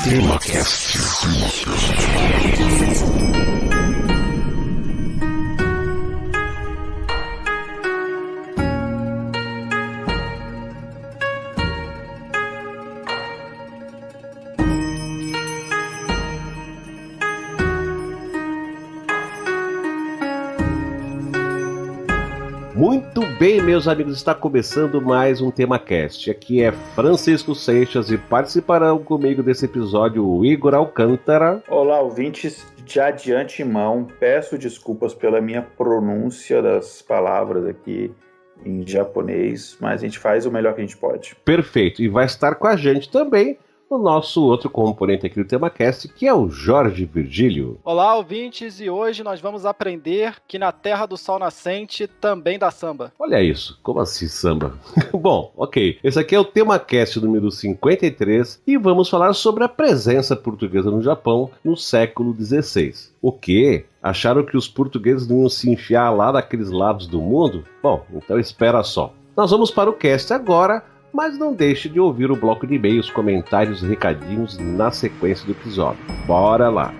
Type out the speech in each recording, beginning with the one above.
TemaCast. Muito bem, meus amigos, está começando mais um TemaCast. Aqui é Francisco Seixas e participarão comigo desse episódio o Igor Alcântara. Olá, ouvintes. Já de antemão, peço desculpas pela minha pronúncia das palavras aqui em japonês, mas a gente faz o melhor que a gente pode. Perfeito, e vai estar com a gente também o nosso outro componente aqui do TemaCast, que é o Jorge Virgílio. Olá, ouvintes, e hoje nós vamos aprender que na terra do sol nascente também dá samba. Olha isso, como assim samba? Bom, ok, esse aqui é o TemaCast número 53 e vamos falar sobre a presença portuguesa no Japão no século XVI. O quê? Acharam que os portugueses não iam se enfiar lá daqueles lados do mundo? Bom, então espera só. Nós vamos para o cast agora, mas não deixe de ouvir o bloco de e-mails, comentários e recadinhos na sequência do episódio. Bora lá!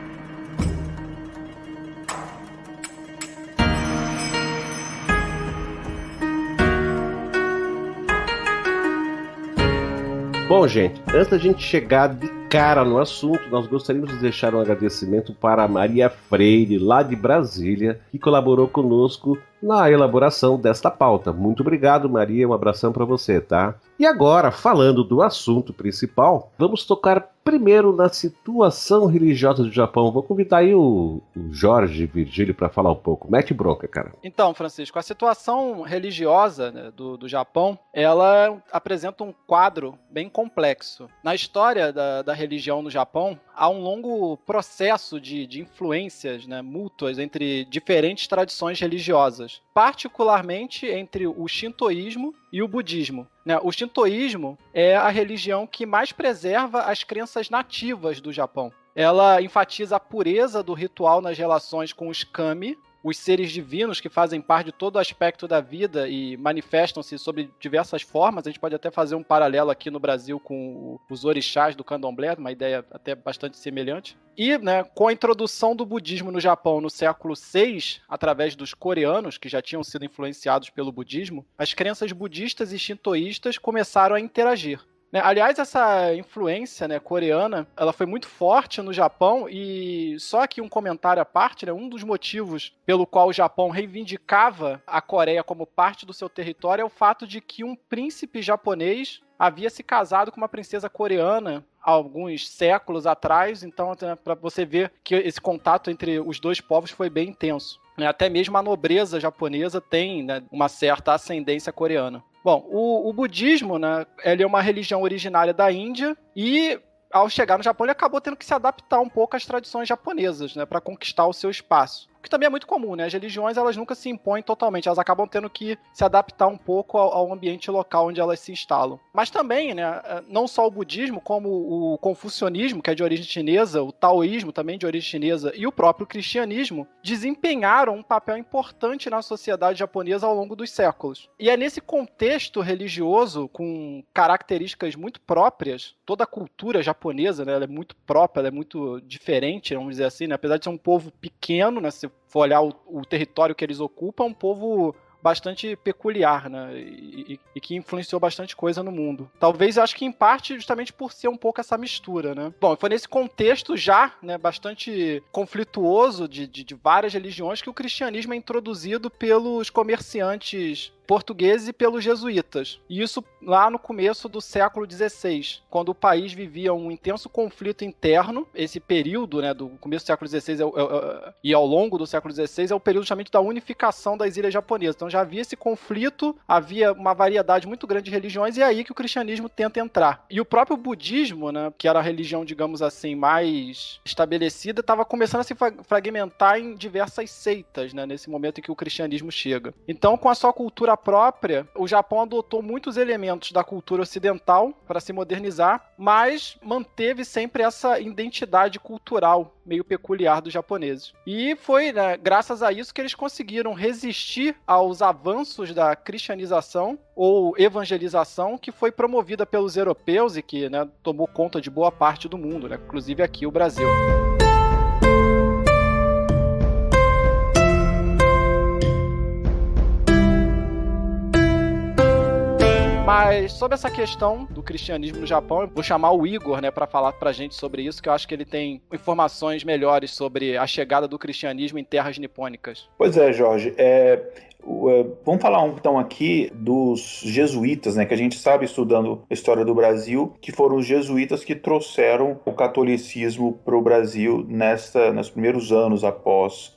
Bom, gente, antes da gente chegar de cara no assunto, nós gostaríamos de deixar um agradecimento para a Maria Freire, lá de Brasília, que colaborou conosco na elaboração desta pauta. Muito obrigado, Maria, um abração para você, tá? E agora, falando do assunto principal, vamos tocar primeiro na situação religiosa do Japão. Vou convidar aí o Jorge Virgílio para falar um pouco. Mete bronca, cara. Então, Francisco, a situação religiosa, né, do Japão, ela apresenta um quadro bem complexo. Na história da religião no Japão, há um longo processo de influências, né, mútuas entre diferentes tradições religiosas, particularmente entre o shintoísmo e o budismo. O shintoísmo é a religião que mais preserva as crenças nativas do Japão. Ela enfatiza a pureza do ritual nas relações com os kami, os seres divinos que fazem parte de todo aspecto da vida e manifestam-se sob diversas formas. A gente pode até fazer um paralelo aqui no Brasil com os orixás do candomblé, uma ideia até bastante semelhante. E, com a introdução do budismo no Japão no século VI, através dos coreanos, que já tinham sido influenciados pelo budismo, as crenças budistas e shintoístas começaram a interagir. Aliás, essa influência coreana, ela foi muito forte no Japão e só aqui um comentário à parte, um dos motivos pelo qual o Japão reivindicava a Coreia como parte do seu território é o fato de que um príncipe japonês havia se casado com uma princesa coreana há alguns séculos atrás, então para você ver que esse contato entre os dois povos foi bem intenso. Até mesmo a nobreza japonesa tem uma certa ascendência coreana. Bom, o budismo, ele é uma religião originária da Índia e, ao chegar no Japão, ele acabou tendo que se adaptar um pouco às tradições japonesas, para conquistar o seu espaço. O que também é muito comum, As religiões, elas nunca se impõem totalmente, elas acabam tendo que se adaptar um pouco ao ambiente local onde elas se instalam. Mas também, não só o budismo, como o confucionismo, que é de origem chinesa, o taoísmo, também de origem chinesa, e o próprio cristianismo, desempenharam um papel importante na sociedade japonesa ao longo dos séculos. E é nesse contexto religioso, com características muito próprias, toda a cultura japonesa, ela é muito própria, ela é muito diferente, vamos dizer assim, apesar de ser um povo pequeno, se for olhar o território que eles ocupam, é um povo bastante peculiar, e que influenciou bastante coisa no mundo. Talvez, eu acho que em parte, justamente por ser um pouco essa mistura, Bom, foi nesse contexto já, bastante conflituoso de várias religiões que o cristianismo é introduzido pelos comerciantes portugueses e pelos jesuítas. E isso lá no começo do século XVI, quando o país vivia um intenso conflito interno. Esse período, do começo do século XVI e ao longo do século XVI é o período justamente da unificação das ilhas japonesas. Então já havia esse conflito, havia uma variedade muito grande de religiões e é aí que o cristianismo tenta entrar. E o próprio budismo, que era a religião, digamos assim, mais estabelecida, estava começando a se fragmentar em diversas seitas, nesse momento em que o cristianismo chega. Então, com a sua cultura própria, o Japão adotou muitos elementos elementos da cultura ocidental para se modernizar, mas manteve sempre essa identidade cultural meio peculiar dos japoneses. E foi, né, graças a isso que eles conseguiram resistir aos avanços da cristianização ou evangelização que foi promovida pelos europeus e que, né, tomou conta de boa parte do mundo, né, inclusive aqui o Brasil. Mas sobre essa questão do cristianismo no Japão, eu vou chamar o Igor, né, para falar pra gente sobre isso, que eu acho que ele tem informações melhores sobre a chegada do cristianismo em terras nipônicas. Pois é, Jorge. Vamos falar então aqui dos jesuítas, né, que a gente sabe, estudando a história do Brasil, que foram os jesuítas que trouxeram o catolicismo para o Brasil nos primeiros anos após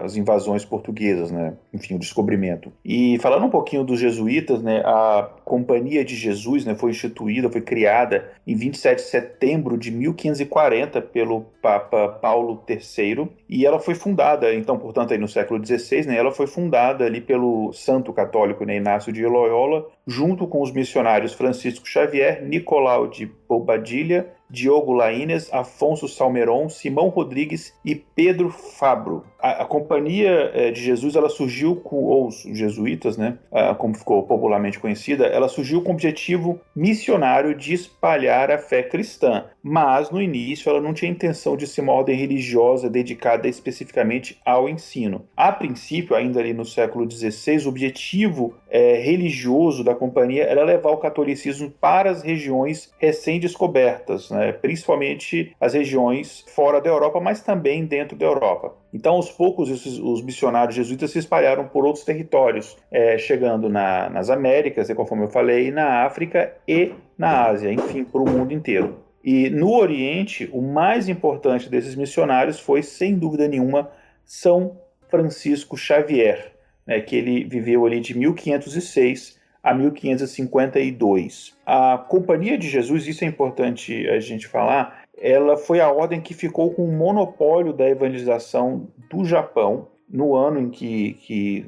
as invasões portuguesas, né, enfim, o descobrimento. E falando um pouquinho dos jesuítas, né, a Companhia de Jesus, né, foi instituída, foi criada em 27 de setembro de 1540 pelo Papa Paulo III, e ela foi fundada, então, portanto, aí no século XVI, né, ela foi fundada ali pelo santo católico, né, Inácio de Loyola, junto com os missionários Francisco Xavier, Nicolau de Bobadilla, Diogo Laínez, Afonso Salmeron, Simão Rodrigues e Pedro Fabro. A Companhia de Jesus, ela surgiu ou os jesuítas, né, como ficou popularmente conhecida, ela surgiu com o objetivo missionário de espalhar a fé cristã, mas no início ela não tinha intenção de ser uma ordem religiosa dedicada especificamente ao ensino. A princípio, ainda ali no século XVI, o objetivo religioso da companhia era levar o catolicismo para as regiões recém-descobertas, né, principalmente as regiões fora da Europa, mas também dentro da Europa. Então, aos poucos, os missionários jesuítas se espalharam por outros territórios, chegando nas Américas, conforme eu falei, na África e na Ásia, enfim, para o mundo inteiro. E no Oriente, o mais importante desses missionários foi, sem dúvida nenhuma, São Francisco Xavier, né, que ele viveu ali de 1506 a 1552. A Companhia de Jesus, isso é importante a gente falar, ela foi a ordem que ficou com o monopólio da evangelização do Japão no ano em que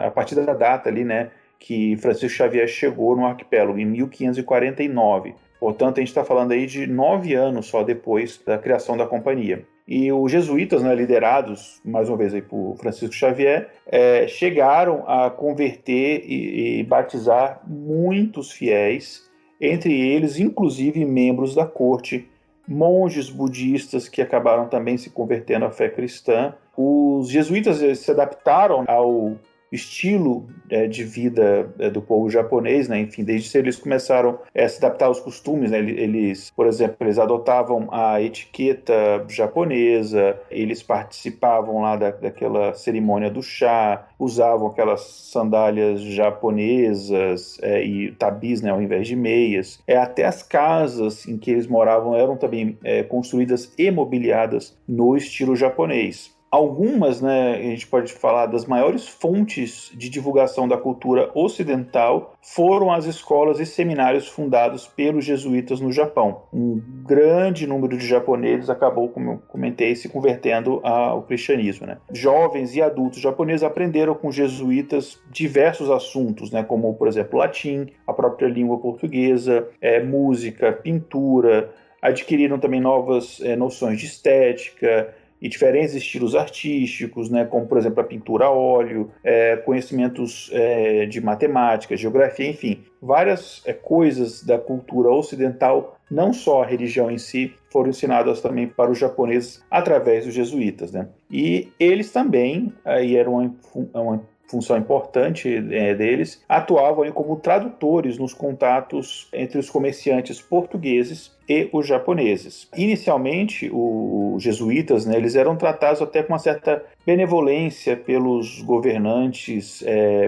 a partir da data ali, né, que Francisco Xavier chegou no arquipélago, em 1549. Portanto, a gente está falando aí de 9 anos só depois da criação da companhia. E os jesuítas, né, liderados, mais uma vez, aí por Francisco Xavier, chegaram a converter e batizar muitos fiéis, entre eles, inclusive, membros da corte, monges budistas que acabaram também se convertendo à fé cristã. Os jesuítas se adaptaram ao estilo de vida do povo japonês, né? Enfim, desde cedo eles começaram a se adaptar aos costumes, né? Eles, por exemplo, eles adotavam a etiqueta japonesa, eles participavam lá daquela cerimônia do chá, usavam aquelas sandálias japonesas e tabis, né, ao invés de meias. Até as casas em que eles moravam eram também construídas e mobiliadas no estilo japonês. Algumas, né, a gente pode falar das maiores fontes de divulgação da cultura ocidental foram as escolas e seminários fundados pelos jesuítas no Japão. Um grande número de japoneses acabou, como eu comentei, se convertendo ao cristianismo, né? Jovens e adultos japoneses aprenderam com jesuítas diversos assuntos, né, como, por exemplo, latim, a própria língua portuguesa, música, pintura, adquiriram também novas noções de estética e diferentes estilos artísticos, né, como, por exemplo, a pintura a óleo, conhecimentos de matemática, geografia, enfim, várias coisas da cultura ocidental, não só a religião em si, foram ensinadas também para os japoneses através dos jesuítas, né? E eles também, aí era uma função importante deles, atuavam como tradutores nos contatos entre os comerciantes portugueses e os japoneses. Inicialmente, os jesuítas, né, eles eram tratados até com uma certa benevolência pelos governantes,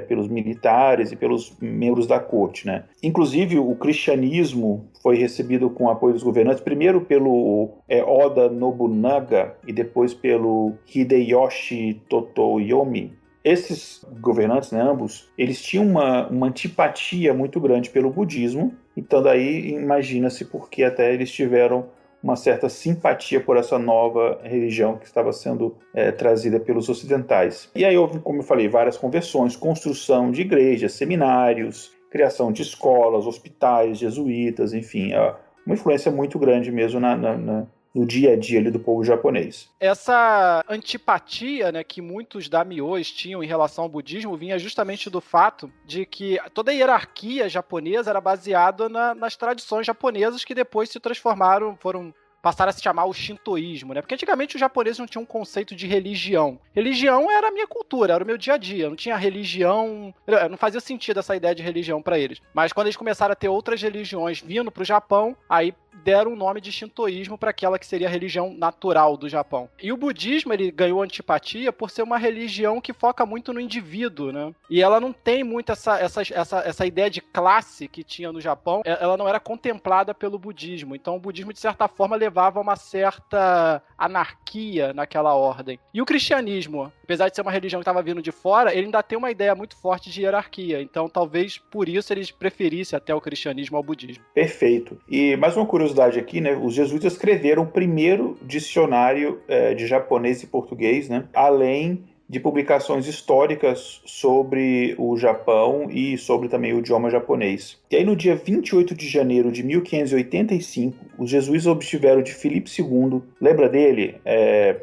pelos militares e pelos membros da corte, né? Inclusive, o cristianismo foi recebido com o apoio dos governantes, primeiro pelo Oda Nobunaga e depois pelo Hideyoshi Toyotomi. Esses governantes, né, ambos, eles tinham uma antipatia muito grande pelo budismo, então daí imagina-se porque até eles tiveram uma certa simpatia por essa nova religião que estava sendo trazida pelos ocidentais. E aí houve, como eu falei, várias conversões, construção de igrejas, seminários, criação de escolas, hospitais jesuítas, enfim, uma influência muito grande mesmo no dia a dia ali do povo japonês. Essa antipatia, né, que muitos daimyos tinham em relação ao budismo vinha justamente do fato de que toda a hierarquia japonesa era baseada nas tradições japonesas que depois se passaram a se chamar o shintoísmo, né? Porque antigamente os japoneses não tinham um conceito de religião. Religião era a minha cultura, era o meu dia a dia. Não tinha religião, não fazia sentido essa ideia de religião para eles. Mas quando eles começaram a ter outras religiões vindo para o Japão, aí deram o nome de shintoísmo para aquela que seria a religião natural do Japão. E o budismo, ele ganhou antipatia por ser uma religião que foca muito no indivíduo, né? E ela não tem muito essa ideia de classe que tinha no Japão, ela não era contemplada pelo budismo. Então o budismo, de certa forma, levava a uma certa anarquia naquela ordem. E o cristianismo, apesar de ser uma religião que estava vindo de fora, ele ainda tem uma ideia muito forte de hierarquia. Então talvez por isso eles preferissem até o cristianismo ao budismo. Perfeito. E mais uma curiosidade aqui, né? Os jesuítas escreveram o primeiro dicionário de japonês e português, né? Além de publicações históricas sobre o Japão e sobre também o idioma japonês. E aí no dia 28 de janeiro de 1585, os jesuítas obtiveram de Filipe II, lembra dele?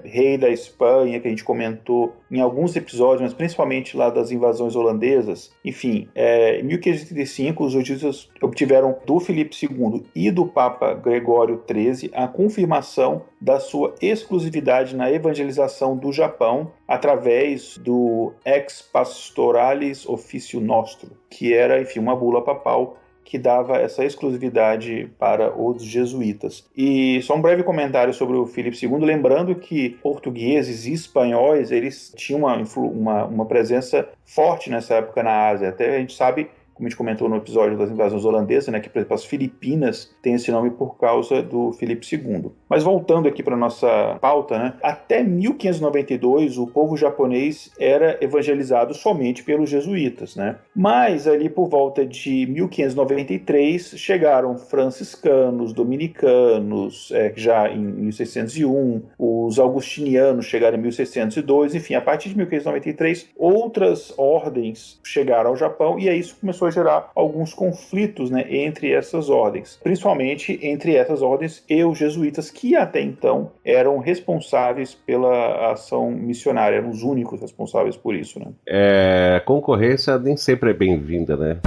Rei da Espanha, que a gente comentou em alguns episódios, mas principalmente lá das invasões holandesas. Enfim, em 1585, os jesuítas obtiveram do Filipe II e do Papa Gregório XIII a confirmação da sua exclusividade na evangelização do Japão através do Ex Pastoralis Officio Nostro, que era, enfim, uma bula papal que dava essa exclusividade para os jesuítas. E só um breve comentário sobre o Filipe II, lembrando que portugueses e espanhóis, eles tinham uma presença forte nessa época na Ásia. Até a gente sabe, como a gente comentou no episódio das invasões holandesas, né, que, por exemplo, as Filipinas têm esse nome por causa do Filipe II. Mas voltando aqui para a nossa pauta, né, até 1592 o povo japonês era evangelizado somente pelos jesuítas, né? Mas ali por volta de 1593 chegaram franciscanos, dominicanos, já em 1601, os augustinianos chegaram em 1602, enfim, a partir de 1593 outras ordens chegaram ao Japão e aí isso começou a gerar alguns conflitos, né, entre essas ordens, principalmente entre essas ordens e os jesuítas, que até então eram responsáveis pela ação missionária, eram os únicos responsáveis por isso, né? Concorrência nem sempre é bem-vinda, né?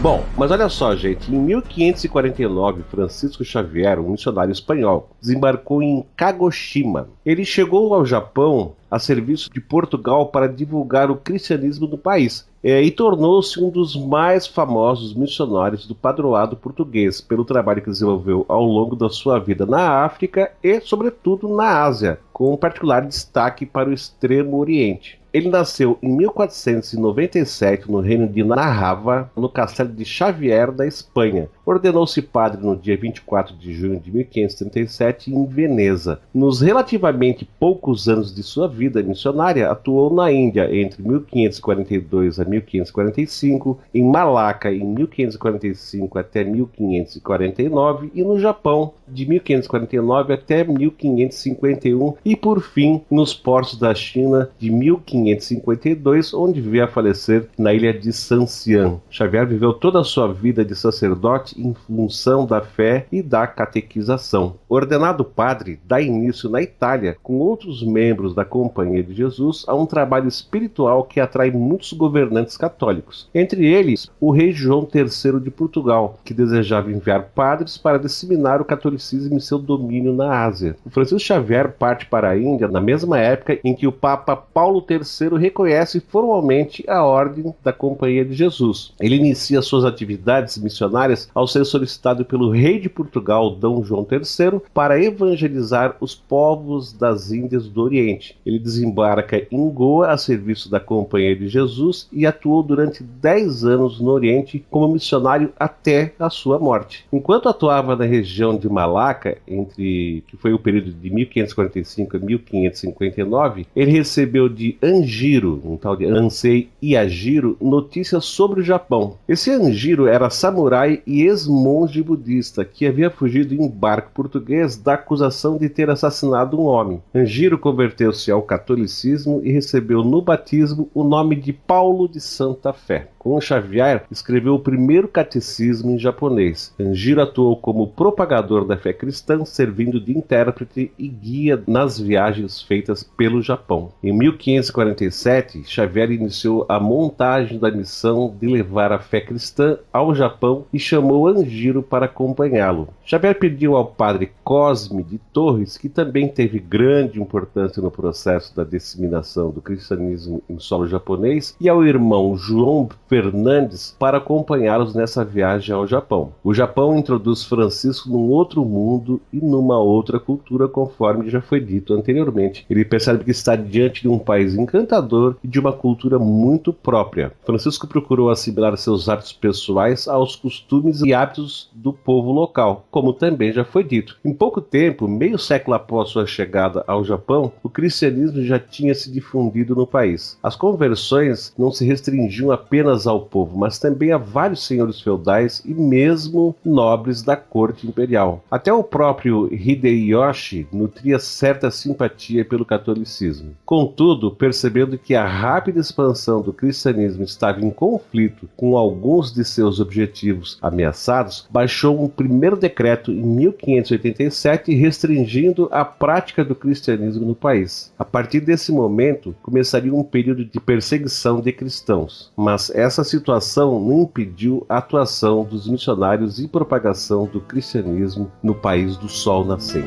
Bom, mas olha só, gente, em 1549, Francisco Xavier, um missionário espanhol, desembarcou em Kagoshima. Ele chegou ao Japão a serviço de Portugal para divulgar o cristianismo no país e tornou-se um dos mais famosos missionários do padroado português pelo trabalho que desenvolveu ao longo da sua vida na África e, sobretudo, na Ásia, com um particular destaque para o Extremo Oriente. Ele nasceu em 1497 no reino de Narrava, no castelo de Xavier, da Espanha. Ordenou-se padre no dia 24 de junho de 1537 em Veneza. Nos relativamente poucos anos de sua vida missionária, atuou na Índia entre 1542 a 1545, em Malaca em 1545 até 1549 e no Japão de 1549 até 1551 e, por fim, nos portos da China de 1552, onde veio a falecer na ilha de Sanxian. Xavier viveu toda a sua vida de sacerdote em função da fé e da catequização. Ordenado padre, dá início na Itália, com outros membros da Companhia de Jesus, a um trabalho espiritual que atrai muitos governantes católicos. Entre eles, o rei João III de Portugal, que desejava enviar padres para disseminar o catolicismo em seu domínio na Ásia. O Francisco Xavier parte para a Índia na mesma época em que o Papa Paulo III reconhece formalmente a Ordem da Companhia de Jesus. Ele inicia suas atividades missionárias ao ser solicitado pelo rei de Portugal, D. João III, para evangelizar os povos das Índias do Oriente. Ele desembarca em Goa a serviço da Companhia de Jesus e atuou durante 10 anos no Oriente como missionário até a sua morte. Enquanto atuava na região de Malaca, Malacca, que foi o período de 1545 a 1559, ele recebeu de Anjiro, um tal de Ansei Yajiro, notícias sobre o Japão. Esse Anjiro era samurai e ex-monge budista que havia fugido em barco português da acusação de ter assassinado um homem. Anjiro converteu-se ao catolicismo e recebeu no batismo o nome de Paulo de Santa Fé. Com Xavier, escreveu o primeiro catecismo em japonês. Anjiro atuou como propagador da fé cristã, servindo de intérprete e guia nas viagens feitas pelo Japão. Em 1547, Xavier iniciou a montagem da missão de levar a fé cristã ao Japão e chamou Anjiro para acompanhá-lo. Xavier pediu ao padre Cosme de Torres, que também teve grande importância no processo da disseminação do cristianismo em solo japonês, e ao irmão João Fernandes para acompanhá-los nessa viagem ao Japão. O Japão introduz Francisco num outro mundo e numa outra cultura, conforme já foi dito anteriormente. Ele percebe que está diante de um país encantador e de uma cultura muito própria. Francisco procurou assimilar seus hábitos pessoais aos costumes e hábitos do povo local, como também já foi dito. Em pouco tempo, meio século após sua chegada ao Japão, o cristianismo já tinha se difundido no país. As conversões não se restringiam apenas ao povo, mas também a vários senhores feudais e mesmo nobres da corte imperial. Até o próprio Hideyoshi nutria certa simpatia pelo catolicismo. Contudo, percebendo que a rápida expansão do cristianismo estava em conflito com alguns de seus objetivos ameaçados, baixou um primeiro decreto em 1587 restringindo a prática do cristianismo no país. A partir desse momento, começaria um período de perseguição de cristãos, mas essa situação não impediu a atuação dos missionários e propagação do cristianismo no país do sol nascente.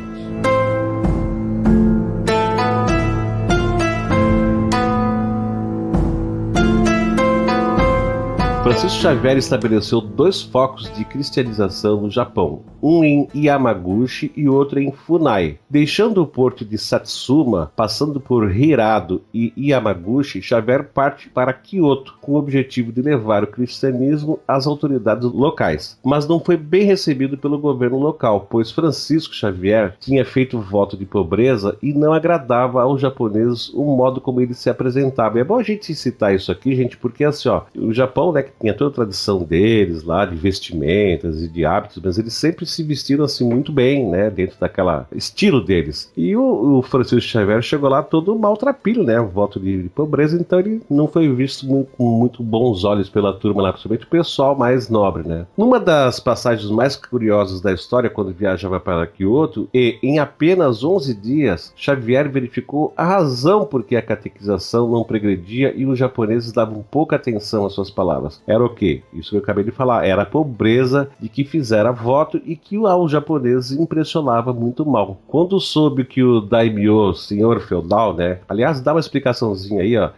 Francisco Xavier estabeleceu 2 focos de cristianização no Japão, um em Yamaguchi e outro em Funai. Deixando o porto de Satsuma, passando por Hirado e Yamaguchi, Xavier parte para Kyoto, com o objetivo de levar o cristianismo às autoridades locais. Mas não foi bem recebido pelo governo local, pois Francisco Xavier tinha feito voto de pobreza e não agradava aos japoneses o modo como ele se apresentava. É bom a gente citar isso aqui, gente, porque assim, o Japão, né, que tinha toda a tradição deles lá, de vestimentas e de hábitos, mas eles sempre se vestiram assim muito bem, né, dentro daquela estilo deles. E o Francisco Xavier chegou lá todo maltrapilho, né, voto de pobreza, então ele não foi visto com muito bons olhos pela turma lá, principalmente o pessoal mais nobre, né. Numa das passagens mais curiosas da história, quando viajava para Kyoto, e em apenas 11 dias, Xavier verificou a razão por que a catequização não progredia e os japoneses davam pouca atenção às suas palavras. Era o quê? Isso que eu acabei de falar. Era a pobreza de que fizera voto e que aos japoneses impressionava muito mal. Quando soube que o daimyo, senhor feudal, né? Aliás, dá uma explicação,zinha aí, ó.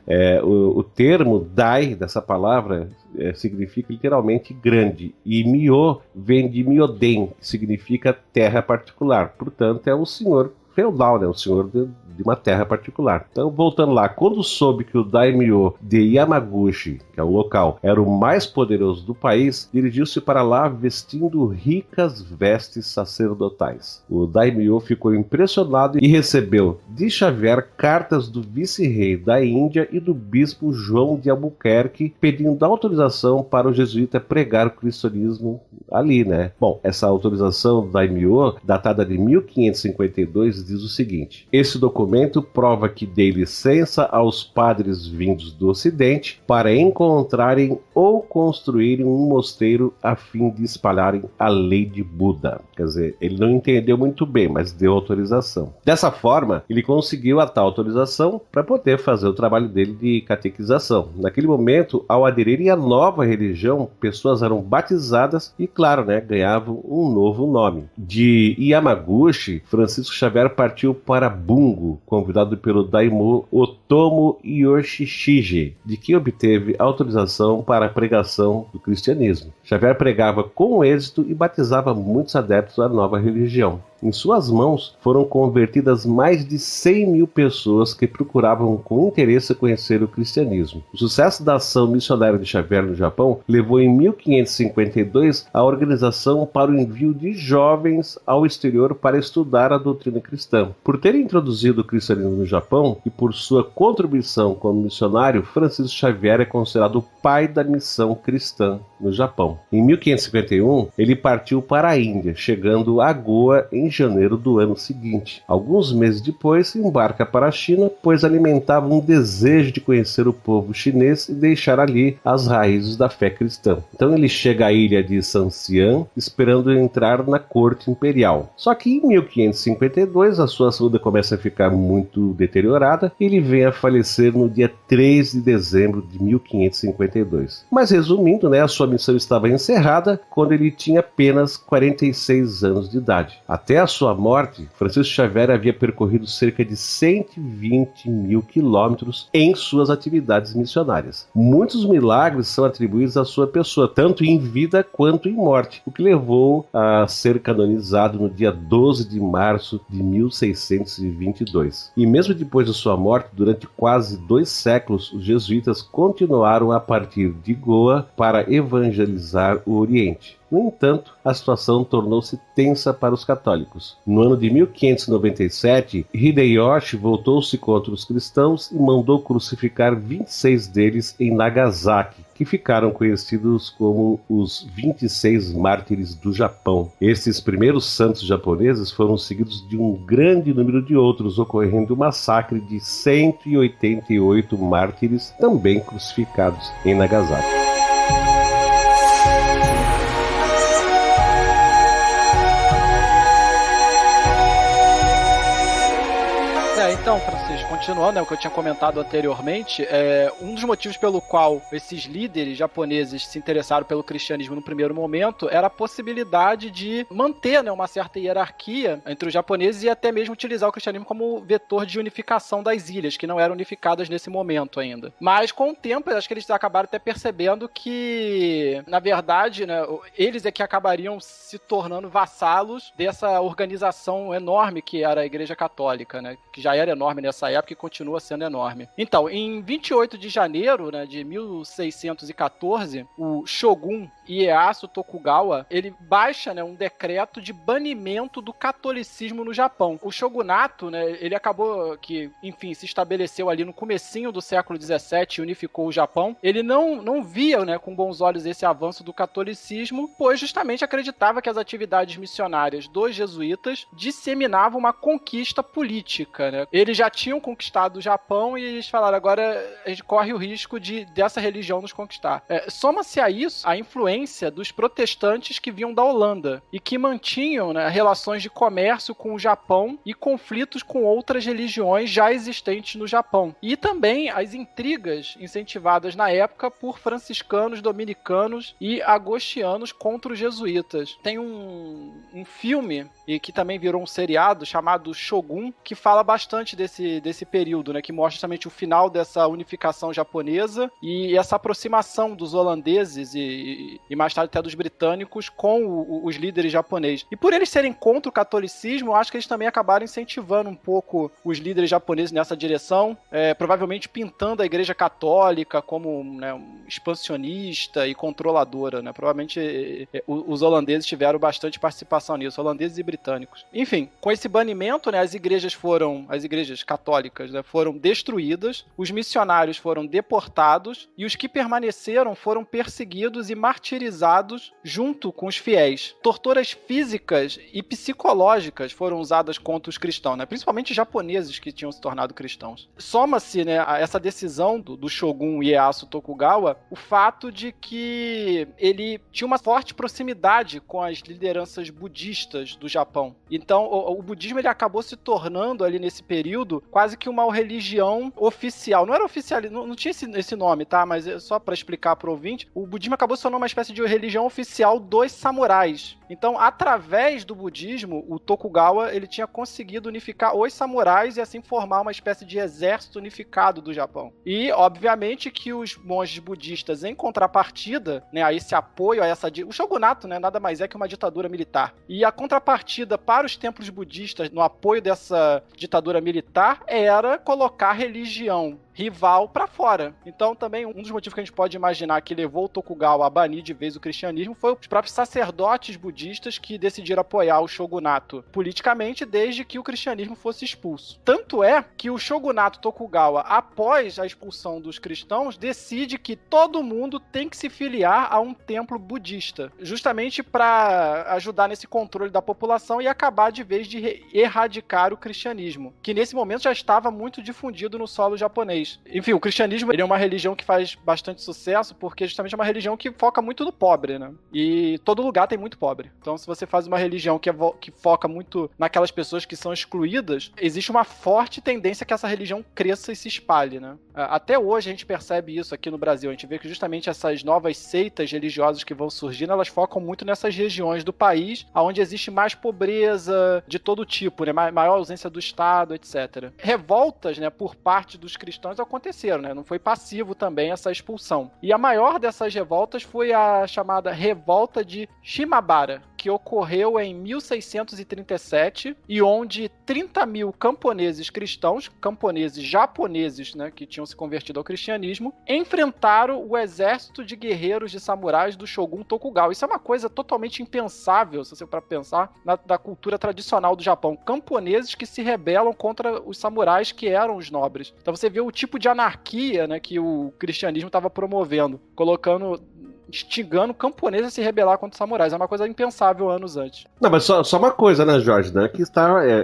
O termo dai, dessa palavra, significa literalmente grande. E myo vem de myoden, que significa terra particular. Portanto, é o senhor feudal, né? O senhor de uma terra particular. Então, voltando lá, quando soube que o daimyo de Yamaguchi, que é o local, era o mais poderoso do país, dirigiu-se para lá vestindo ricas vestes sacerdotais. O daimyo ficou impressionado e recebeu de Xavier cartas do vice-rei da Índia e do bispo João de Albuquerque pedindo autorização para o jesuíta pregar o cristianismo ali, né? Bom, essa autorização do daimyo, datada de 1552, diz o seguinte: esse documento prova que dei licença aos padres vindos do Ocidente para encontrarem ou construírem um mosteiro a fim de espalharem a lei de Buda. Quer dizer, ele não entendeu muito bem, mas deu autorização. Dessa forma, ele conseguiu a tal autorização para poder fazer o trabalho dele de catequização. Naquele momento, ao aderirem à nova religião, pessoas eram batizadas e, claro, né, ganhavam um novo nome. De Yamaguchi, Francisco Xavier partiu para Bungo, convidado pelo daimyo Otomo Yoshishige, de quem obteve autorização para a pregação do cristianismo. Xavier pregava com êxito e batizava muitos adeptos à nova religião. Em suas mãos foram convertidas mais de 100 mil pessoas que procuravam com interesse conhecer o cristianismo. O sucesso da ação missionária de Xavier no Japão levou em 1552 a organização para o envio de jovens ao exterior para estudar a doutrina cristã. Por ter introduzido o cristianismo no Japão e por sua contribuição como missionário, Francisco Xavier é considerado o pai da missão cristã no Japão. Em 1551, ele partiu para a Índia, chegando a Goa em janeiro do ano seguinte. Alguns meses depois, embarca para a China, pois alimentava um desejo de conhecer o povo chinês e deixar ali as raízes da fé cristã. Então ele chega à ilha de Sanxian, esperando entrar na corte imperial. Só que em 1552, a sua saúde começa a ficar muito deteriorada e ele vem a falecer no dia 3 de dezembro de 1552. Mas resumindo, a sua missão estava encerrada quando ele tinha apenas 46 anos de idade. Até a sua morte, Francisco Xavier havia percorrido cerca de 120 mil quilômetros em suas atividades missionárias. Muitos milagres são atribuídos à sua pessoa, tanto em vida quanto em morte, o que levou a ser canonizado no dia 12 de março de 1622. E mesmo depois de sua morte, durante quase 2 séculos, os jesuítas continuaram a partir de Goa para evangelizar o Oriente. No entanto, a situação tornou-se tensa para os católicos. No ano de 1597, Hideyoshi voltou-se contra os cristãos e mandou crucificar 26 deles em Nagasaki, que ficaram conhecidos como os 26 mártires do Japão. Esses primeiros santos japoneses foram seguidos de um grande número de outros, ocorrendo o massacre de 188 mártires, também crucificados em Nagasaki. Então, Francisco, continuando o que eu tinha comentado anteriormente, um dos motivos pelo qual esses líderes japoneses se interessaram pelo cristianismo no primeiro momento era a possibilidade de manter uma certa hierarquia entre os japoneses e até mesmo utilizar o cristianismo como vetor de unificação das ilhas, que não eram unificadas nesse momento ainda. Mas, com o tempo, acho que eles acabaram até percebendo que, na verdade, eles é que acabariam se tornando vassalos dessa organização enorme que era a Igreja Católica, que já era enorme nessa época e continua sendo enorme. Então, em 28 de janeiro de 1614, o Shogun Ieyasu Tokugawa, ele baixa um decreto de banimento do catolicismo no Japão. O shogunato, ele acabou que, enfim, se estabeleceu ali no comecinho do século XVII e unificou o Japão. Ele não via com bons olhos esse avanço do catolicismo, pois justamente acreditava que as atividades missionárias dos jesuítas disseminavam uma conquista política. Eles já tinham conquistado o Japão e eles falaram, agora a gente corre o risco dessa religião nos conquistar. Soma-se a isso a influência dos protestantes que vinham da Holanda e que mantinham relações de comércio com o Japão e conflitos com outras religiões já existentes no Japão. E também as intrigas incentivadas na época por franciscanos, dominicanos e agostianos contra os jesuítas. Tem um filme, e que também virou um seriado, chamado Shogun, que fala bastante desse período, que mostra justamente o final dessa unificação japonesa e essa aproximação dos holandeses e mais tarde até dos britânicos com os líderes japoneses. E por eles serem contra o catolicismo, eu acho que eles também acabaram incentivando um pouco os líderes japoneses nessa direção, provavelmente pintando a Igreja Católica como expansionista e controladora. Provavelmente os holandeses tiveram bastante participação nisso, holandeses e britânicos. Enfim, com esse banimento, as igrejas católicas foram destruídas, os missionários foram deportados e os que permaneceram foram perseguidos e martirizados junto com os fiéis. Torturas físicas e psicológicas foram usadas contra os cristãos, principalmente japoneses que tinham se tornado cristãos. Soma-se a essa decisão do Shogun Ieyasu Tokugawa o fato de que ele tinha uma forte proximidade com as lideranças budistas do Japão. Então, o budismo ele acabou se tornando ali nesse período quase quase que uma religião oficial. Não era oficial, não tinha esse nome, tá? Mas só para explicar pro ouvinte, o budismo acabou se tornando uma espécie de religião oficial dos samurais. Então, através do budismo, o Tokugawa ele tinha conseguido unificar os samurais e assim formar uma espécie de exército unificado do Japão. E, obviamente, que os monges budistas, em contrapartida, né, a esse apoio, a essa... O shogunato, né, nada mais é que uma ditadura militar. E a contrapartida para os templos budistas, no apoio dessa ditadura militar, era colocar a religião rival para fora. Então, também, um dos motivos que a gente pode imaginar que levou o Tokugawa a banir de vez o cristianismo foi os próprios sacerdotes budistas que decidiram apoiar o shogunato politicamente desde que o cristianismo fosse expulso. Tanto é que o shogunato Tokugawa, após a expulsão dos cristãos, decide que todo mundo tem que se filiar a um templo budista, justamente para ajudar nesse controle da população e acabar de vez de erradicar o cristianismo, que nesse momento já estava muito difundido no solo japonês. Enfim, o cristianismo ele é uma religião que faz bastante sucesso porque justamente é uma religião que foca muito no pobre, né? E todo lugar tem muito pobre. Então, se você faz uma religião que foca muito naquelas pessoas que são excluídas, existe uma forte tendência que essa religião cresça e se espalhe, né? Até hoje a gente percebe isso aqui no Brasil. A gente vê que justamente essas novas seitas religiosas que vão surgindo, elas focam muito nessas regiões do país onde existe mais pobreza de todo tipo, né? Maior ausência do Estado, etc. Revoltas, né, por parte dos cristãos aconteceram, né? Não foi passivo também essa expulsão. E a maior dessas revoltas foi a chamada Revolta de Shimabara, que ocorreu em 1637 e onde 30 mil camponeses cristãos, camponeses japoneses, né, que tinham se convertido ao cristianismo, enfrentaram o exército de guerreiros de samurais do Shogun Tokugawa. Isso é uma coisa totalmente impensável, se você for pensar, da cultura tradicional do Japão. Camponeses que se rebelam contra os samurais que eram os nobres. Então você vê o tipo de anarquia, né, que o cristianismo estava promovendo, instigando camponeses a se rebelar contra os samurais. É uma coisa impensável anos antes. Não, mas só uma coisa, né, Jorge? Né, que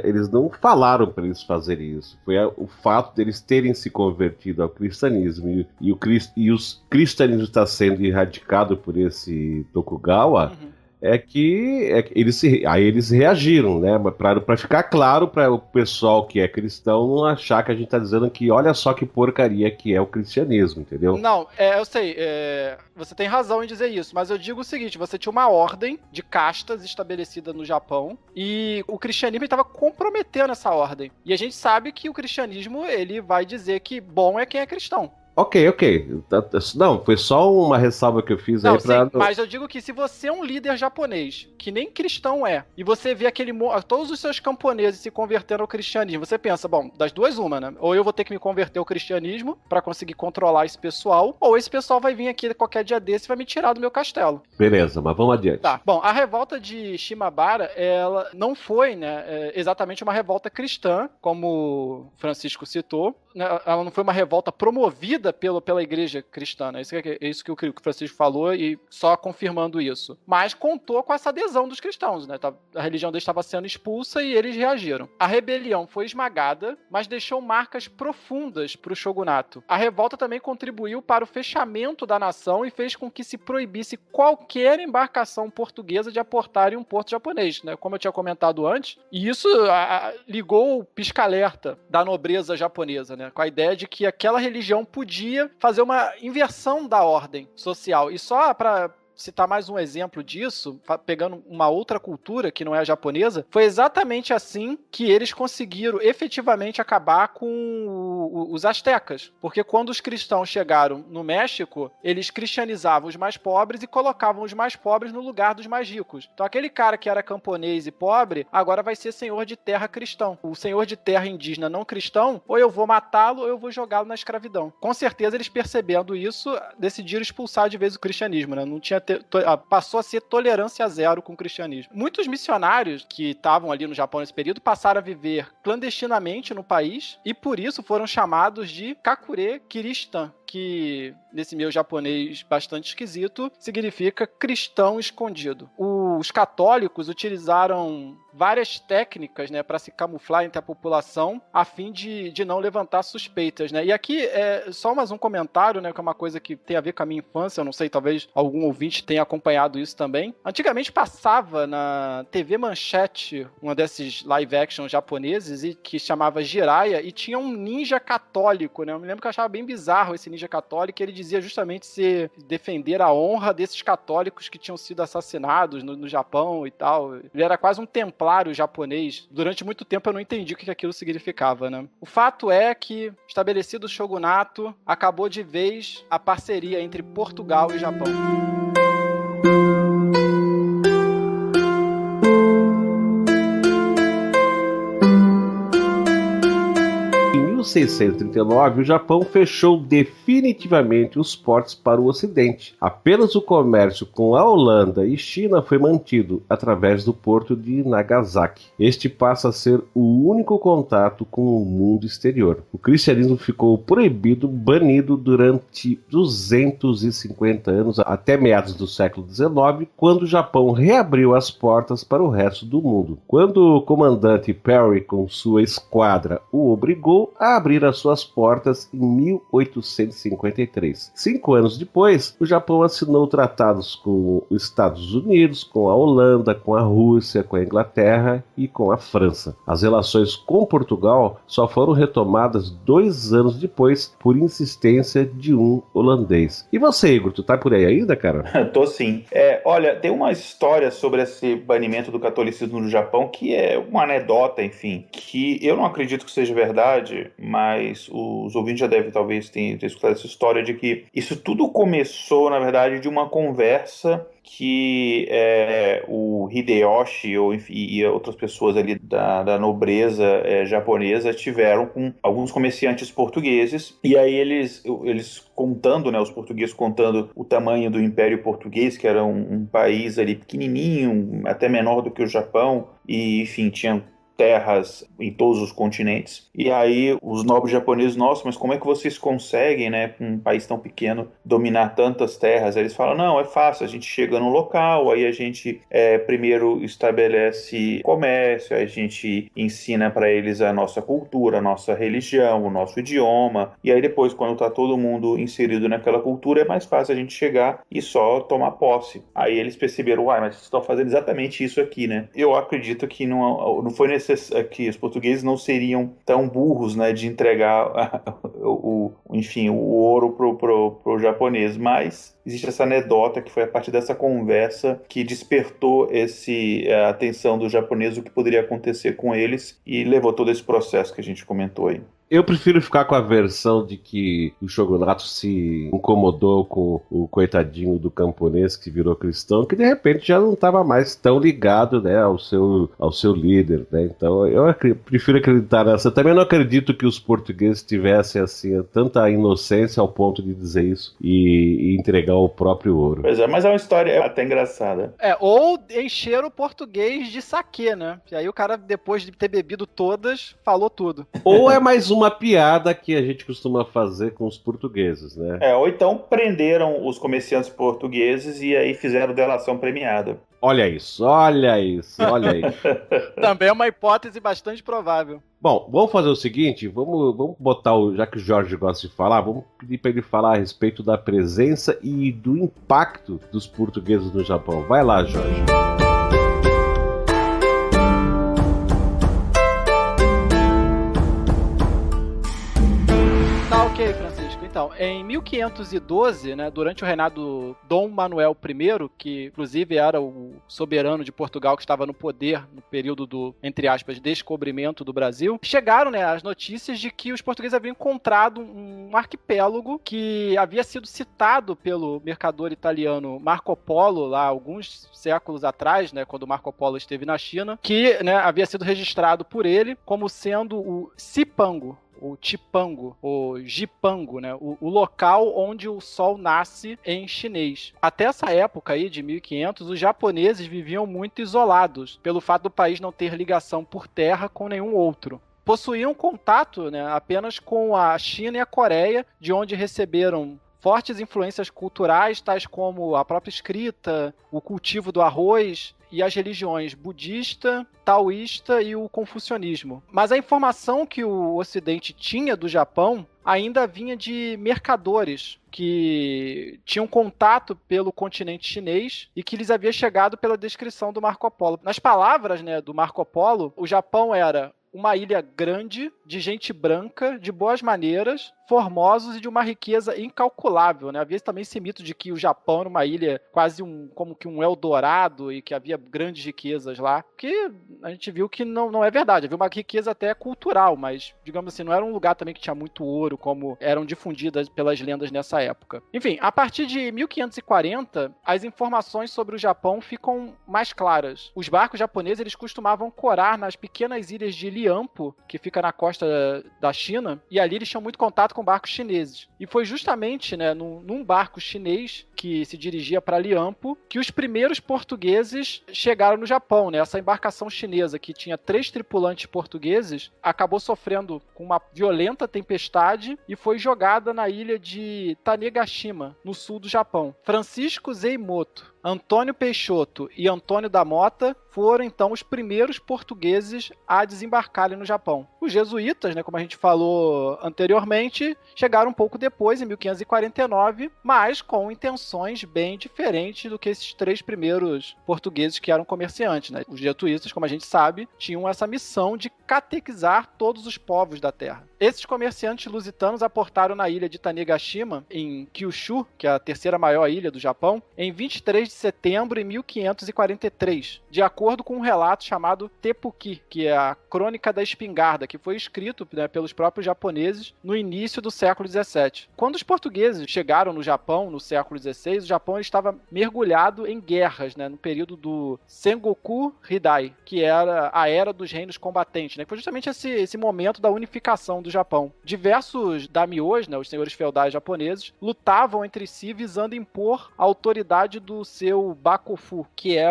eles não falaram para eles fazerem isso. Foi o fato deles terem se convertido ao cristianismo e os cristianismo está sendo erradicado por esse Tokugawa. Uhum. Eles reagiram, né? Para ficar claro para o pessoal que é cristão não achar que a gente está dizendo que olha só que porcaria que é o cristianismo, entendeu? Não, eu sei, você tem razão em dizer isso, mas eu digo o seguinte, você tinha uma ordem de castas estabelecida no Japão e o cristianismo estava comprometendo essa ordem. E a gente sabe que o cristianismo ele vai dizer que bom é quem é cristão. Ok. Não, foi só uma ressalva que eu fiz aí pra... Sim, mas eu digo que se você é um líder japonês, que nem cristão e você vê todos os seus camponeses se convertendo ao cristianismo, você pensa, bom, das duas uma, né? Ou eu vou ter que me converter ao cristianismo pra conseguir controlar esse pessoal, ou esse pessoal vai vir aqui qualquer dia desse e vai me tirar do meu castelo. Beleza, mas vamos adiante. Tá, bom, a revolta de Shimabara, ela não foi, né, exatamente uma revolta cristã, como Francisco citou, né? Ela não foi uma revolta promovida pela igreja cristã, né? Isso que o Francisco falou e só confirmando isso. Mas contou com essa adesão dos cristãos, né? A religião deles estava sendo expulsa e eles reagiram. A rebelião foi esmagada, mas deixou marcas profundas para o shogunato. A revolta também contribuiu para o fechamento da nação e fez com que se proibisse qualquer embarcação portuguesa de aportar em um porto japonês, né? Como eu tinha comentado antes. E isso ligou o pisca-alerta da nobreza japonesa, né? Com a ideia de que aquela religião podia fazer uma inversão da ordem social. E só para citar mais um exemplo disso, pegando uma outra cultura que não é a japonesa, foi exatamente assim que eles conseguiram efetivamente acabar com os astecas. Porque quando os cristãos chegaram no México, eles cristianizavam os mais pobres e colocavam os mais pobres no lugar dos mais ricos. Então aquele cara que era camponês e pobre, agora vai ser senhor de terra cristão. O senhor de terra indígena não cristão, ou eu vou matá-lo ou eu vou jogá-lo na escravidão. Com certeza eles percebendo isso, decidiram expulsar de vez o cristianismo, né? Não tinha passou a ser tolerância zero com o cristianismo. Muitos missionários que estavam ali no Japão nesse período passaram a viver clandestinamente no país e por isso foram chamados de Kakure Kiristan, que nesse meio japonês bastante esquisito significa cristão escondido. Os católicos utilizaram várias técnicas, né, para se camuflar entre a população, a fim de não levantar suspeitas, né? E aqui é só mais um comentário, né, que é uma coisa que tem a ver com a minha infância, eu não sei, talvez algum ouvinte tenha acompanhado isso também. Antigamente passava na TV Manchete uma desses live action japoneses e que chamava Jiraiya, e tinha um ninja católico, né? Eu me lembro que eu achava bem bizarro esse ninja católico, e ele dizia justamente se defender a honra desses católicos que tinham sido assassinados no Japão e tal. Ele era quase um templário japonês. Durante muito tempo eu não entendi o que aquilo significava, né? O fato é que, estabelecido o shogunato, acabou de vez a parceria entre Portugal e Japão. Em 1639, o Japão fechou definitivamente os portos para o Ocidente. Apenas o comércio com a Holanda e China foi mantido através do porto de Nagasaki. Este passa a ser o único contato com o mundo exterior. O cristianismo ficou proibido, banido durante 250 anos, até meados do século XIX, quando o Japão reabriu as portas para o resto do mundo. Quando o comandante Perry, com sua esquadra, o obrigou a abrir as suas portas em 1853. 5 anos depois, o Japão assinou tratados com os Estados Unidos, com a Holanda, com a Rússia, com a Inglaterra e com a França. As relações com Portugal só foram retomadas 2 anos depois por insistência de um holandês. E você, Igor, tu tá por aí ainda, cara? Tô sim. Olha, tem uma história sobre esse banimento do catolicismo no Japão que é uma anedota, enfim, que eu não acredito que seja verdade, mas os ouvintes já devem talvez ter escutado essa história de que isso tudo começou, na verdade, de uma conversa que o Hideyoshi e outras pessoas ali da nobreza japonesa tiveram com alguns comerciantes portugueses, e aí eles contando, né, os portugueses contando o tamanho do Império Português, que era um país ali pequenininho, até menor do que o Japão, e enfim, tinha terras em todos os continentes. E aí os nobres japoneses, nossa, mas como é que vocês conseguem, né, com um país tão pequeno, dominar tantas terras? Aí eles falam, não, é fácil, a gente chega num local, aí a gente primeiro estabelece comércio, aí a gente ensina para eles a nossa cultura, a nossa religião, o nosso idioma, e aí depois, quando tá todo mundo inserido naquela cultura, é mais fácil a gente chegar e só tomar posse. Aí eles perceberam, mas vocês estão fazendo exatamente isso aqui, né? Eu acredito que não foi necessário que os portugueses não seriam tão burros, né, de entregar o ouro pro japonês, mas existe essa anedota que foi a partir dessa conversa que despertou a atenção do japonês, o que poderia acontecer com eles, e levou todo esse processo que a gente comentou aí. Eu prefiro ficar com a versão de que o shogunato se incomodou com o coitadinho do camponês que virou cristão, que de repente já não estava mais tão ligado, né, ao seu líder, né? Então eu prefiro acreditar nessa. Eu também não acredito que os portugueses tivessem assim tanta inocência ao ponto de dizer isso e entregar o próprio ouro. Pois é, mas é uma história até engraçada. Ou encher o português de saquê, né? E aí o cara, depois de ter bebido todas, falou tudo. Ou é mais uma piada que a gente costuma fazer com os portugueses, né? Ou então prenderam os comerciantes portugueses e aí fizeram delação premiada. Olha isso, olha aí. Também é uma hipótese bastante provável. Bom, vamos fazer o seguinte, vamos botar, já que o Jorge gosta de falar, vamos pedir para ele falar a respeito da presença e do impacto dos portugueses no Japão. Vai lá, Jorge. Tá ok, Francisco. Então, em 1512, né, durante o reinado do Dom Manuel I, que inclusive era o soberano de Portugal que estava no poder no período do, entre aspas, descobrimento do Brasil, chegaram, né, as notícias de que os portugueses haviam encontrado um arquipélago que havia sido citado pelo mercador italiano Marco Polo lá alguns séculos atrás, né, quando Marco Polo esteve na China, que, né, havia sido registrado por ele como sendo o Cipango, o Chipango, o Jipango, né? O local onde o sol nasce em chinês. Até essa época aí, de 1500, os japoneses viviam muito isolados, pelo fato do país não ter ligação por terra com nenhum outro. Possuíam contato, né, apenas com a China e a Coreia, de onde receberam fortes influências culturais, tais como a própria escrita, o cultivo do arroz e as religiões budista, taoísta e o confucionismo. Mas a informação que o Ocidente tinha do Japão ainda vinha de mercadores que tinham contato pelo continente chinês e que lhes havia chegado pela descrição do Marco Polo. Nas palavras, né, do Marco Polo, o Japão era uma ilha grande, de gente branca, de boas maneiras, formosos e de uma riqueza incalculável, né? Havia também esse mito de que o Japão era uma ilha quase como que um Eldorado e que havia grandes riquezas lá, que a gente viu que não é verdade. Havia uma riqueza até cultural, mas, digamos assim, não era um lugar também que tinha muito ouro, como eram difundidas pelas lendas nessa época. Enfim, a partir de 1540, as informações sobre o Japão ficam mais claras. Os barcos japoneses, eles costumavam ancorar nas pequenas ilhas de Liampo, que fica na costa da China, e ali eles tinham muito contato com barcos chineses. E foi justamente, né, num barco chinês que se dirigia para Liampo que os primeiros portugueses chegaram no Japão, né? Essa embarcação chinesa que tinha 3 tripulantes portugueses acabou sofrendo com uma violenta tempestade e foi jogada na ilha de Tanegashima, no sul do Japão. Francisco Zeimoto, Antônio Peixoto e Antônio da Mota foram, então, os primeiros portugueses a desembarcarem no Japão. Os jesuítas, né, como a gente falou anteriormente, chegaram um pouco depois, em 1549, mas com intenções bem diferentes do que esses 3 primeiros portugueses que eram comerciantes, né? Os jesuítas, como a gente sabe, tinham essa missão de catequizar todos os povos da terra. Esses comerciantes lusitanos aportaram na ilha de Tanegashima, em Kyushu, que é a terceira maior ilha do Japão, em 23 de setembro de 1543, de acordo com um relato chamado Tepuki, que é a Crônica da Espingarda, que foi escrito, né, pelos próprios japoneses no início do século XVII. Quando os portugueses chegaram no Japão, no século XVI, o Japão estava mergulhado em guerras, né, no período do Sengoku Hidai, que era a Era dos Reinos Combatentes, né, que foi justamente esse momento da unificação do Japão. Diversos daimyos, né, os senhores feudais japoneses, lutavam entre si visando impor a autoridade do seu Bakufu, que é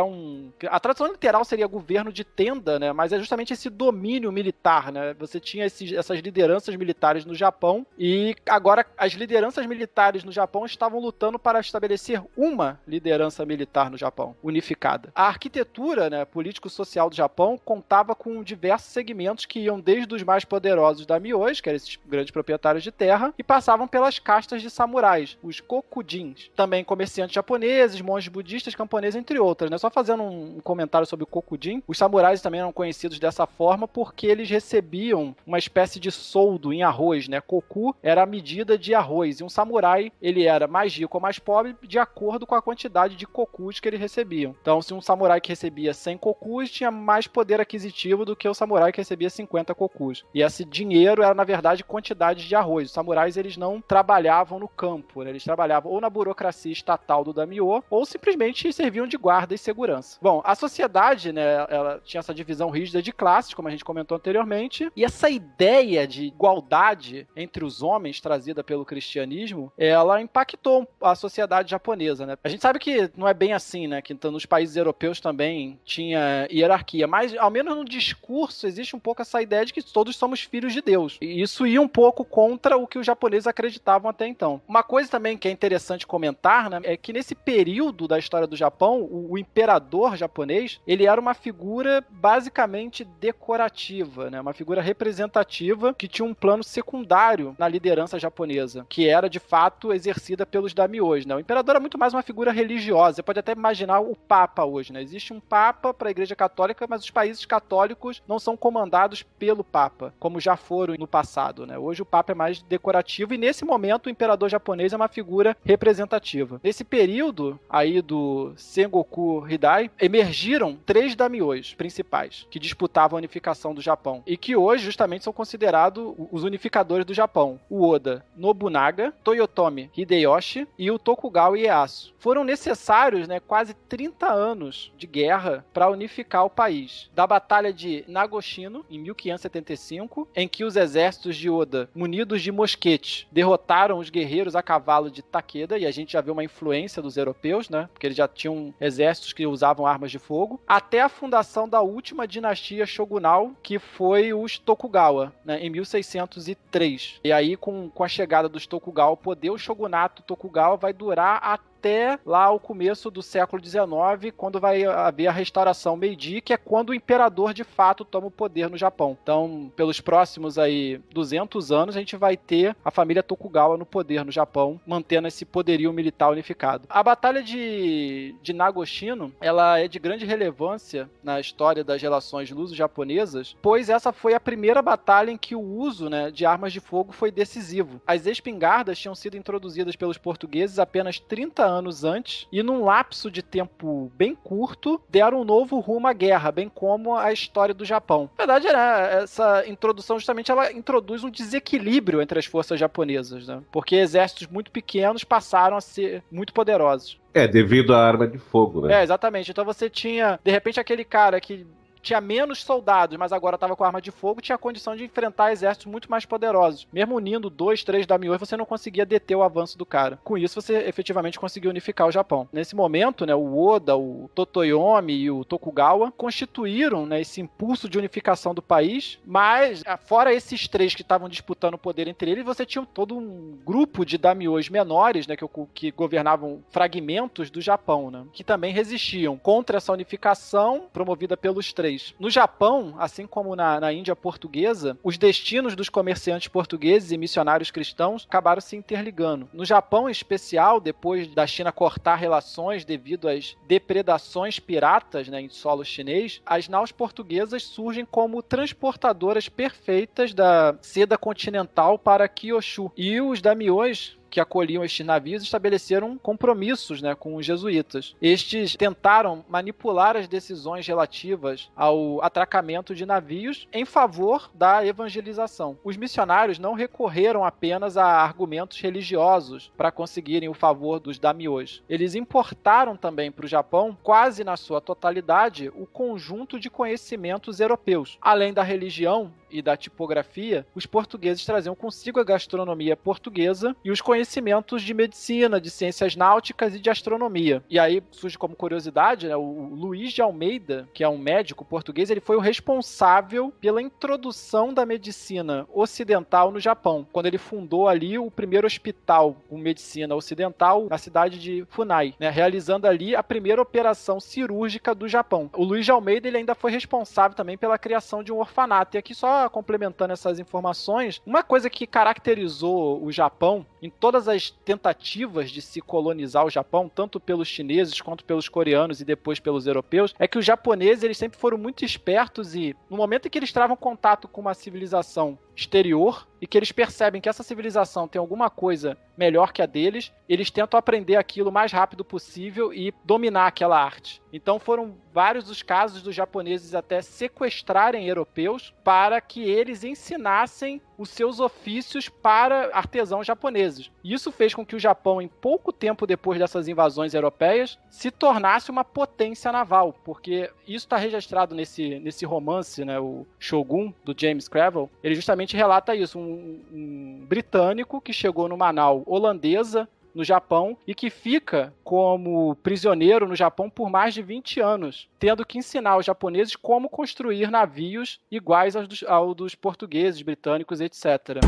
a tradução literal seria governo de tenda, né, mas é justamente esse domínio militar, né? Você tinha essas lideranças militares no Japão e agora as lideranças militares no Japão estavam lutando para estabelecer uma liderança militar no Japão, unificada. A arquitetura, né, político-social do Japão contava com diversos segmentos que iam desde os mais poderosos daimyos, que eram esses grandes proprietários de terra, e passavam pelas castas de samurais, os kokujins, também comerciantes japoneses, monges budistas, camponeses, entre outras, né? Só fazendo um comentário sobre o kokujin, os samurais também eram conhecidos dessa forma porque eles recebiam uma espécie de soldo em arroz, né? Koku era a medida de arroz, e um samurai, ele era mais rico ou mais pobre de acordo com a quantidade de kokus que eles recebiam. Então, se um samurai que recebia 100 kokus tinha mais poder aquisitivo do que o samurai que recebia 50 kokus. E esse dinheiro era, na verdade, quantidade de arroz. Os samurais, eles não trabalhavam no campo, né? Eles trabalhavam ou na burocracia estatal do daimyo, ou simplesmente serviam de guarda e segurança. Bom, a sociedade, né, ela tinha essa divisão rígida de classes, como a gente comentou anteriormente, e essa ideia de igualdade entre os homens trazida pelo cristianismo, ela impactou a sociedade japonesa, né? A gente sabe que não é bem assim, né, que então, nos países europeus também tinha hierarquia, mas ao menos no discurso existe um pouco essa ideia de que todos somos filhos de Deus. E isso ia um pouco contra o que os japoneses acreditavam até então. Uma coisa também que é interessante comentar, né, é que nesse período da história do Japão, o imperador japonês, ele era uma figura basicamente decorativa, né, uma figura representativa que tinha um plano secundário na liderança japonesa, que era de fato exercida pelos daimyos, né? O imperador é muito mais uma figura religiosa. Você pode até imaginar o Papa hoje, né? Existe um Papa para a Igreja Católica, mas os países católicos não são comandados pelo Papa, como já foram no passado, né? Hoje o Papa é mais decorativo e nesse momento o imperador japonês é uma figura representativa. Nesse período aí do Sengoku Hidai, emergiram 3 daimyos principais que disputavam a unificação do Japão e que hoje justamente são considerados os unificadores do Japão. O Oda Nobunaga, Toyotomi Hideyoshi e o Tokugawa Ieyasu. Foram necessários, né, quase 30 anos de guerra para unificar o país. Da Batalha de Nagoshino, em 1575, em que os exércitos de Oda, munidos de mosquetes, derrotaram os guerreiros a cavalo de Takeda, e a gente já vê uma influência dos europeus, né, porque eles já tinham exércitos que usavam armas de fogo, até a fundação da última dinastia shogunal, que foi os Tokugawa, né, em 1603. E aí, com a chegada dos Tokugawa ao poder, o shogunato Tokugawa vai durar até até lá o começo do século XIX, quando vai haver a restauração Meiji, que é quando o imperador de fato toma o poder no Japão. Então, pelos próximos aí 200 anos, a gente vai ter a família Tokugawa no poder no Japão, mantendo esse poderio militar unificado. A Batalha de Nagoshino, ela é de grande relevância na história das relações luso-japonesas, pois essa foi a primeira batalha em que o uso, né, de armas de fogo foi decisivo. As espingardas tinham sido introduzidas pelos portugueses apenas 30 anos antes e, num lapso de tempo bem curto, deram um novo rumo à guerra, bem como a história do Japão. Na verdade, né, essa introdução justamente ela introduz um desequilíbrio entre as forças japonesas, né? Porque exércitos muito pequenos passaram a ser muito poderosos. Devido à arma de fogo, né? Exatamente. Então você tinha, de repente, aquele cara que tinha menos soldados, mas agora estava com arma de fogo, tinha a condição de enfrentar exércitos muito mais poderosos. Mesmo unindo 2, 3 daimyos, você não conseguia deter o avanço do cara. Com isso, você efetivamente conseguiu unificar o Japão. Nesse momento, né, o Oda, o Totoyomi e o Tokugawa constituíram, né, esse impulso de unificação do país, mas, fora esses 3 que estavam disputando o poder entre eles, você tinha todo um grupo de daimyos menores, né, que governavam fragmentos do Japão, né, que também resistiam contra essa unificação promovida pelos 3. No Japão, assim como na Índia portuguesa, os destinos dos comerciantes portugueses e missionários cristãos acabaram se interligando. No Japão, em especial, depois da China cortar relações devido às depredações piratas, né, em solo chinês, as naus portuguesas surgem como transportadoras perfeitas da seda continental para Kyushu. E os daimyos que acolhiam estes navios estabeleceram compromissos, né, com os jesuítas. Estes tentaram manipular as decisões relativas ao atracamento de navios em favor da evangelização. Os missionários não recorreram apenas a argumentos religiosos para conseguirem o favor dos daimyos. Eles importaram também para o Japão, quase na sua totalidade, o conjunto de conhecimentos europeus. Além da religião e da tipografia, os portugueses traziam consigo a gastronomia portuguesa e os conhecimentos de medicina, de ciências náuticas e de astronomia. E aí surge como curiosidade, né, o Luiz de Almeida, que é um médico português, ele foi o responsável pela introdução da medicina ocidental no Japão, quando ele fundou ali o primeiro hospital com medicina ocidental na cidade de Funai, né, realizando ali a primeira operação cirúrgica do Japão. O Luiz de Almeida ele ainda foi responsável também pela criação de um orfanato. E aqui só complementando essas informações, uma coisa que caracterizou o Japão em todas as tentativas de se colonizar o Japão, tanto pelos chineses quanto pelos coreanos e depois pelos europeus, é que os japoneses eles sempre foram muito espertos e no momento em que eles travam contato com uma civilização exterior e que eles percebem que essa civilização tem alguma coisa melhor que a deles, eles tentam aprender aquilo o mais rápido possível e dominar aquela arte. Então foram vários os casos dos japoneses até sequestrarem europeus para que eles ensinassem os seus ofícios para artesãos japoneses. Isso fez com que o Japão, em pouco tempo depois dessas invasões europeias, se tornasse uma potência naval, porque isso está registrado nesse romance, né, o Shogun, do James Clavell. Ele justamente relata isso, um britânico que chegou numa nau holandesa no Japão e que fica como prisioneiro no Japão por mais de 20 anos, tendo que ensinar aos japoneses como construir navios iguais ao dos portugueses, britânicos, etc.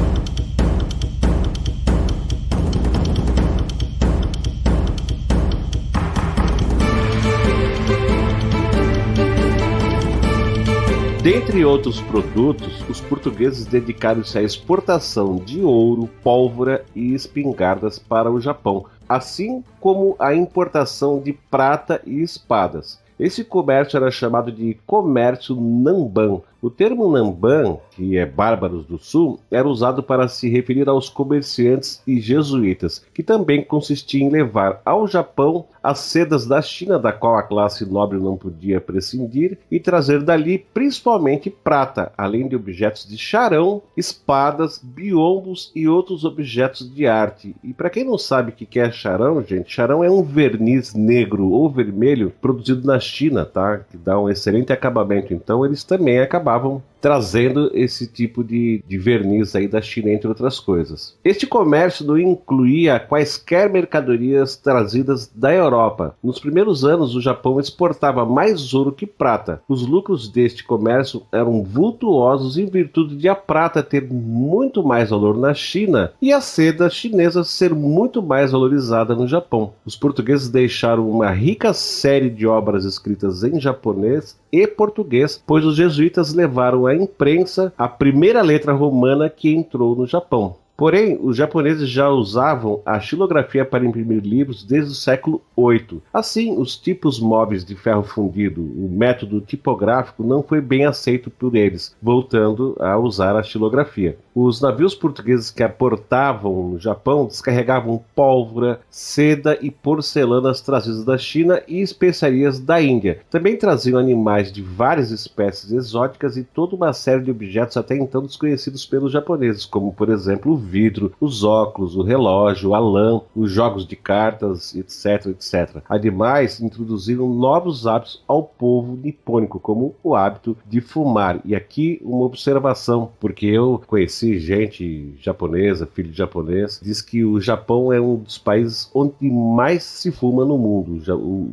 Dentre outros produtos, os portugueses dedicaram-se à exportação de ouro, pólvora e espingardas para o Japão, assim como à importação de prata e espadas. Esse comércio era chamado de comércio Nanban. O termo Nanban, que é bárbaros do sul, era usado para se referir aos comerciantes e jesuítas, que também consistia em levar ao Japão as sedas da China, da qual a classe nobre não podia prescindir, e trazer dali principalmente prata, além de objetos de charão, espadas, biombos e outros objetos de arte. E para quem não sabe o que é charão, gente, charão é um verniz negro ou vermelho produzido na China, tá? Que dá um excelente acabamento. Então eles também acabavam trazendo esse tipo de verniz aí da China, entre outras coisas. Este comércio não incluía quaisquer mercadorias trazidas da Europa. Nos primeiros anos, o Japão exportava mais ouro que prata. Os lucros deste comércio eram vultuosos em virtude de a prata ter muito mais valor na China e a seda chinesa ser muito mais valorizada no Japão. Os portugueses deixaram uma rica série de obras escritas em japonês e português, pois os jesuítas levaram à imprensa a primeira letra romana que entrou no Japão. Porém, os japoneses já usavam a xilografia para imprimir livros desde o século VIII. Assim, os tipos móveis de ferro fundido, o método tipográfico, não foi bem aceito por eles, voltando a usar a xilografia. Os navios portugueses que aportavam no Japão descarregavam pólvora, seda e porcelanas trazidas da China e especiarias da Índia. Também traziam animais de várias espécies exóticas e toda uma série de objetos até então desconhecidos pelos japoneses, como, por exemplo, o vidro, os óculos, o relógio, a lã, os jogos de cartas, etc, etc. Ademais, introduziram novos hábitos ao povo nipônico, como o hábito de fumar. E aqui uma observação, porque eu conheci gente japonesa, filho de japonês, diz que o Japão é um dos países onde mais se fuma no mundo.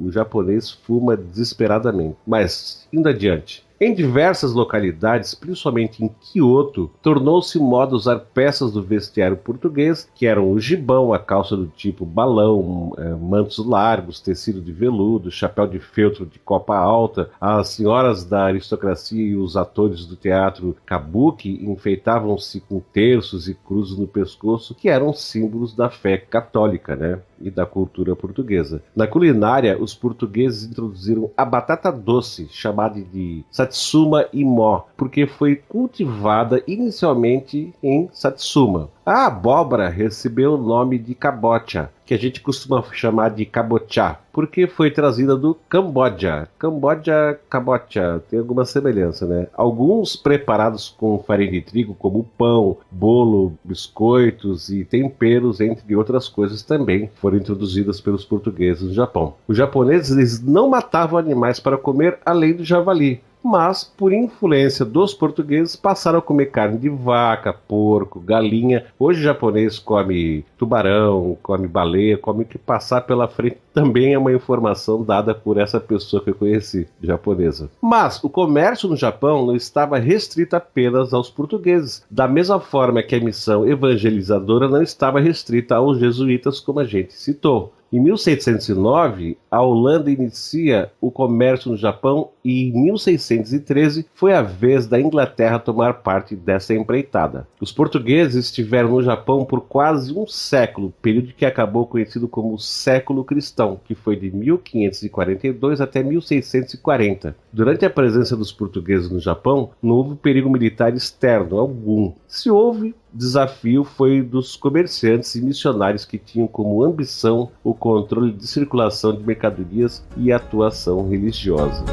O japonês fuma desesperadamente. Mas, indo adiante. Em diversas localidades, principalmente em Kyoto, tornou-se moda usar peças do vestiário português, que eram o gibão, a calça do tipo balão, mantos largos, tecido de veludo, chapéu de feltro de copa alta. As senhoras da aristocracia e os atores do teatro kabuki enfeitavam-se com terços e cruzes no pescoço, que eram símbolos da fé católica, né? E da cultura portuguesa. Na culinária, os portugueses introduziram a batata doce, chamada de Satsuma Imo, porque foi cultivada inicialmente em Satsuma. A abóbora recebeu o nome de kabocha, que a gente costuma chamar de kabocha, porque foi trazida do Camboja. Camboja, kabocha, tem alguma semelhança, né? Alguns preparados com farinha de trigo, como pão, bolo, biscoitos e temperos, entre outras coisas, também foram introduzidas pelos portugueses no Japão. Os japoneses eles não matavam animais para comer além do javali, mas, por influência dos portugueses, passaram a comer carne de vaca, porco, galinha. Hoje o japonês come tubarão, come baleia, come o que passar pela frente. Também é uma informação dada por essa pessoa que eu conheci, japonesa. Mas o comércio no Japão não estava restrito apenas aos portugueses, da mesma forma que a missão evangelizadora não estava restrita aos jesuítas, como a gente citou. Em 1609, a Holanda inicia o comércio no Japão e em 1613 foi a vez da Inglaterra tomar parte dessa empreitada. Os portugueses estiveram no Japão por quase um século, período que acabou conhecido como o século cristão, que foi de 1542 até 1640. Durante a presença dos portugueses no Japão, não houve perigo militar externo algum. Se houve, desafio foi dos comerciantes e missionários que tinham como ambição o controle de circulação de mercadorias e atuação religiosa.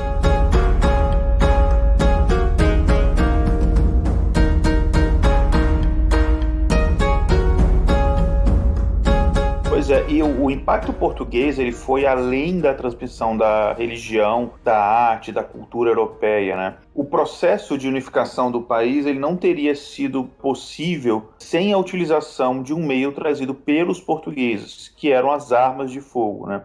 Pois é, e o impacto português ele foi além da transmissão da religião, da arte, da cultura europeia, né? O processo de unificação do país ele não teria sido possível sem a utilização de um meio trazido pelos portugueses, que eram as armas de fogo, né?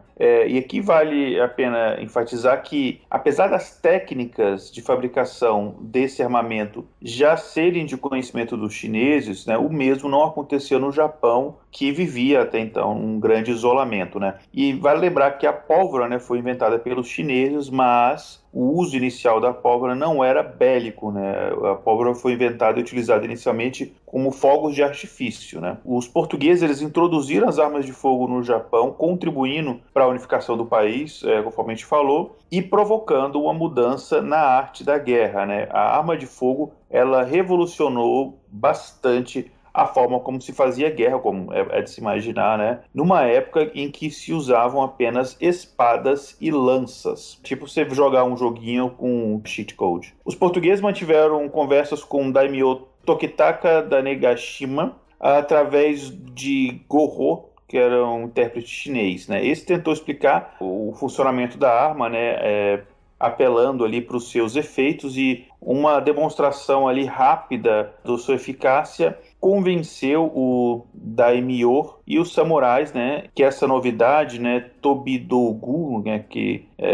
E aqui vale a pena enfatizar que, apesar das técnicas de fabricação desse armamento já serem de conhecimento dos chineses, né, o mesmo não aconteceu no Japão, que vivia até então um grande isolamento, né? E vale lembrar que a pólvora, né, foi inventada pelos chineses, mas o uso inicial da pólvora não era bélico, né? A pólvora foi inventada e utilizada inicialmente como fogos de artifício, né? Os portugueses eles introduziram as armas de fogo no Japão, contribuindo para a unificação do país, conforme a gente falou, e provocando uma mudança na arte da guerra, né? A arma de fogo ela revolucionou bastante a forma como se fazia guerra, como é de se imaginar, né? Numa época em que se usavam apenas espadas e lanças. Tipo você jogar um joguinho com cheat code. Os portugueses mantiveram conversas com o daimyo Tokitaka da Negashima através de Goho, que era um intérprete chinês, né? Esse tentou explicar o funcionamento da arma, né? apelando ali para os seus efeitos, e uma demonstração ali rápida da sua eficácia convenceu o daimyo e os samurais, né, que essa novidade, né, Tobidogu, né,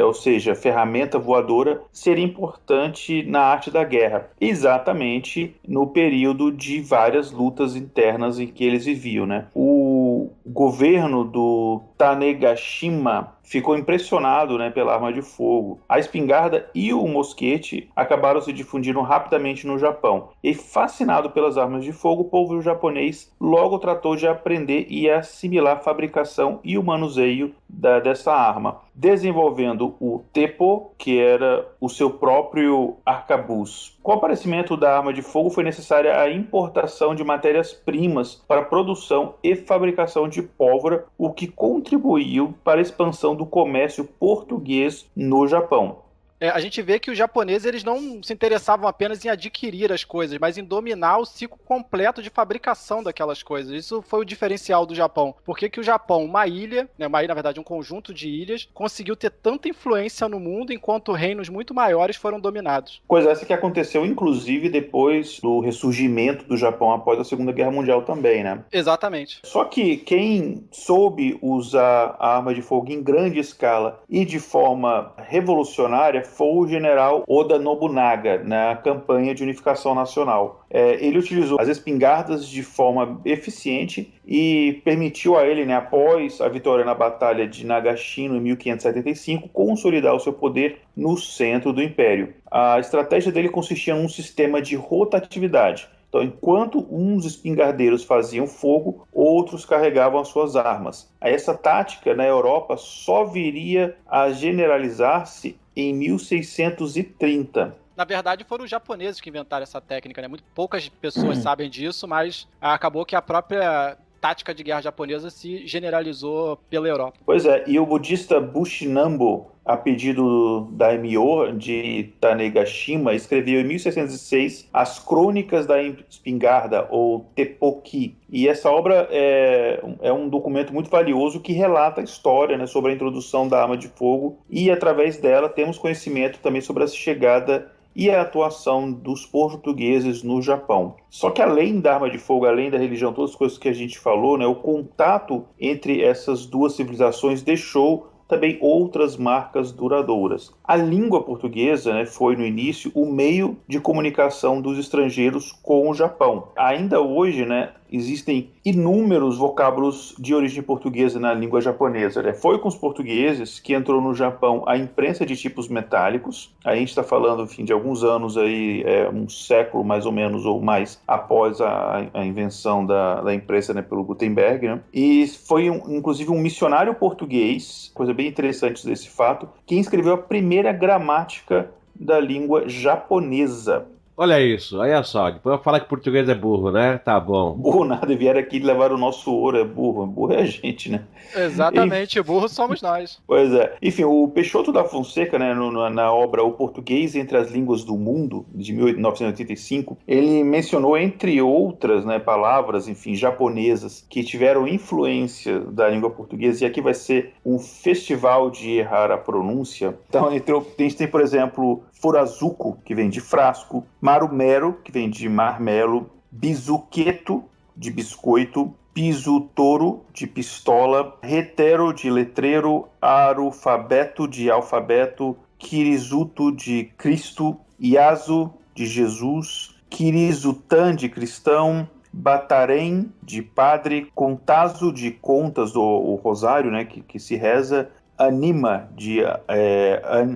ou seja, ferramenta voadora, seria importante na arte da guerra, exatamente no período de várias lutas internas em que eles viviam, né? O governo do Tanegashima ficou impressionado, né, pela arma de fogo. A espingarda e o mosquete acabaram se difundindo rapidamente no Japão. E fascinado pelas armas de fogo, o povo japonês logo tratou de aprender e assimilar a fabricação e o manuseio dessa arma, desenvolvendo o teppo, que era o seu próprio arcabuz. Com o aparecimento da arma de fogo, foi necessária a importação de matérias-primas para a produção e fabricação de pólvora, o que contribuiu para a expansão do comércio português no Japão. A gente vê que os japoneses eles não se interessavam apenas em adquirir as coisas, mas em dominar o ciclo completo de fabricação daquelas coisas. Isso foi o diferencial do Japão. Por que o Japão, uma ilha, né, na verdade um conjunto de ilhas, conseguiu ter tanta influência no mundo enquanto reinos muito maiores foram dominados? Coisa essa que aconteceu inclusive depois do ressurgimento do Japão após a Segunda Guerra Mundial também, né? Exatamente. Só que quem soube usar a arma de fogo em grande escala e de forma revolucionária foi o general Oda Nobunaga na campanha de unificação nacional. Ele utilizou as espingardas de forma eficiente e permitiu a ele, né, após a vitória na Batalha de Nagashino em 1575, consolidar o seu poder no centro do Império. A estratégia dele consistia num sistema de rotatividade. Então, enquanto uns espingardeiros faziam fogo, outros carregavam as suas armas. Essa tática na Europa só viria a generalizar-se em 1630. Na verdade, foram os japoneses que inventaram essa técnica, né? Muito poucas pessoas sabem disso, mas acabou que a própria tática de guerra japonesa se generalizou pela Europa. Pois é, e o budista Bushinambo, a pedido do daimyo de Tanegashima, escreveu em 1606 as Crônicas da Espingarda, ou Teppoki. E essa obra é um documento muito valioso que relata a história, né, sobre a introdução da arma de fogo, e através dela temos conhecimento também sobre a chegada e a atuação dos portugueses no Japão. Só que além da arma de fogo, além da religião, todas as coisas que a gente falou, né, o contato entre essas duas civilizações deixou também outras marcas duradouras. A língua portuguesa, né, foi no início o meio de comunicação dos estrangeiros com o Japão. Ainda hoje, né, existem inúmeros vocábulos de origem portuguesa na língua japonesa, né? Foi com os portugueses que entrou no Japão a imprensa de tipos metálicos. A gente está falando, enfim, de alguns anos aí, um século mais ou menos ou mais após a invenção da imprensa, né, pelo Gutenberg, né? E foi inclusive um missionário português, coisa bem interessante desse fato, que escreveu a primeira gramática da língua japonesa. Olha isso, olha só, depois eu falar que português é burro, né? Tá bom. Burro nada, vieram aqui levar o nosso ouro, é burro. Burro é a gente, né? Exatamente, burro somos nós. Pois é. Enfim, o Peixoto da Fonseca, né, na obra O Português entre as Línguas do Mundo, de 1985, ele mencionou, entre outras, né, palavras, enfim, japonesas, que tiveram influência da língua portuguesa, e aqui vai ser um festival de errar a pronúncia. Então, a gente tem, por exemplo, furazuko, que vem de frasco, marumero, que vem de marmelo, bizuqueto, de biscoito, pisutoro, de pistola, retero, de letreiro, arufabeto, de alfabeto, kirizuto, de Cristo, iazu, de Jesus, kirizutan, de cristão, batarém, de padre, contazo, de contas, o rosário, né, que se reza, anima, de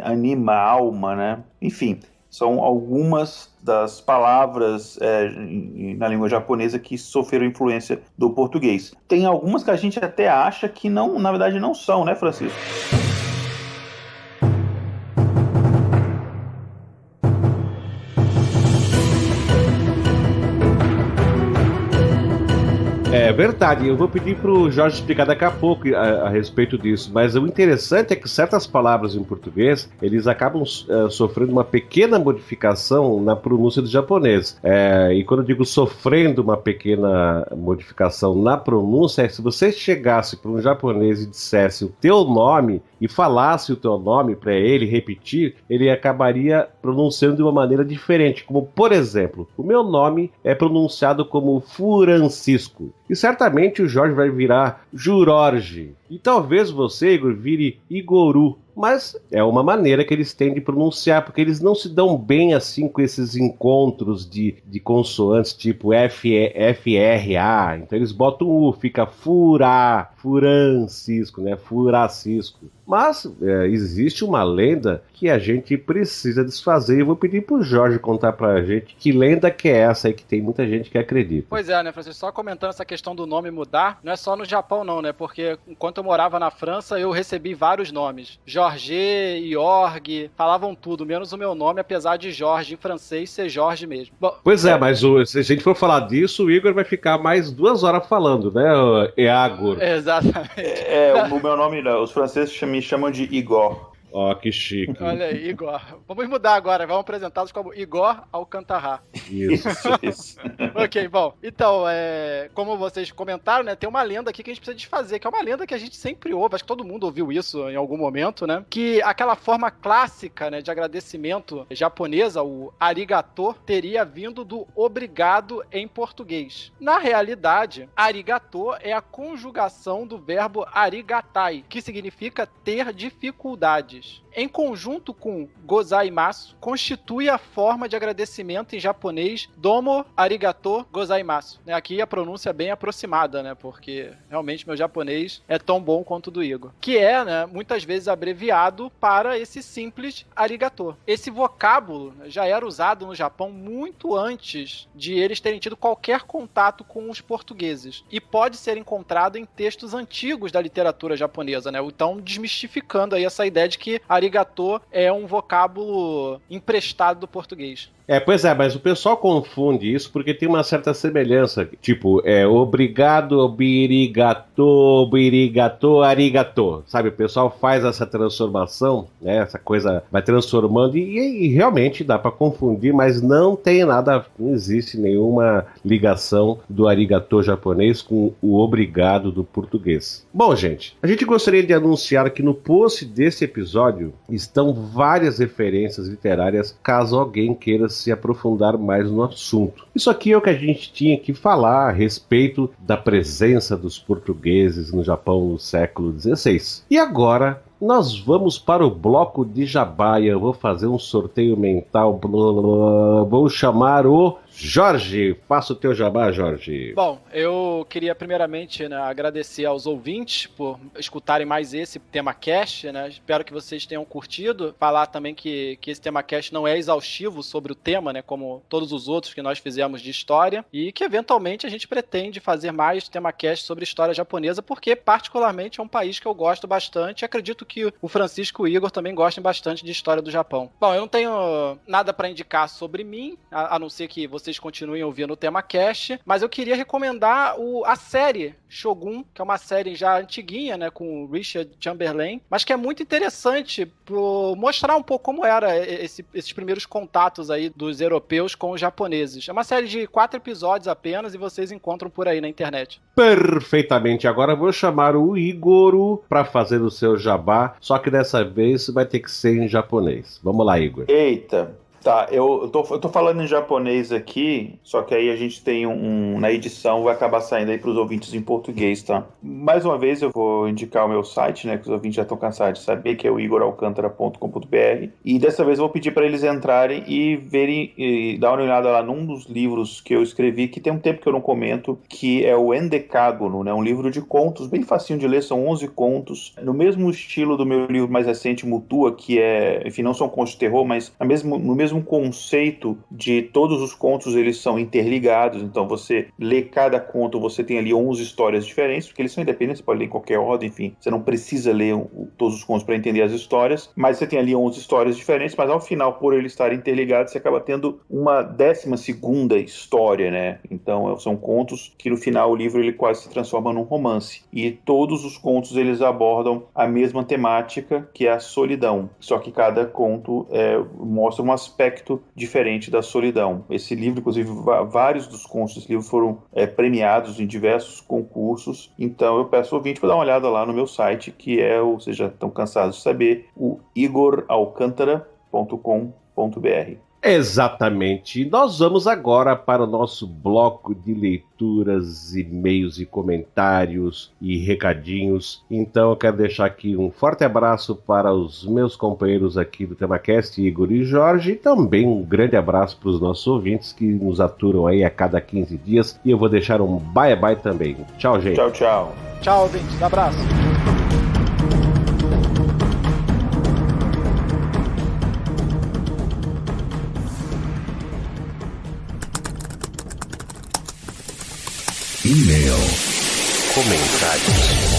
anima, alma, né? Enfim, são algumas das palavras na língua japonesa que sofreram influência do português. Tem algumas que a gente até acha que não, na verdade não são, né, Francisco? É verdade, eu vou pedir pro Jorge explicar daqui a pouco a respeito disso, mas o interessante é que certas palavras em português, eles acabam sofrendo uma pequena modificação na pronúncia do japonês. E quando eu digo sofrendo uma pequena modificação na pronúncia, é se você chegasse para um japonês e dissesse o teu nome e falasse o teu nome para ele repetir, ele acabaria pronunciando de uma maneira diferente, como por exemplo, o meu nome é pronunciado como Francisco. E certamente o Jorge vai virar Jurorge. E talvez você, Igor, vire Igoru. Mas é uma maneira que eles têm de pronunciar, porque eles não se dão bem assim com esses encontros de consoantes tipo F-R-A. Então eles botam U, fica Furancisco, né? Furacisco. Mas existe uma lenda que a gente precisa desfazer. E eu vou pedir pro Jorge contar pra gente que lenda que é essa aí, que tem muita gente que acredita. Pois é, né, Francisco? Só comentando essa questão do nome mudar, não é só no Japão não, né? Porque enquanto eu morava na França, eu recebi vários nomes. Jorge, Jorg, falavam tudo, menos o meu nome, apesar de Jorge em francês ser Jorge mesmo. Bom, pois é, mas se a gente for falar disso, o Igor vai ficar mais 2 horas falando, né, Eagor? Exatamente. O meu nome, os franceses me chamam de Igor. Ó, que chique. Olha aí, Igor. Vamos mudar agora, vamos apresentá-los como Igor Alcantara. Isso. Ok, bom. Então, como vocês comentaram, né, tem uma lenda aqui que a gente precisa desfazer, que é uma lenda que a gente sempre ouve, acho que todo mundo ouviu isso em algum momento, né? Que aquela forma clássica, né, de agradecimento japonesa, o arigato, teria vindo do obrigado em português. Na realidade, arigato é a conjugação do verbo arigatai, que significa ter dificuldades. Em conjunto com gozaimasu, constitui a forma de agradecimento em japonês domo arigato gozaimasu. Aqui a pronúncia é bem aproximada, né? Porque realmente meu japonês é tão bom quanto o do Igor. Que é, né, muitas vezes abreviado para esse simples arigato. Esse vocábulo já era usado no Japão muito antes de eles terem tido qualquer contato com os portugueses. E pode ser encontrado em textos antigos da literatura japonesa, né? Então desmistificando aí essa ideia de que arigato é um vocábulo emprestado do português. Pois é, mas o pessoal confunde isso porque tem uma certa semelhança. Tipo, obrigado, birigato, arigato. Sabe, o pessoal faz essa transformação, né? Essa coisa vai transformando e realmente dá pra confundir, mas não tem nada, não existe nenhuma ligação do arigato japonês com o obrigado do português. Bom, gente, a gente gostaria de anunciar que no post desse episódio estão várias referências literárias, caso alguém queira se aprofundar mais no assunto. Isso aqui é o que a gente tinha que falar a respeito da presença dos portugueses no Japão no século XVI. E agora nós vamos para o bloco de jabá. Eu vou fazer um sorteio mental. Vou chamar o Jorge. Faça o teu jabá, Jorge. Bom, eu queria primeiramente, né, agradecer aos ouvintes por escutarem mais esse tema cast, né? Espero que vocês tenham curtido. Falar também que esse tema cast não é exaustivo sobre o tema, né, como todos os outros que nós fizemos de história, e que eventualmente a gente pretende fazer mais tema cast sobre história japonesa, porque particularmente é um país que eu gosto bastante e acredito que o Francisco e o Igor também gostem bastante de história do Japão. Bom, eu não tenho nada para indicar sobre mim, a não ser que vocês continuem ouvindo o tema cast, mas eu queria recomendar a série Shogun, que é uma série já antiguinha, né, com o Richard Chamberlain, mas que é muito interessante por mostrar um pouco como era esses primeiros contatos aí dos europeus com os japoneses. É uma série de 4 episódios apenas e vocês encontram por aí na internet. Perfeitamente. Agora eu vou chamar o Igor para fazer o seu jabá, só que dessa vez vai ter que ser em japonês. Vamos lá, Igor. Eita. Tá, eu tô falando em japonês aqui, só que aí a gente tem na edição vai acabar saindo aí pros ouvintes em português, tá? Mais uma vez eu vou indicar o meu site, né, que os ouvintes já estão cansados de saber, que é o igoralcantara.com.br, e dessa vez eu vou pedir para eles entrarem e verem, e dar uma olhada lá num dos livros que eu escrevi, que tem um tempo que eu não comento, que é o Endecágono, né, um livro de contos, bem facinho de ler, são 11 contos, no mesmo estilo do meu livro mais recente, Mutua, que é, enfim, não são contos de terror, mas no mesmo conceito de todos os contos, eles são interligados, então você lê cada conto, você tem ali 11 histórias diferentes, porque eles são independentes, você pode ler em qualquer ordem, enfim, você não precisa ler todos os contos para entender as histórias, mas você tem ali 11 histórias diferentes, mas ao final, por eles estarem interligados, você acaba tendo uma 12ª história, né? Então são contos que no final o livro ele quase se transforma num romance. E todos os contos eles abordam a mesma temática, que é a solidão. Só que cada conto mostra um aspecto diferente da solidão. Esse livro, inclusive, vários dos contos desse livro foram premiados em diversos concursos. Então eu peço ao ouvinte para dar uma olhada lá no meu site, que é, ou seja, estão cansados de saber, o igoralcantara.com.br. Exatamente. Nós vamos agora para o nosso bloco de leituras, e-mails e comentários e recadinhos. Então eu quero deixar aqui um forte abraço para os meus companheiros aqui do TemaCast, Igor e Jorge, e também um grande abraço para os nossos ouvintes que nos aturam aí a cada 15 dias. E eu vou deixar um bye-bye também. Tchau, gente. Tchau, tchau. Tchau, ouvintes. Abraço. E-mail. Comentários.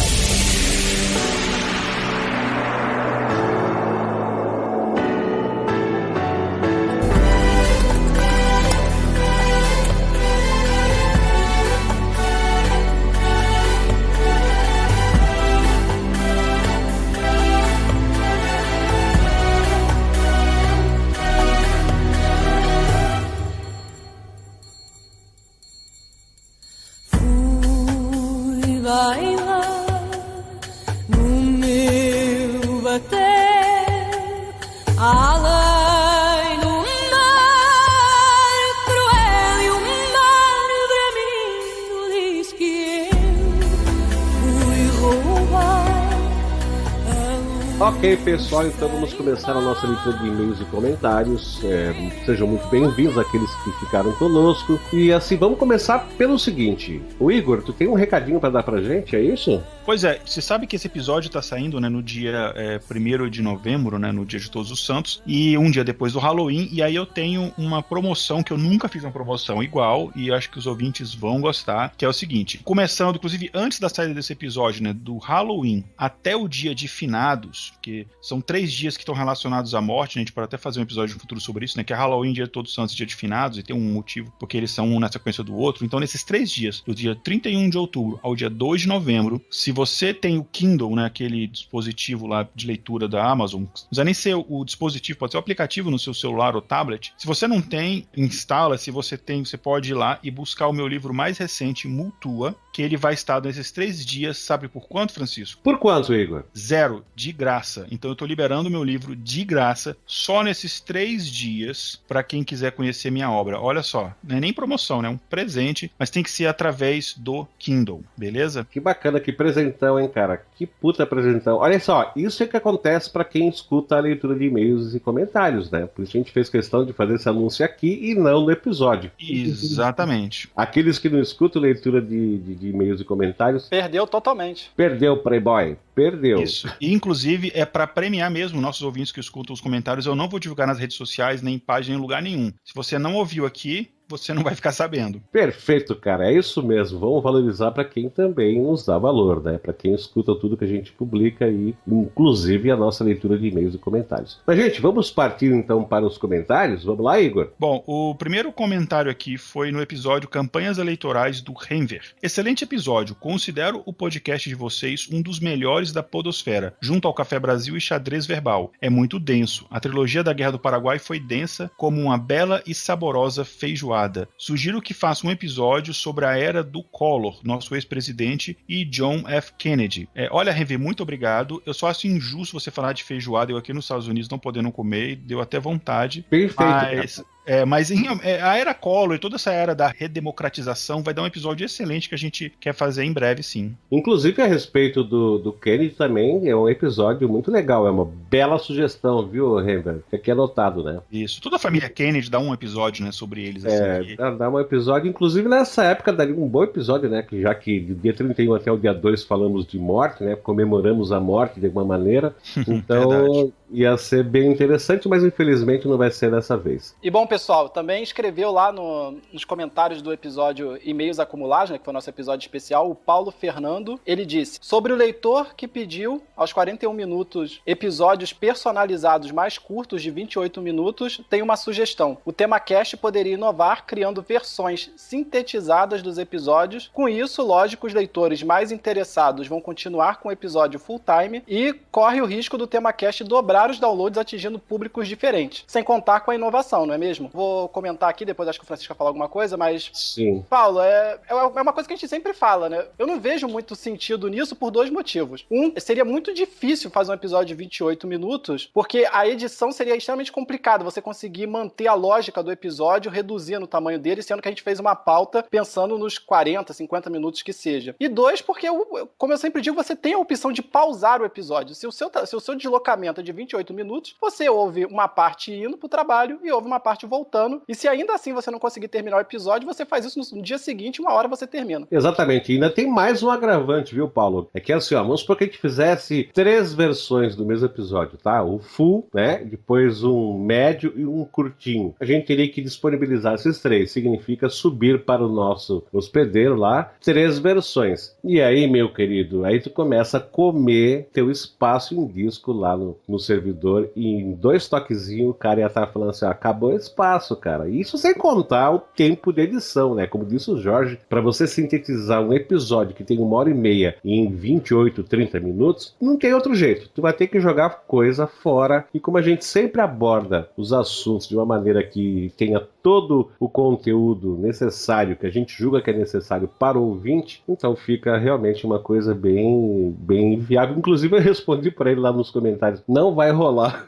Ok, pessoal, então vamos começar a nossa leitura de e-mails e comentários. Sejam muito bem-vindos aqueles que ficaram conosco. E assim, vamos começar pelo seguinte. O Igor, tu tem um recadinho para dar pra gente, é isso? Pois é, você sabe que esse episódio tá saindo, né, no dia 1º de novembro, né, no dia de Todos os Santos, e um dia depois do Halloween, e aí eu tenho uma promoção, que eu nunca fiz uma promoção igual, e acho que os ouvintes vão gostar, que é o seguinte, começando, inclusive, antes da saída desse episódio, né, do Halloween até o dia de finados, que são 3 dias que estão relacionados à morte, a gente pode até fazer um episódio no futuro sobre isso, né, que é Halloween, dia de Todos os Santos e dia de finados, e tem um motivo, porque eles são um na sequência do outro, então nesses 3 dias, do dia 31 de outubro ao dia 2 de novembro, se você tem o Kindle, né, aquele dispositivo lá de leitura da Amazon, não precisa nem ser o dispositivo, pode ser o aplicativo no seu celular ou tablet. Se você não tem, instala. Se você tem, você pode ir lá e buscar o meu livro mais recente, Multua, que ele vai estar nesses 3 dias, sabe por quanto, Francisco? Por quanto, Igor? 0, de graça. Então eu tô liberando o meu livro de graça, só nesses 3 dias, para quem quiser conhecer minha obra. Olha só, não é nem promoção, né? É um presente, mas tem que ser através do Kindle, beleza? Que bacana, que presentão, hein, cara? Que puta presentão. Olha só, isso é que acontece para quem escuta a leitura de e-mails e comentários, né? Por isso a gente fez questão de fazer esse anúncio aqui e não no episódio. Exatamente. Aqueles que não escutam leitura de e-mails e comentários... Perdeu totalmente. Perdeu, Playboy. Perdeu. Isso. E, inclusive, é para premiar mesmo nossos ouvintes que escutam os comentários. Eu não vou divulgar nas redes sociais, nem em página, em lugar nenhum. Se você não ouviu aqui, você não vai ficar sabendo. Perfeito, cara. É isso mesmo. Vamos valorizar para quem também nos dá valor, né? Para quem escuta tudo que a gente publica e, inclusive, a nossa leitura de e-mails e comentários. Mas, gente, vamos partir então para os comentários? Vamos lá, Igor? Bom, o primeiro comentário aqui foi no episódio Campanhas Eleitorais do Renver. Excelente episódio. Considero o podcast de vocês um dos melhores da podosfera, junto ao Café Brasil e Xadrez Verbal. É muito denso. A trilogia da Guerra do Paraguai foi densa como uma bela e saborosa feijoada. Sugiro que faça um episódio sobre a era do Collor, nosso ex-presidente, e John F. Kennedy. Olha, Renver, muito obrigado. Eu só acho injusto você falar de feijoada, eu aqui nos Estados Unidos não podendo comer, deu até vontade. Perfeito. Mas a era Collor e toda essa era da redemocratização vai dar um episódio excelente que a gente quer fazer em breve, sim. Inclusive, a respeito do Kennedy também, é um episódio muito legal. É uma bela sugestão, viu, Renver? Fica aqui anotado, né? Isso. Toda a família Kennedy dá um episódio, né, sobre eles. Assim, dá um episódio. Inclusive, nessa época daria um bom episódio, né? Que já que do dia 31 até o dia 2 falamos de morte, né? Comemoramos a morte de alguma maneira. Então, Ia ser bem interessante, mas infelizmente não vai ser dessa vez. E bom, pessoal, também escreveu lá nos comentários do episódio E-mails Acumulados, né, que foi o nosso episódio especial, o Paulo Fernando. Ele disse: sobre o leitor que pediu, aos 41 minutos, episódios personalizados mais curtos de 28 minutos, tem uma sugestão. O TemaCast poderia inovar criando versões sintetizadas dos episódios. Com isso, lógico, os leitores mais interessados vão continuar com o episódio full time e corre o risco do TemaCast dobrar os downloads atingindo públicos diferentes. Sem contar com a inovação, não é mesmo? Vou comentar aqui, depois acho que o Francisco vai falar alguma coisa, mas... Sim. Paulo, é uma coisa que a gente sempre fala, né? Eu não vejo muito sentido nisso por dois motivos. Seria muito difícil fazer um episódio de 28 minutos, porque a edição seria extremamente complicada, você conseguir manter a lógica do episódio, reduzindo o tamanho dele, sendo que a gente fez uma pauta pensando nos 40, 50 minutos que seja. E dois, porque, como eu sempre digo, você tem a opção de pausar o episódio. Se o seu deslocamento é de 28 minutos, você ouve uma parte indo pro trabalho e ouve uma parte voltando. E se ainda assim você não conseguir terminar o episódio, você faz isso no dia seguinte, uma hora você termina. Exatamente. E ainda tem mais um agravante, viu, Paulo? É que assim, ó, vamos supor que a gente fizesse 3 versões do mesmo episódio, tá? O full, né? Depois um médio e um curtinho. A gente teria que disponibilizar esses 3. Significa subir para o nosso hospedeiro lá 3 versões. E aí, meu querido, aí tu começa a comer teu espaço em disco lá no servidor e em 2 toquezinhos o cara ia estar falando assim, ó, acabou o espaço, cara. Isso sem contar o tempo de edição, né? Como disse o Jorge, para você sintetizar um episódio que tem 1h30 em 28, 30 minutos, não tem outro jeito. Tu vai ter que jogar coisa fora. E como a gente sempre aborda os assuntos de uma maneira que tenha todo o conteúdo necessário, que a gente julga que é necessário para o ouvinte, então fica realmente uma coisa bem, bem viável. Inclusive eu respondi para ele lá nos comentários, não vai rolar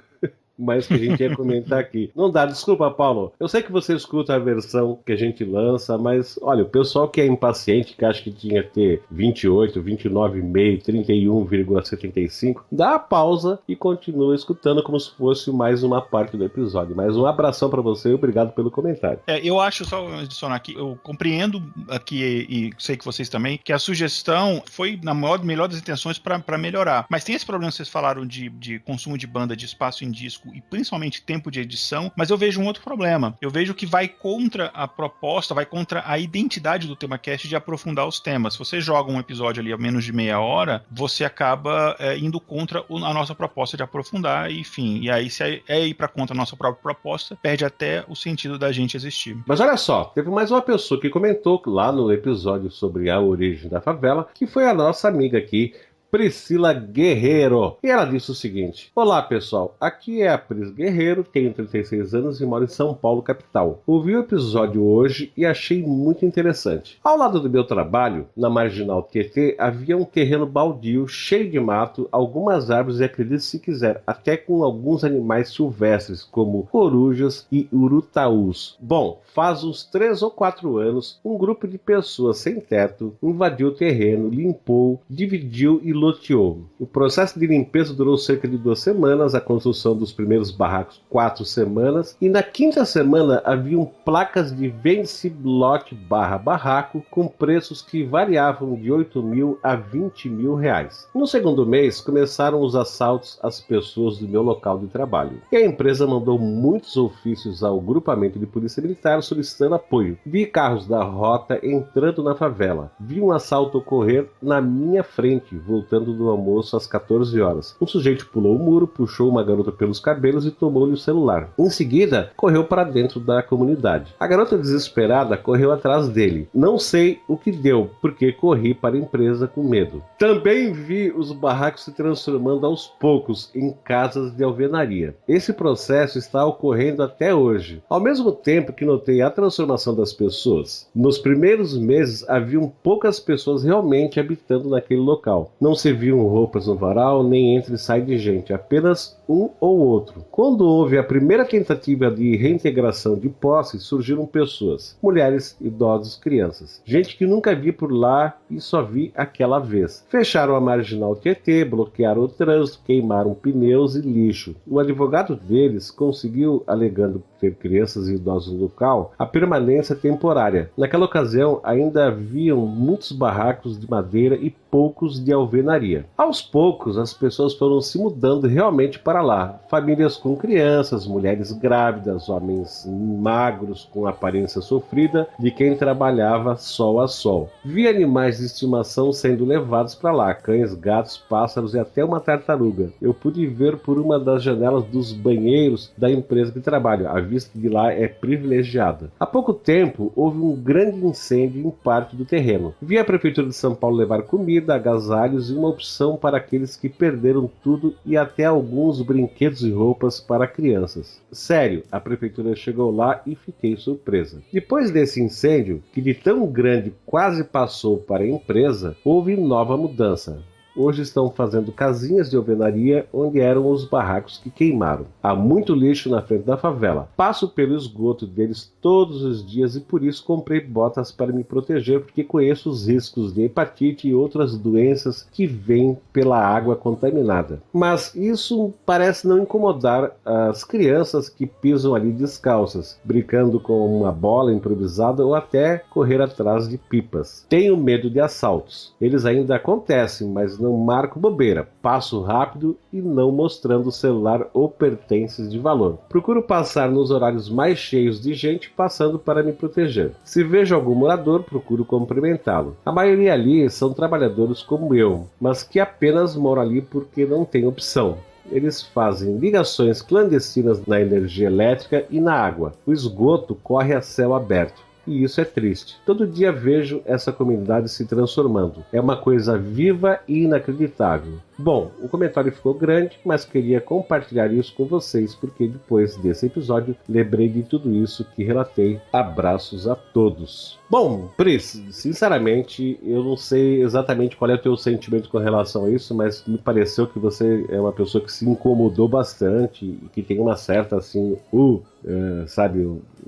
mas que a gente ia comentar aqui. Não dá, desculpa, Paulo. Eu sei que você escuta a versão que a gente lança, mas, olha, o pessoal que é impaciente, que acha que tinha que ter 28, 29,5, 31,75, dá a pausa e continua escutando como se fosse mais uma parte do episódio. Mas um abração pra você e obrigado pelo comentário. Eu acho, só adicionar aqui, eu compreendo aqui e sei que vocês também, que a sugestão foi na melhor das intenções para melhorar. Mas tem esse problema que vocês falaram de consumo de banda, de espaço em disco e principalmente tempo de edição, mas eu vejo um outro problema. Eu vejo que vai contra a proposta, vai contra a identidade do TemaCast de aprofundar os temas. Se você joga um episódio ali a menos de meia hora, você acaba indo contra a nossa proposta de aprofundar, enfim. E aí, se é ir para contra a nossa própria proposta, perde até o sentido da gente existir. Mas olha só, teve mais uma pessoa que comentou lá no episódio sobre a origem da favela, que foi a nossa amiga aqui, Priscila Guerreiro. E ela disse o seguinte: olá pessoal, aqui é a Pris Guerreiro, tenho 36 anos e moro em São Paulo, capital. Ouvi o episódio hoje e achei muito interessante. Ao lado do meu trabalho, na Marginal Tietê, havia um terreno baldio, cheio de mato, algumas árvores e, acredite se quiser, até com alguns animais silvestres, como corujas e urutaús. Bom, faz uns 3 ou 4 anos, um grupo de pessoas sem teto invadiu o terreno, limpou, dividiu e loteou. O processo de limpeza durou cerca de 2 semanas, a construção dos primeiros barracos 4 semanas, e na 5ª semana haviam placas de vende-se lote barraco com preços que variavam de 8 mil a 20 mil reais. No segundo mês, começaram os assaltos às pessoas do meu local de trabalho. E a empresa mandou muitos ofícios ao grupamento de polícia militar solicitando apoio. Vi carros da rota entrando na favela. Vi um assalto ocorrer na minha frente, voltando do almoço às 14 horas. Um sujeito pulou o muro, puxou uma garota pelos cabelos e tomou-lhe o celular. Em seguida, correu para dentro da comunidade. A garota desesperada correu atrás dele. Não sei o que deu, porque corri para a empresa com medo. Também vi os barracos se transformando aos poucos em casas de alvenaria. Esse processo está ocorrendo até hoje. Ao mesmo tempo que notei a transformação das pessoas, nos primeiros meses haviam poucas pessoas realmente habitando naquele local. Não se viam roupas no varal, nem entra e sai de gente, apenas um ou outro. Quando houve a primeira tentativa de reintegração de posse, surgiram pessoas, mulheres, idosos, crianças. Gente que nunca vi por lá e só vi aquela vez. Fecharam a Marginal Tietê, bloquearam o trânsito, queimaram pneus e lixo. O advogado deles conseguiu, alegando ter crianças e idosos no local, a permanência temporária. Naquela ocasião, ainda haviam muitos barracos de madeira e poucos de alvenaria. Aos poucos, as pessoas foram se mudando realmente para lá. Famílias com crianças, mulheres grávidas, homens magros com aparência sofrida de quem trabalhava sol a sol. Vi animais de estimação sendo levados para lá, cães, gatos, pássaros e até uma tartaruga. Eu pude ver por uma das janelas dos banheiros da empresa que trabalho. A vista de lá é privilegiada. Há pouco tempo, houve um grande incêndio em parte do terreno. Vi a Prefeitura de São Paulo levar comida, agasalhos e uma opção para aqueles que perderam tudo e até alguns brinquedos e roupas para crianças. Sério, a Prefeitura chegou lá e fiquei surpresa. Depois desse incêndio, que de tão grande quase passou para a empresa, houve nova mudança. Hoje estão fazendo casinhas de alvenaria onde eram os barracos que queimaram. Há muito lixo na frente da favela. Passo pelo esgoto deles todos os dias e por isso comprei botas para me proteger, porque conheço os riscos de hepatite e outras doenças que vêm pela água contaminada. Mas isso parece não incomodar as crianças que pisam ali descalças, brincando com uma bola improvisada ou até correr atrás de pipas. Tenho medo de assaltos. Eles ainda acontecem, mas não marco bobeira, passo rápido e não mostrando celular ou pertences de valor. Procuro passar nos horários mais cheios de gente passando para me proteger. Se vejo algum morador, procuro cumprimentá-lo. A maioria ali são trabalhadores como eu, mas que apenas moram ali porque não tem opção. Eles fazem ligações clandestinas na energia elétrica e na água. O esgoto corre a céu aberto. E isso é triste. Todo dia vejo essa comunidade se transformando. É uma coisa viva e inacreditável. Bom, o comentário ficou grande, mas queria compartilhar isso com vocês, porque depois desse episódio lembrei de tudo isso que relatei. Abraços a todos. Bom, Pris, sinceramente, eu não sei exatamente qual é o teu sentimento com relação a isso, mas me pareceu que você é uma pessoa que se incomodou bastante e que tem uma certa, assim,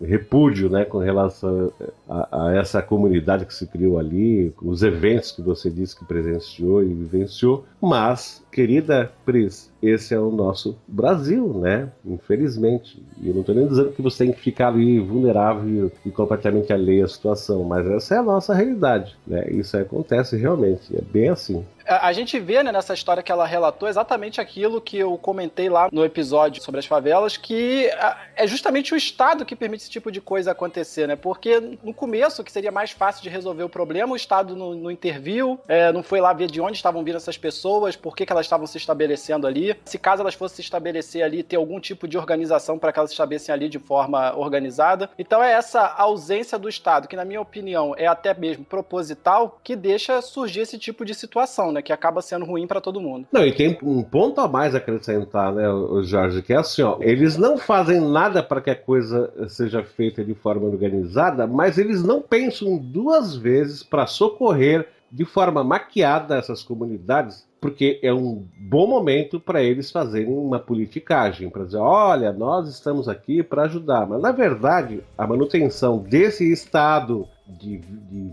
repúdio, né, com relação a essa comunidade que se criou ali, os eventos que você disse que presenciou e vivenciou, mas, querida Pris, esse é o nosso Brasil, né? Infelizmente. E eu não estou nem dizendo que você tem que ficar ali vulnerável e completamente alheio à situação, mas essa é a nossa realidade, né? Isso acontece realmente, é bem assim. A gente vê, né, nessa história que ela relatou exatamente aquilo que eu comentei lá no episódio sobre as favelas, que é justamente o Estado que permite esse tipo de coisa acontecer, né? Porque no começo, que seria mais fácil de resolver o problema, o Estado não interviu, não foi lá ver de onde estavam vindo essas pessoas, por que elas estavam se estabelecendo ali. Se caso elas fossem se estabelecer ali, ter algum tipo de organização para que elas se estabelecessem ali de forma organizada. Então é essa ausência do Estado, que na minha opinião é até mesmo proposital, que deixa surgir esse tipo de situação, né, que acaba sendo ruim para todo mundo. Não, e tem um ponto a mais a acrescentar, né, o Jorge, que é assim, ó, eles não fazem nada para que a coisa seja feita de forma organizada, mas eles não pensam duas vezes para socorrer de forma maquiada essas comunidades, porque é um bom momento para eles fazerem uma politicagem, para dizer, olha, nós estamos aqui para ajudar, mas na verdade a manutenção desse estado de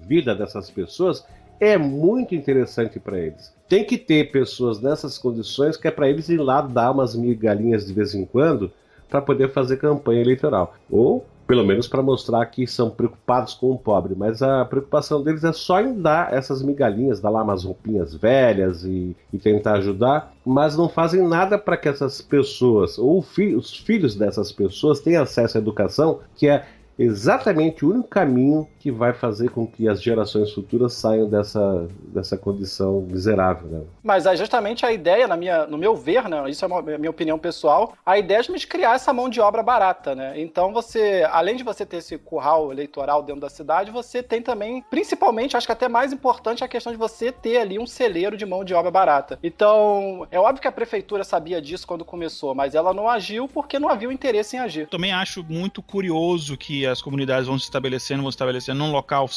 vida dessas pessoas é muito interessante para eles. Tem que ter pessoas nessas condições que é para eles ir lá dar umas migalhinhas de vez em quando para poder fazer campanha eleitoral. Ou, pelo menos, para mostrar que são preocupados com o pobre. Mas a preocupação deles é só em dar essas migalhinhas, dar lá umas roupinhas velhas e tentar ajudar. Mas não fazem nada para que essas pessoas, ou os filhos dessas pessoas, tenham acesso à educação, que é exatamente o único caminho que vai fazer com que as gerações futuras saiam dessa condição miserável, né? Mas é justamente a ideia, no meu ver, né, isso é a minha opinião pessoal, a ideia é de criar essa mão de obra barata, né? Então você, além de você ter esse curral eleitoral dentro da cidade, você tem também, principalmente, acho que até mais importante, a questão de você ter ali um celeiro de mão de obra barata. Então, é óbvio que a prefeitura sabia disso quando começou, mas ela não agiu porque não havia o interesse em agir. Também acho muito curioso que as comunidades vão se estabelecendo num local,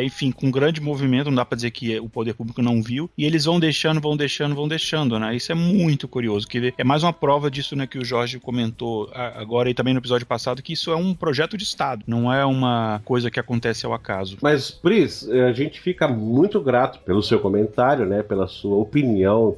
enfim, com grande movimento, não dá pra dizer que o poder público não viu, e eles vão deixando, né? Isso é muito curioso, que é mais uma prova disso, né, que o Jorge comentou agora e também no episódio passado, que isso é um projeto de Estado, não é uma coisa que acontece ao acaso. Mas, Pris, a gente fica muito grato pelo seu comentário, né, pela sua opinião,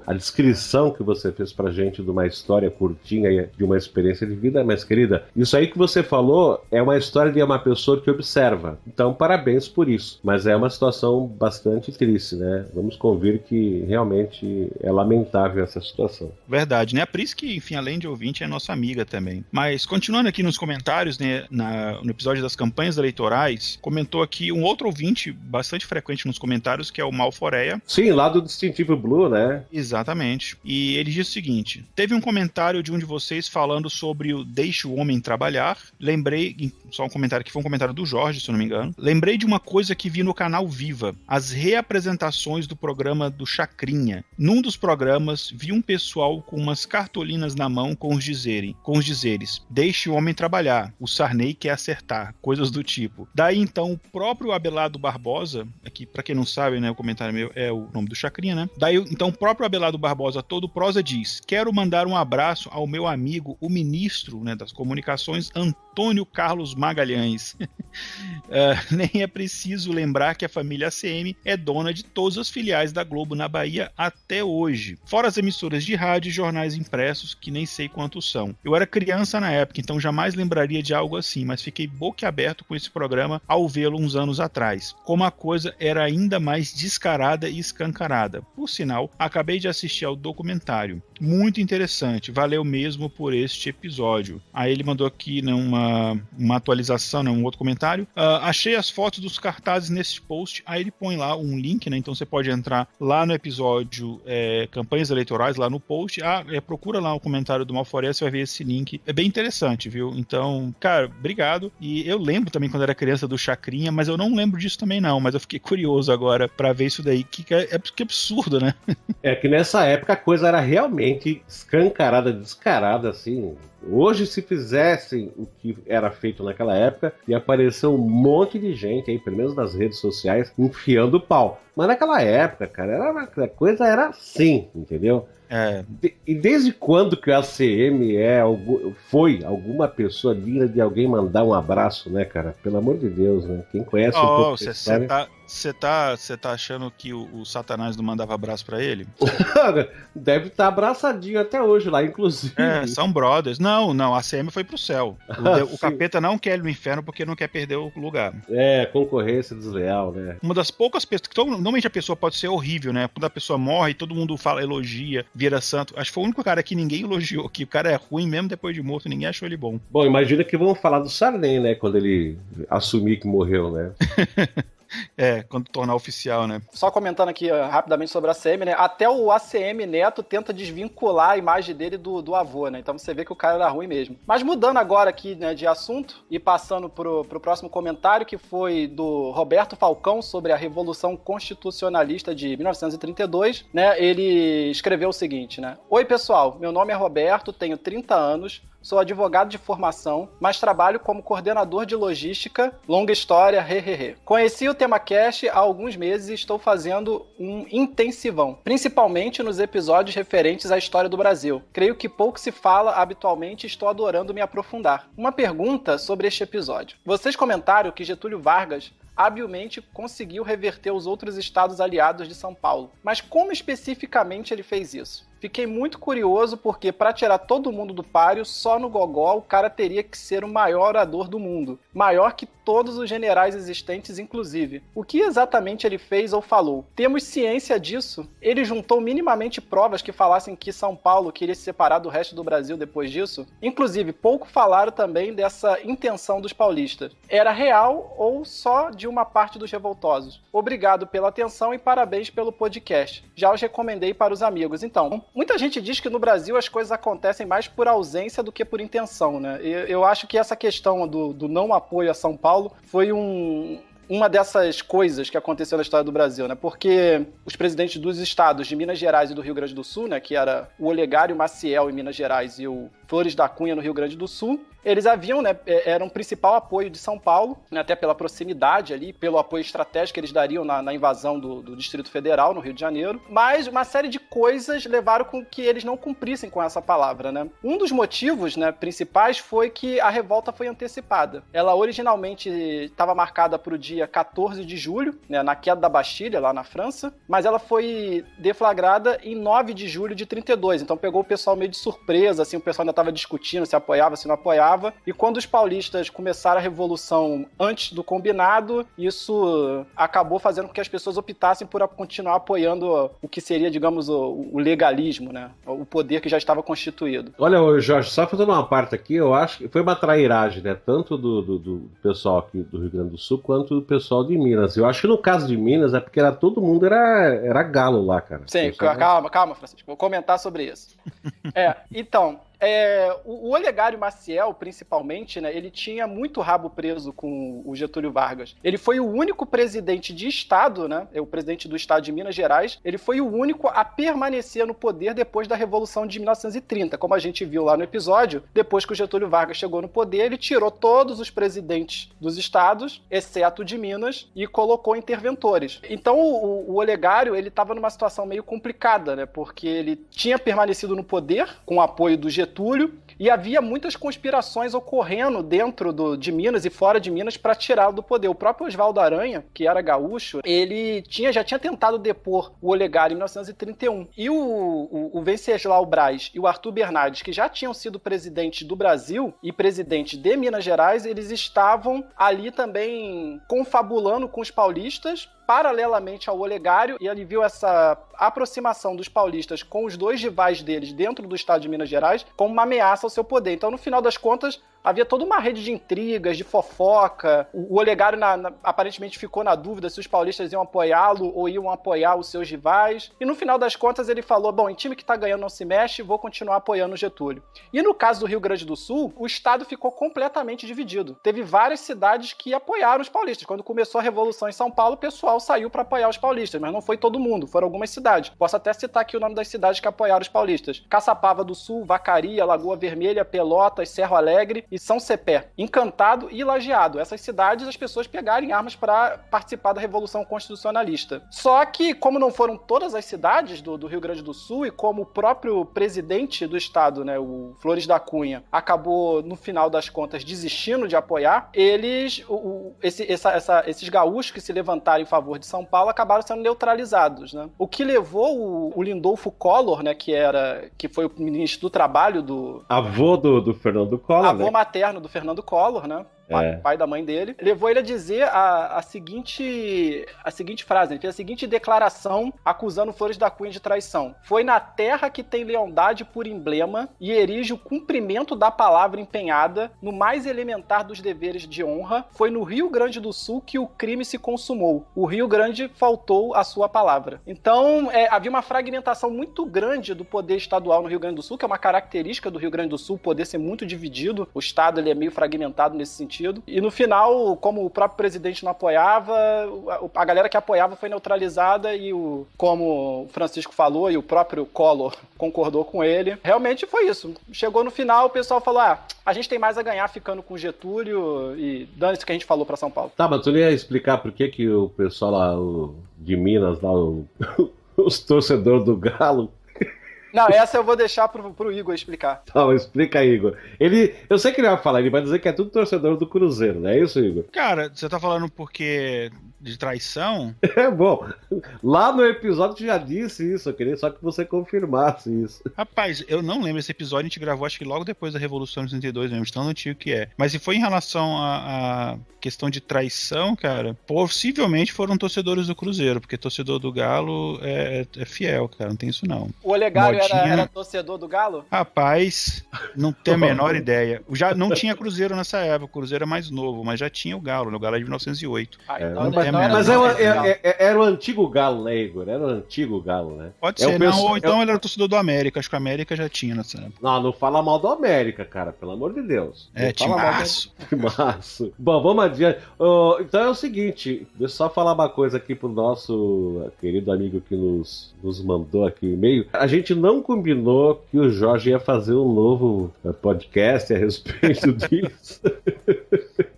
a descrição que você fez pra gente de uma história curtinha e de uma experiência de vida, mas, querida, isso aí que você falou é uma história de uma pessoa que observa. Então, parabéns por isso. Mas é uma situação bastante triste, né? Vamos convir que realmente é lamentável essa situação. Verdade, né? A Pris, que, enfim, além de ouvinte, é nossa amiga também. Mas, continuando aqui nos comentários, né, no episódio das campanhas eleitorais, comentou aqui um outro ouvinte bastante frequente nos comentários, que é o Malforeia. Sim, lá do Distintivo Blue, né? Exatamente. E ele diz o seguinte: teve um comentário de um de vocês falando sobre o Deixe o Homem Trabalhar. Lembrei, só um comentário que foi um comentário do Jorge, se eu não me engano. Lembrei de uma coisa que vi no canal Viva, as reapresentações do programa do Chacrinha. Num dos programas, vi um pessoal com umas cartolinas na mão com os dizeres: deixe o homem trabalhar, o Sarney quer acertar, coisas do tipo. Daí então o próprio Abelardo Barbosa, aqui pra quem não sabe, né, o comentário meu é o nome do Chacrinha, né? Daí então o próprio Abelardo Barbosa, todo prosa, diz: quero mandar um abraço ao meu amigo, o ministro, né, das comunicações, Antônio Carlos Magalhães. Nem é preciso lembrar que a família ACM é dona de todas as filiais da Globo na Bahia até hoje. Fora as emissoras de rádio e jornais impressos, que nem sei quantos são. Eu era criança na época, então jamais lembraria de algo assim, mas fiquei boquiaberto com esse programa ao vê-lo uns anos atrás. Como a coisa era ainda mais descarada e escancarada. Por sinal, acabei de assistir ao documentário. Muito interessante, valeu mesmo por este episódio. Aí ele mandou aqui, né, uma atualização, né, um outro comentário. Achei as fotos dos cartazes nesse post. Aí ele põe lá um link, né, então você pode entrar lá no episódio campanhas eleitorais, lá no post. Procura lá o comentário do Malforeia, você vai ver esse link. É bem interessante, viu? Então, cara, obrigado. E eu lembro também quando era criança do Chacrinha, mas eu não lembro disso também não, mas eu fiquei curioso agora pra ver isso daí, que absurdo, né? É que nessa época a coisa era realmente escancarada, descarada, assim. Hoje, se fizessem o que era feito naquela época, ia aparecer um monte de gente aí, pelo menos nas redes sociais, enfiando o pau. Mas naquela época, cara, a coisa era assim, entendeu? E desde quando que o ACM foi alguma pessoa digna de alguém mandar um abraço, né, cara? Pelo amor de Deus, né? Quem conhece um pouco da história... Você tá achando que o Satanás não mandava abraço pra ele? Deve estar abraçadinho até hoje lá, inclusive. São brothers. Não, a ACM foi pro céu. O capeta não quer ir no inferno porque não quer perder o lugar. Concorrência desleal, né? Uma das poucas pessoas... Normalmente a pessoa pode ser horrível, né? Quando a pessoa morre, todo mundo elogia, vira santo. Acho que foi o único cara que ninguém elogiou, que o cara é ruim mesmo depois de morto, ninguém achou ele bom. Bom, imagina que vão falar do Sarney, né? Quando ele assumir que morreu, né? Quando tornar oficial, né? Só comentando aqui rapidamente sobre a ACM, né? Até o ACM Neto tenta desvincular a imagem dele do avô, né? Então você vê que o cara era ruim mesmo. Mas mudando agora aqui, né, de assunto e passando pro próximo comentário, que foi do Roberto Falcão sobre a Revolução Constitucionalista de 1932, né? Ele escreveu o seguinte, né? Oi, pessoal, meu nome é Roberto, tenho 30 anos, sou advogado de formação, mas trabalho como coordenador de logística, longa história, Conheci o TemaCast há alguns meses e estou fazendo um intensivão, principalmente nos episódios referentes à história do Brasil. Creio que pouco se fala habitualmente e estou adorando me aprofundar. Uma pergunta sobre este episódio. Vocês comentaram que Getúlio Vargas habilmente conseguiu reverter os outros estados aliados de São Paulo. Mas como especificamente ele fez isso? Fiquei muito curioso porque, para tirar todo mundo do páreo, só no gogó o cara teria que ser o maior orador do mundo. Maior que todos os generais existentes, inclusive. O que exatamente ele fez ou falou? Temos ciência disso? Ele juntou minimamente provas que falassem que São Paulo queria se separar do resto do Brasil depois disso? Inclusive, pouco falaram também dessa intenção dos paulistas. Era real ou só de uma parte dos revoltosos? Obrigado pela atenção e parabéns pelo podcast. Já os recomendei para os amigos. Então, muita gente diz que no Brasil as coisas acontecem mais por ausência do que por intenção, né? Eu acho que essa questão do não apoio a São Paulo foi uma dessas coisas que aconteceu na história do Brasil, né? Porque os presidentes dos estados de Minas Gerais e do Rio Grande do Sul, né, que era o Olegário Maciel em Minas Gerais e o Flores da Cunha no Rio Grande do Sul, eles haviam, né, eram o principal apoio de São Paulo, né, até pela proximidade ali, pelo apoio estratégico que eles dariam na invasão do Distrito Federal, no Rio de Janeiro, mas uma série de coisas levaram com que eles não cumprissem com essa palavra, né? Um dos motivos, né, principais foi que a revolta foi antecipada. Ela originalmente estava marcada para o dia 14 de julho, né, na queda da Bastilha, lá na França, mas ela foi deflagrada em 9 de julho de 32, então pegou o pessoal meio de surpresa, assim, o pessoal ainda estava discutindo se apoiava, se não apoiava, e quando os paulistas começaram a revolução antes do combinado, isso acabou fazendo com que as pessoas optassem por continuar apoiando o que seria, digamos, o legalismo, né? O poder que já estava constituído. Olha, Jorge, só fazendo uma parte aqui, eu acho que foi uma trairagem, né? Tanto do pessoal aqui do Rio Grande do Sul, quanto do pessoal de Minas. Eu acho que no caso de Minas é porque todo mundo era galo lá, cara. Sim, calma, Francisco. Vou comentar sobre isso. Então... o Olegário Maciel, principalmente, né, ele tinha muito rabo preso com o Getúlio Vargas. Ele foi o único presidente de Estado, né, o presidente do Estado de Minas Gerais, ele foi o único a permanecer no poder depois da Revolução de 1930. Como a gente viu lá no episódio, depois que o Getúlio Vargas chegou no poder, ele tirou todos os presidentes dos estados, exceto de Minas, e colocou interventores. Então, o Olegário, ele estava numa situação meio complicada, né, porque ele tinha permanecido no poder com o apoio do Getúlio, e havia muitas conspirações ocorrendo dentro de Minas e fora de Minas para tirá-lo do poder. O próprio Oswaldo Aranha, que era gaúcho, ele já tinha tentado depor o Olegário em 1931. E o Venceslau Braz e o Arthur Bernardes, que já tinham sido presidentes do Brasil e presidentes de Minas Gerais, eles estavam ali também confabulando com os paulistas paralelamente ao Olegário, e ele viu essa aproximação dos paulistas com os dois rivais deles dentro do estado de Minas Gerais como uma ameaça ao seu poder. Então, no final das contas, havia toda uma rede de intrigas, de fofoca. O Olegário aparentemente ficou na dúvida se os paulistas iam apoiá-lo ou iam apoiar os seus rivais. E no final das contas ele falou, bom, em time que tá ganhando não se mexe, vou continuar apoiando o Getúlio. E no caso do Rio Grande do Sul, o estado ficou completamente dividido. Teve várias cidades que apoiaram os paulistas. Quando começou a Revolução em São Paulo, o pessoal saiu para apoiar os paulistas, mas não foi todo mundo, foram algumas cidades. Posso até citar aqui o nome das cidades que apoiaram os paulistas. Caçapava do Sul, Vacaria, Lagoa Vermelha, Pelotas, Cerro Alegre e São Cepé, Encantado e Lajeado. Essas cidades as pessoas pegaram armas para participar da Revolução Constitucionalista. Só que, como não foram todas as cidades do Rio Grande do Sul e como o próprio presidente do estado, né, o Flores da Cunha, acabou, no final das contas, desistindo de apoiar, esses gaúchos que se levantaram em favor de São Paulo acabaram sendo neutralizados, né? O que levou o Lindolfo Collor, né, que foi o ministro do Trabalho do... Avô do Fernando Collor, avô materno do Fernando Collor, né? Pai da mãe dele, levou ele a dizer a seguinte frase, ele fez a seguinte declaração acusando Flores da Cunha de traição: foi na terra que tem lealdade por emblema e erige o cumprimento da palavra empenhada no mais elementar dos deveres de honra, foi no Rio Grande do Sul que o crime se consumou, o Rio Grande faltou a sua palavra. Então, havia uma fragmentação muito grande do poder estadual no Rio Grande do Sul, que é uma característica do Rio Grande do Sul, o poder ser muito dividido, o estado ele é meio fragmentado nesse sentido. E no final, como o próprio presidente não apoiava, a galera que apoiava foi neutralizada e, como o Francisco falou, e o próprio Collor concordou com ele, realmente foi isso. Chegou no final, o pessoal falou, a gente tem mais a ganhar ficando com Getúlio e dane-se o que a gente falou pra São Paulo. Tá, mas tu não ia explicar por que o pessoal lá de Minas, lá, os torcedores do Galo... Não, essa eu vou deixar pro Igor explicar. Não, explica aí, Igor. Eu sei que ele vai falar, ele vai dizer que é tudo torcedor do Cruzeiro, não é isso, Igor? Cara, você tá falando porque de traição? Bom, lá no episódio já disse isso, eu queria só que você confirmasse isso. Rapaz, eu não lembro esse episódio, a gente gravou acho que logo depois da Revolução de 32 mesmo, de tão antigo que é. Mas se foi em relação a questão de traição, cara, possivelmente foram torcedores do Cruzeiro, porque torcedor do Galo é fiel, cara, não tem isso não. O Olegário era torcedor do Galo? Rapaz, não tenho a menor ideia. Já não tinha Cruzeiro nessa época, o Cruzeiro é mais novo, mas já tinha o Galo, o Galo é de 1908. Mas era o antigo Galo, né, Igor? Era o antigo Galo, né? Pode ser, ou então ele era torcedor do América, acho que o América já tinha nessa época. Não fala mal do América, cara, pelo amor de Deus. Timaço. Timaço. Bom, vamos adiante. Então é o seguinte, deixa eu só falar uma coisa aqui pro nosso querido amigo que nos mandou aqui o e-mail. A gente não combinou que o Jorge ia fazer um novo podcast a respeito disso.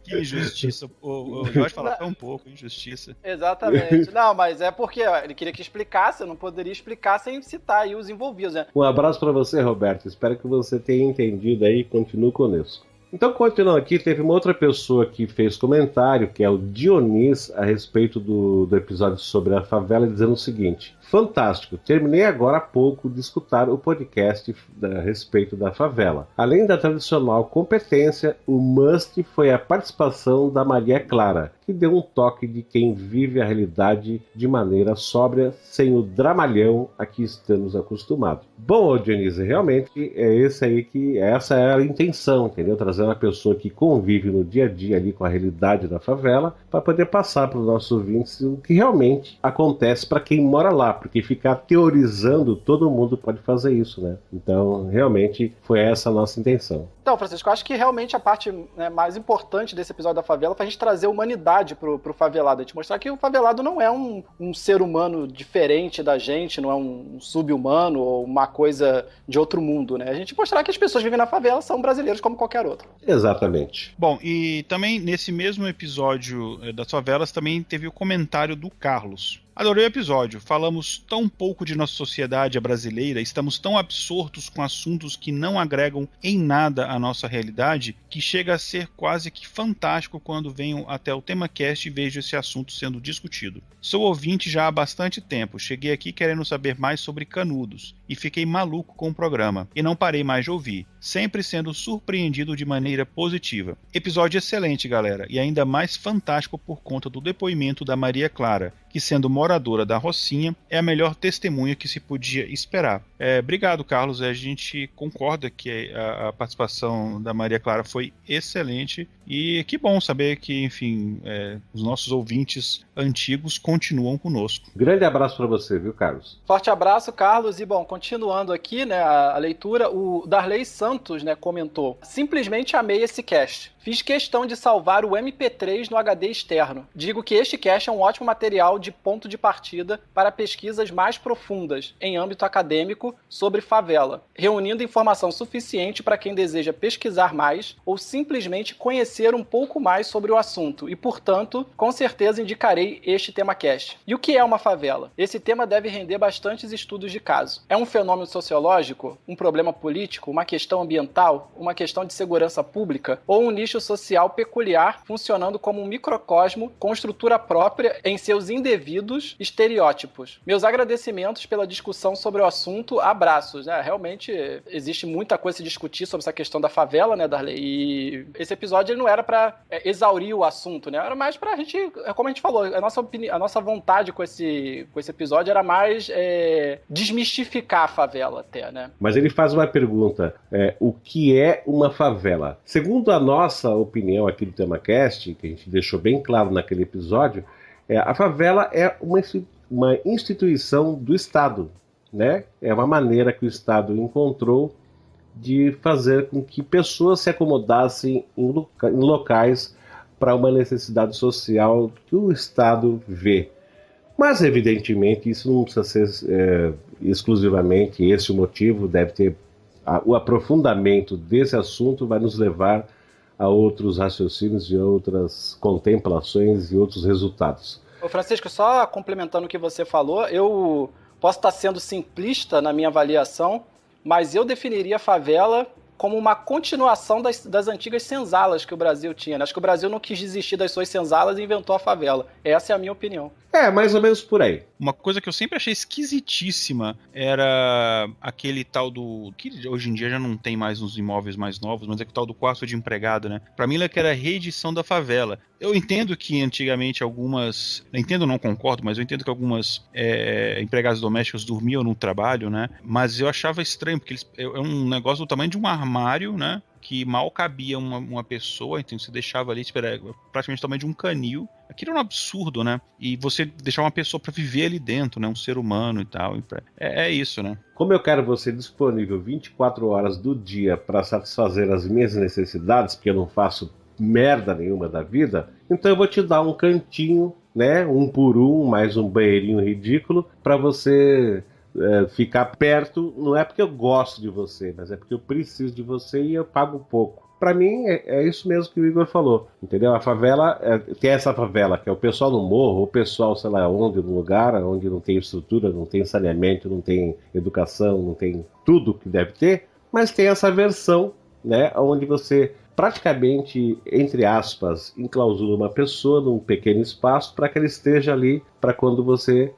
Que injustiça. O Jorge fala tão pouco, injustiça. Exatamente. Não, mas é porque ele queria que explicasse, eu não poderia explicar sem citar aí os envolvidos, né? Um abraço pra você, Roberto. Espero que você tenha entendido aí e continue conosco. Então, continuando aqui, teve uma outra pessoa que fez comentário, que é o Dionis, a respeito do episódio sobre a favela, dizendo o seguinte: fantástico. Terminei agora há pouco de escutar o podcast a respeito da favela. Além da tradicional competência, o must foi a participação da Maria Clara, que deu um toque de quem vive a realidade de maneira sóbria, sem o dramalhão a que estamos acostumados. Bom, Dionísio, realmente essa é a intenção, entendeu? Trazer uma pessoa que convive no dia a dia ali com a realidade da favela, para poder passar para os nossos ouvintes o que realmente acontece para quem mora lá, porque ficar teorizando, todo mundo pode fazer isso, né? Então, realmente, foi essa a nossa intenção. Então, Francisco, eu acho que realmente a parte, né, mais importante desse episódio da favela foi a gente trazer humanidade pro favelado, a gente mostrar que o favelado não é um ser humano diferente da gente, não é um sub-humano ou uma coisa de outro mundo, né? A gente mostrar que as pessoas que vivem na favela são brasileiros como qualquer outro. Exatamente. Bom, e também nesse mesmo episódio das favelas também teve o comentário do Carlos. Adorei o episódio. Falamos tão pouco de nossa sociedade brasileira, estamos tão absortos com assuntos que não agregam em nada à nossa realidade, que chega a ser quase que fantástico quando venho até o TemaCast e vejo esse assunto sendo discutido. Sou ouvinte já há bastante tempo, cheguei aqui querendo saber mais sobre Canudos, e fiquei maluco com o programa, e não parei mais de ouvir, sempre sendo surpreendido de maneira positiva. Episódio excelente, galera, e ainda mais fantástico por conta do depoimento da Maria Clara, que sendo moradora da Rocinha, é a melhor testemunha que se podia esperar. Obrigado, Carlos, a gente concorda que a participação da Maria Clara foi excelente, e que bom saber que, enfim, os nossos ouvintes antigos continuam conosco. Grande abraço para você, viu, Carlos? Forte abraço, Carlos, e bom, continuando aqui, né, a leitura, o Darley Santos, né, comentou: simplesmente amei esse cast. Fiz questão de salvar o MP3 no HD externo. Digo que este cast é um ótimo material de ponto de partida para pesquisas mais profundas em âmbito acadêmico sobre favela, reunindo informação suficiente para quem deseja pesquisar mais ou simplesmente conhecer um pouco mais sobre o assunto e, portanto, com certeza indicarei este TemaCast. E o que é uma favela? Esse tema deve render bastantes estudos de caso. É um fenômeno sociológico? Um problema político? Uma questão ambiental? Uma questão de segurança pública? Ou um nicho social peculiar funcionando como um microcosmo com estrutura própria em seus indevidos estereótipos? Meus agradecimentos pela discussão sobre o assunto. Abraços. Realmente existe muita coisa a se discutir sobre essa questão da favela, né, Darley? E esse episódio ele não era para exaurir o assunto, né? Era mais pra gente, como a gente falou, a nossa vontade com esse episódio era mais desmistificar a favela até, né? Mas ele faz uma pergunta: o que é uma favela? Segundo a nossa opinião aqui do TemaCast, que a gente deixou bem claro naquele episódio, a favela é uma instituição do Estado, né? É uma maneira que o Estado encontrou de fazer com que pessoas se acomodassem em locais para uma necessidade social que o Estado vê. Mas, evidentemente, isso não precisa ser exclusivamente esse o motivo, deve ter o aprofundamento desse assunto vai nos levar a outros raciocínios e outras contemplações e outros resultados. Ô Francisco, só complementando o que você falou, eu posso estar sendo simplista na minha avaliação, mas eu definiria a favela como uma continuação das antigas senzalas que o Brasil tinha. Acho que o Brasil não quis desistir das suas senzalas e inventou a favela. Essa é a minha opinião. Mais ou menos por aí. Uma coisa que eu sempre achei esquisitíssima era aquele tal do... que hoje em dia já não tem mais nos imóveis mais novos, mas é o tal do quarto de empregado, né? Pra mim, ele era a reedição da favela. Eu entendo que antigamente algumas... não concordo, mas eu entendo que algumas empregadas domésticas dormiam no trabalho, né? Mas eu achava estranho, porque é um negócio do tamanho de um armário, né? Que mal cabia uma pessoa, então você deixava ali, praticamente o tamanho de um canil. Aquilo era um absurdo, né? E você deixar uma pessoa para viver ali dentro, né? Um ser humano e tal. É isso, né? Como eu quero você disponível 24 horas do dia para satisfazer as minhas necessidades, porque eu não faço merda nenhuma da vida, então eu vou te dar um cantinho, né? Um por um, mais um banheirinho ridículo, para você... ficar perto. Não é porque eu gosto de você, mas é porque eu preciso de você e eu pago pouco. Pra mim é isso mesmo que o Igor falou, entendeu? A favela, tem essa favela que é o pessoal no morro, o pessoal sei lá onde, no lugar onde não tem estrutura, não tem saneamento, não tem educação, não tem tudo que deve ter, mas tem essa versão, né, onde você praticamente, entre aspas, enclausura uma pessoa num pequeno espaço para que ela esteja ali para quando você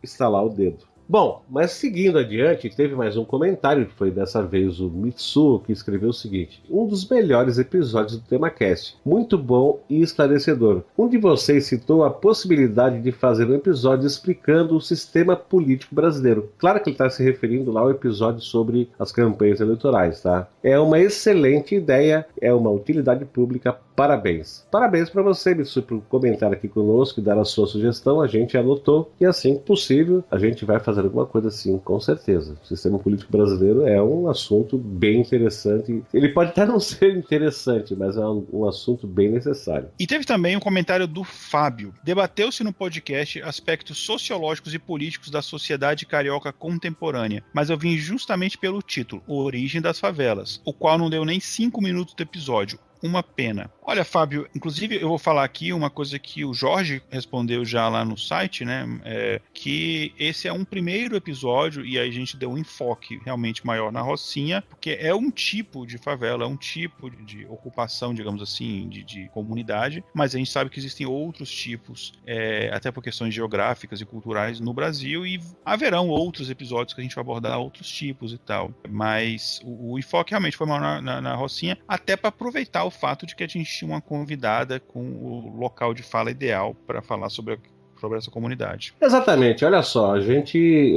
estalar o dedo. Bom, mas seguindo adiante, teve mais um comentário, que foi dessa vez o Mitsuo, que escreveu o seguinte: um dos melhores episódios do TemaCast, muito bom e esclarecedor. Um de vocês citou a possibilidade de fazer um episódio explicando o sistema político brasileiro. Claro que ele está se referindo lá ao episódio sobre as campanhas eleitorais, tá? É uma excelente ideia, é uma utilidade pública. Parabéns. Parabéns para você, Mitsu, por comentar aqui conosco e dar a sua sugestão. A gente anotou e assim que possível a gente vai fazer alguma coisa assim, com certeza. O sistema político brasileiro é um assunto bem interessante. Ele pode até não ser interessante, mas é um assunto bem necessário. E teve também um comentário do Fábio. Debateu-se no podcast aspectos sociológicos e políticos da sociedade carioca contemporânea, mas eu vim justamente pelo título, Origem das Favelas, o qual não deu nem 5 minutos do episódio. Uma pena. Olha, Fábio, inclusive eu vou falar aqui uma coisa que o Jorge respondeu já lá no site, né? Que esse é um primeiro episódio e aí a gente deu um enfoque realmente maior na Rocinha, porque é um tipo de favela, é um tipo de ocupação, digamos assim, de comunidade, mas a gente sabe que existem outros tipos, até por questões geográficas e culturais no Brasil, e haverão outros episódios que a gente vai abordar outros tipos e tal. Mas o enfoque realmente foi maior na Rocinha, até para aproveitar o fato de que a gente tinha uma convidada com o local de fala ideal para falar sobre essa comunidade. Exatamente, olha só, a gente,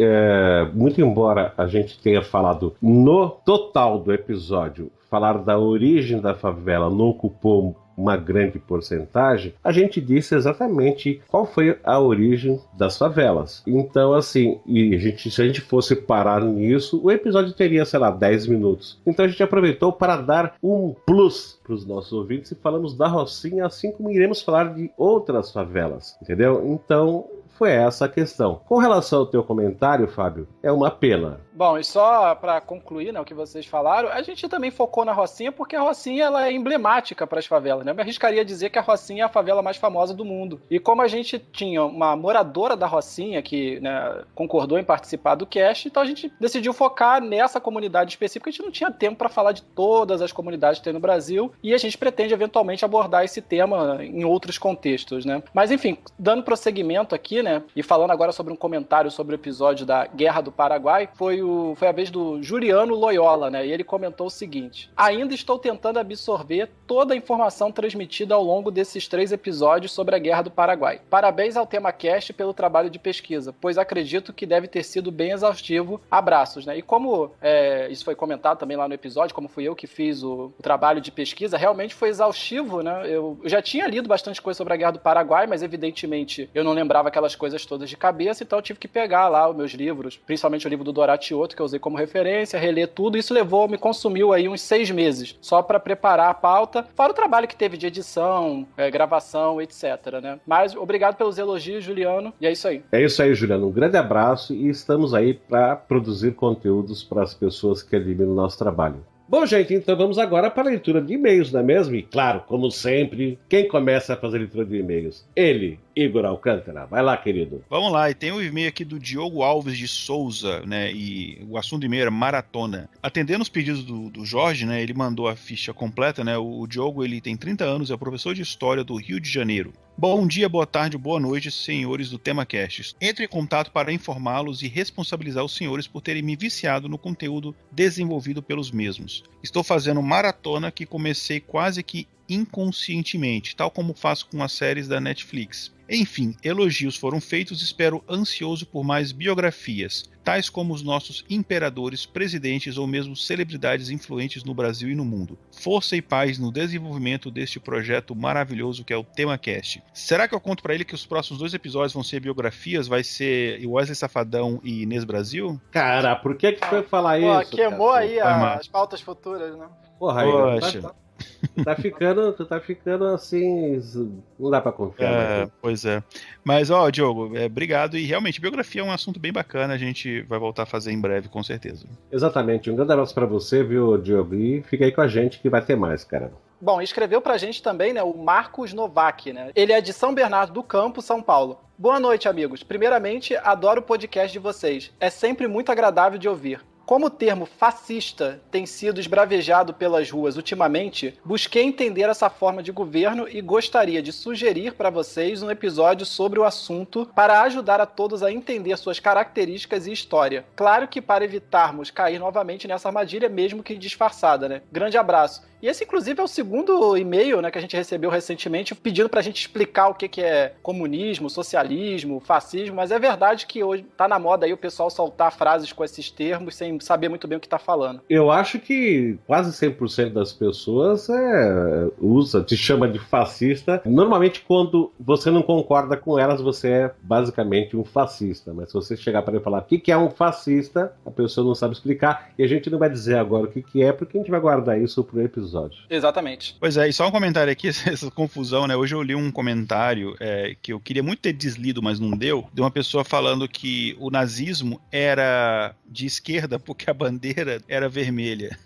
muito embora a gente tenha falado no total do episódio, falar da origem da favela não ocupou uma grande porcentagem, a gente disse exatamente qual foi a origem das favelas. Então, assim, se a gente fosse parar nisso, o episódio teria, sei lá, 10 minutos. Então a gente aproveitou para dar um plus para os nossos ouvintes e falamos da Rocinha, assim como iremos falar de outras favelas, entendeu? Então, foi essa a questão. Com relação ao teu comentário, Fábio, é uma pena. Bom, e só para concluir, né, o que vocês falaram, a gente também focou na Rocinha porque a Rocinha ela é emblemática para as favelas, né? Eu me arriscaria a dizer que a Rocinha é a favela mais famosa do mundo. E como a gente tinha uma moradora da Rocinha que, né, concordou em participar do cast, então a gente decidiu focar nessa comunidade específica. A gente não tinha tempo para falar de todas as comunidades que tem no Brasil e a gente pretende eventualmente abordar esse tema em outros contextos, né? Mas enfim, dando prosseguimento aqui, né, e falando agora sobre um comentário sobre o episódio da Guerra do Paraguai, foi a vez do Juliano Loyola, né? E ele comentou o seguinte: ainda estou tentando absorver toda a informação transmitida ao longo desses 3 episódios sobre a Guerra do Paraguai. Parabéns ao TemaCast pelo trabalho de pesquisa, pois acredito que deve ter sido bem exaustivo. Abraços, né? E como isso foi comentado também lá no episódio, como fui eu que fiz o trabalho de pesquisa, realmente foi exaustivo, né? Eu já tinha lido bastante coisa sobre a Guerra do Paraguai, mas evidentemente eu não lembrava aquelas coisas todas de cabeça, então eu tive que pegar lá os meus livros, principalmente o livro do Dorati que eu usei como referência, reler tudo. Isso me consumiu aí uns 6 meses, só para preparar a pauta, fora o trabalho que teve de edição, gravação, etc, né? Mas obrigado pelos elogios, Juliano, e é isso aí. É isso aí, Juliano, um grande abraço e estamos aí para produzir conteúdos para as pessoas que admiram o nosso trabalho. Bom, gente, então vamos agora para a leitura de e-mails, não é mesmo? E claro, como sempre, quem começa a fazer a leitura de e-mails? Ele, Igor Alcântara. Vai lá, querido. Vamos lá, e tem um e-mail aqui do Diogo Alves de Souza, né? E o assunto do e-mail era maratona. Atendendo os pedidos do Jorge, né? Ele mandou a ficha completa, né? O Diogo, ele tem 30 anos, é professor de História do Rio de Janeiro. Bom dia, boa tarde, boa noite, senhores do TemaCast. Entre em contato para informá-los e responsabilizar os senhores por terem me viciado no conteúdo desenvolvido pelos mesmos. Estou fazendo maratona que comecei quase que inconscientemente, tal como faço com as séries da Netflix. Enfim, elogios foram feitos, espero ansioso por mais biografias, tais como os nossos imperadores, presidentes ou mesmo celebridades influentes no Brasil e no mundo. Força e paz no desenvolvimento deste projeto maravilhoso que é o TemaCast. Será que eu conto pra ele que os próximos 2 episódios vão ser biografias? Vai ser Wesley Safadão e Inês Brasil? Cara, por que foi falar isso? Queimou cara? aí as pautas futuras, né? Porra, Poxa. Tu tá ficando assim, não dá pra confiar. Pois é. Mas, Diogo, obrigado. E realmente, biografia é um assunto bem bacana. A gente vai voltar a fazer em breve, com certeza. Exatamente. Um grande abraço pra você, viu, Diogo? E fica aí com a gente que vai ter mais, cara. Bom, escreveu pra gente também, né, o Marcos Novak, né? Ele é de São Bernardo do Campo, São Paulo. Boa noite, amigos. Primeiramente, adoro o podcast de vocês. É sempre muito agradável de ouvir. Como o termo fascista tem sido esbravejado pelas ruas ultimamente, busquei entender essa forma de governo e gostaria de sugerir para vocês um episódio sobre o assunto para ajudar a todos a entender suas características e história. Claro que para evitarmos cair novamente nessa armadilha, mesmo que disfarçada, né? Grande abraço. E esse, inclusive, é o segundo e-mail, né, que a gente recebeu recentemente, pedindo pra gente explicar o que é comunismo, socialismo, fascismo, mas é verdade que hoje tá na moda aí o pessoal soltar frases com esses termos sem saber muito bem o que tá falando. Eu acho que quase 100% das pessoas te chama de fascista. Normalmente, quando você não concorda com elas, você é basicamente um fascista. Mas se você chegar para ele falar o que é um fascista, a pessoa não sabe explicar. E a gente não vai dizer agora o que é, porque a gente vai guardar isso pro episódio. Exatamente. Pois é, e só um comentário aqui, essa confusão, né? Hoje eu li um comentário que eu queria muito ter deslido, mas não deu, de uma pessoa falando que o nazismo era de esquerda porque a bandeira era vermelha.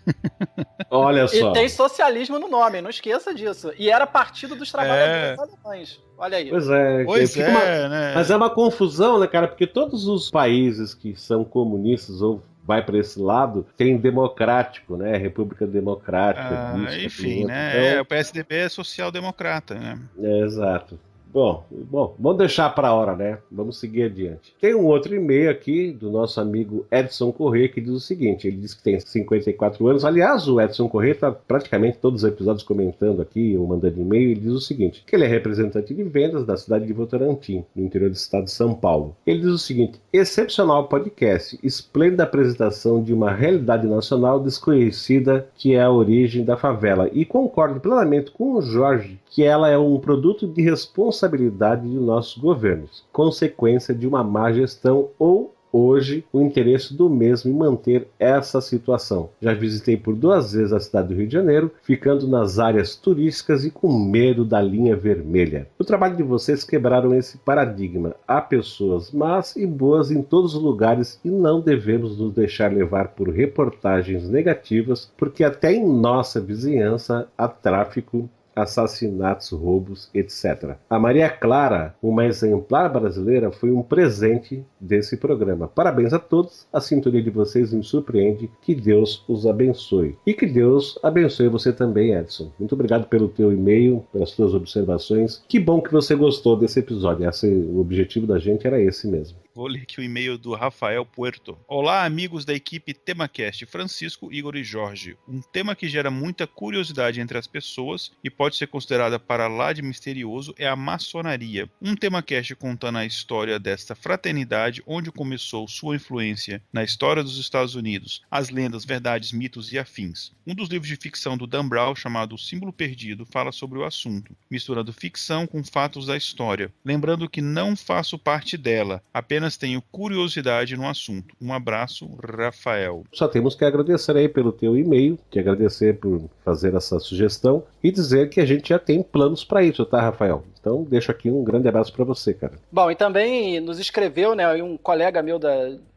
Olha só. E tem socialismo no nome, não esqueça disso. E era Partido dos Trabalhadores Alemães. Olha aí. Pois é. Né? Mas é uma confusão, né, cara? Porque todos os países que são comunistas ou vai para esse lado, tem democrático, né? República Democrática. Enfim, né? Então, o PSDB é social-democrata, né? Exato. Bom, vamos deixar para a hora, né? Vamos seguir adiante. Tem um outro e-mail aqui do nosso amigo Edson Corrêa que diz o seguinte, ele diz que tem 54 anos, aliás, o Edson Corrêa está praticamente todos os episódios comentando aqui, ou mandando e-mail, ele diz o seguinte, que ele é representante de vendas da cidade de Votorantim, no interior do estado de São Paulo. Ele diz o seguinte, excepcional podcast, esplêndida apresentação de uma realidade nacional desconhecida que é a origem da favela, e concordo plenamente com o Jorge que ela é um produto de responsabilidade de nossos governos, consequência de uma má gestão ou, hoje, o interesse do mesmo em manter essa situação. Já visitei por 2 vezes a cidade do Rio de Janeiro, ficando nas áreas turísticas e com medo da linha vermelha. O trabalho de vocês quebraram esse paradigma. Há pessoas más e boas em todos os lugares e não devemos nos deixar levar por reportagens negativas, porque até em nossa vizinhança há tráfico, assassinatos, roubos, etc. A Maria Clara, uma exemplar brasileira, foi um presente desse programa. Parabéns a todos, a sintonia de vocês me surpreende, que Deus os abençoe. E que Deus abençoe você também, Edson. Muito obrigado pelo teu e-mail, pelas tuas observações. Que bom que você gostou desse episódio. O objetivo da gente era esse mesmo. Vou ler aqui o e-mail do Rafael Puerto. Olá, amigos da equipe TemaCast, Francisco, Igor e Jorge. Um tema que gera muita curiosidade entre as pessoas e pode ser considerada para lá de misterioso é a maçonaria. Um TemaCast contando a história desta fraternidade, onde começou sua influência na história dos Estados Unidos, as lendas, verdades, mitos e afins. Um dos livros de ficção do Dan Brown, chamado O Símbolo Perdido, fala sobre o assunto, misturando ficção com fatos da história. Lembrando que não faço parte dela, apenas tenho curiosidade no assunto. Um abraço, Rafael. Só temos que agradecer aí pelo teu e-mail, que agradecer por fazer essa sugestão e dizer que a gente já tem planos para isso, tá, Rafael? Então, deixo aqui um grande abraço para você, cara. Bom, e também nos escreveu, né, um colega meu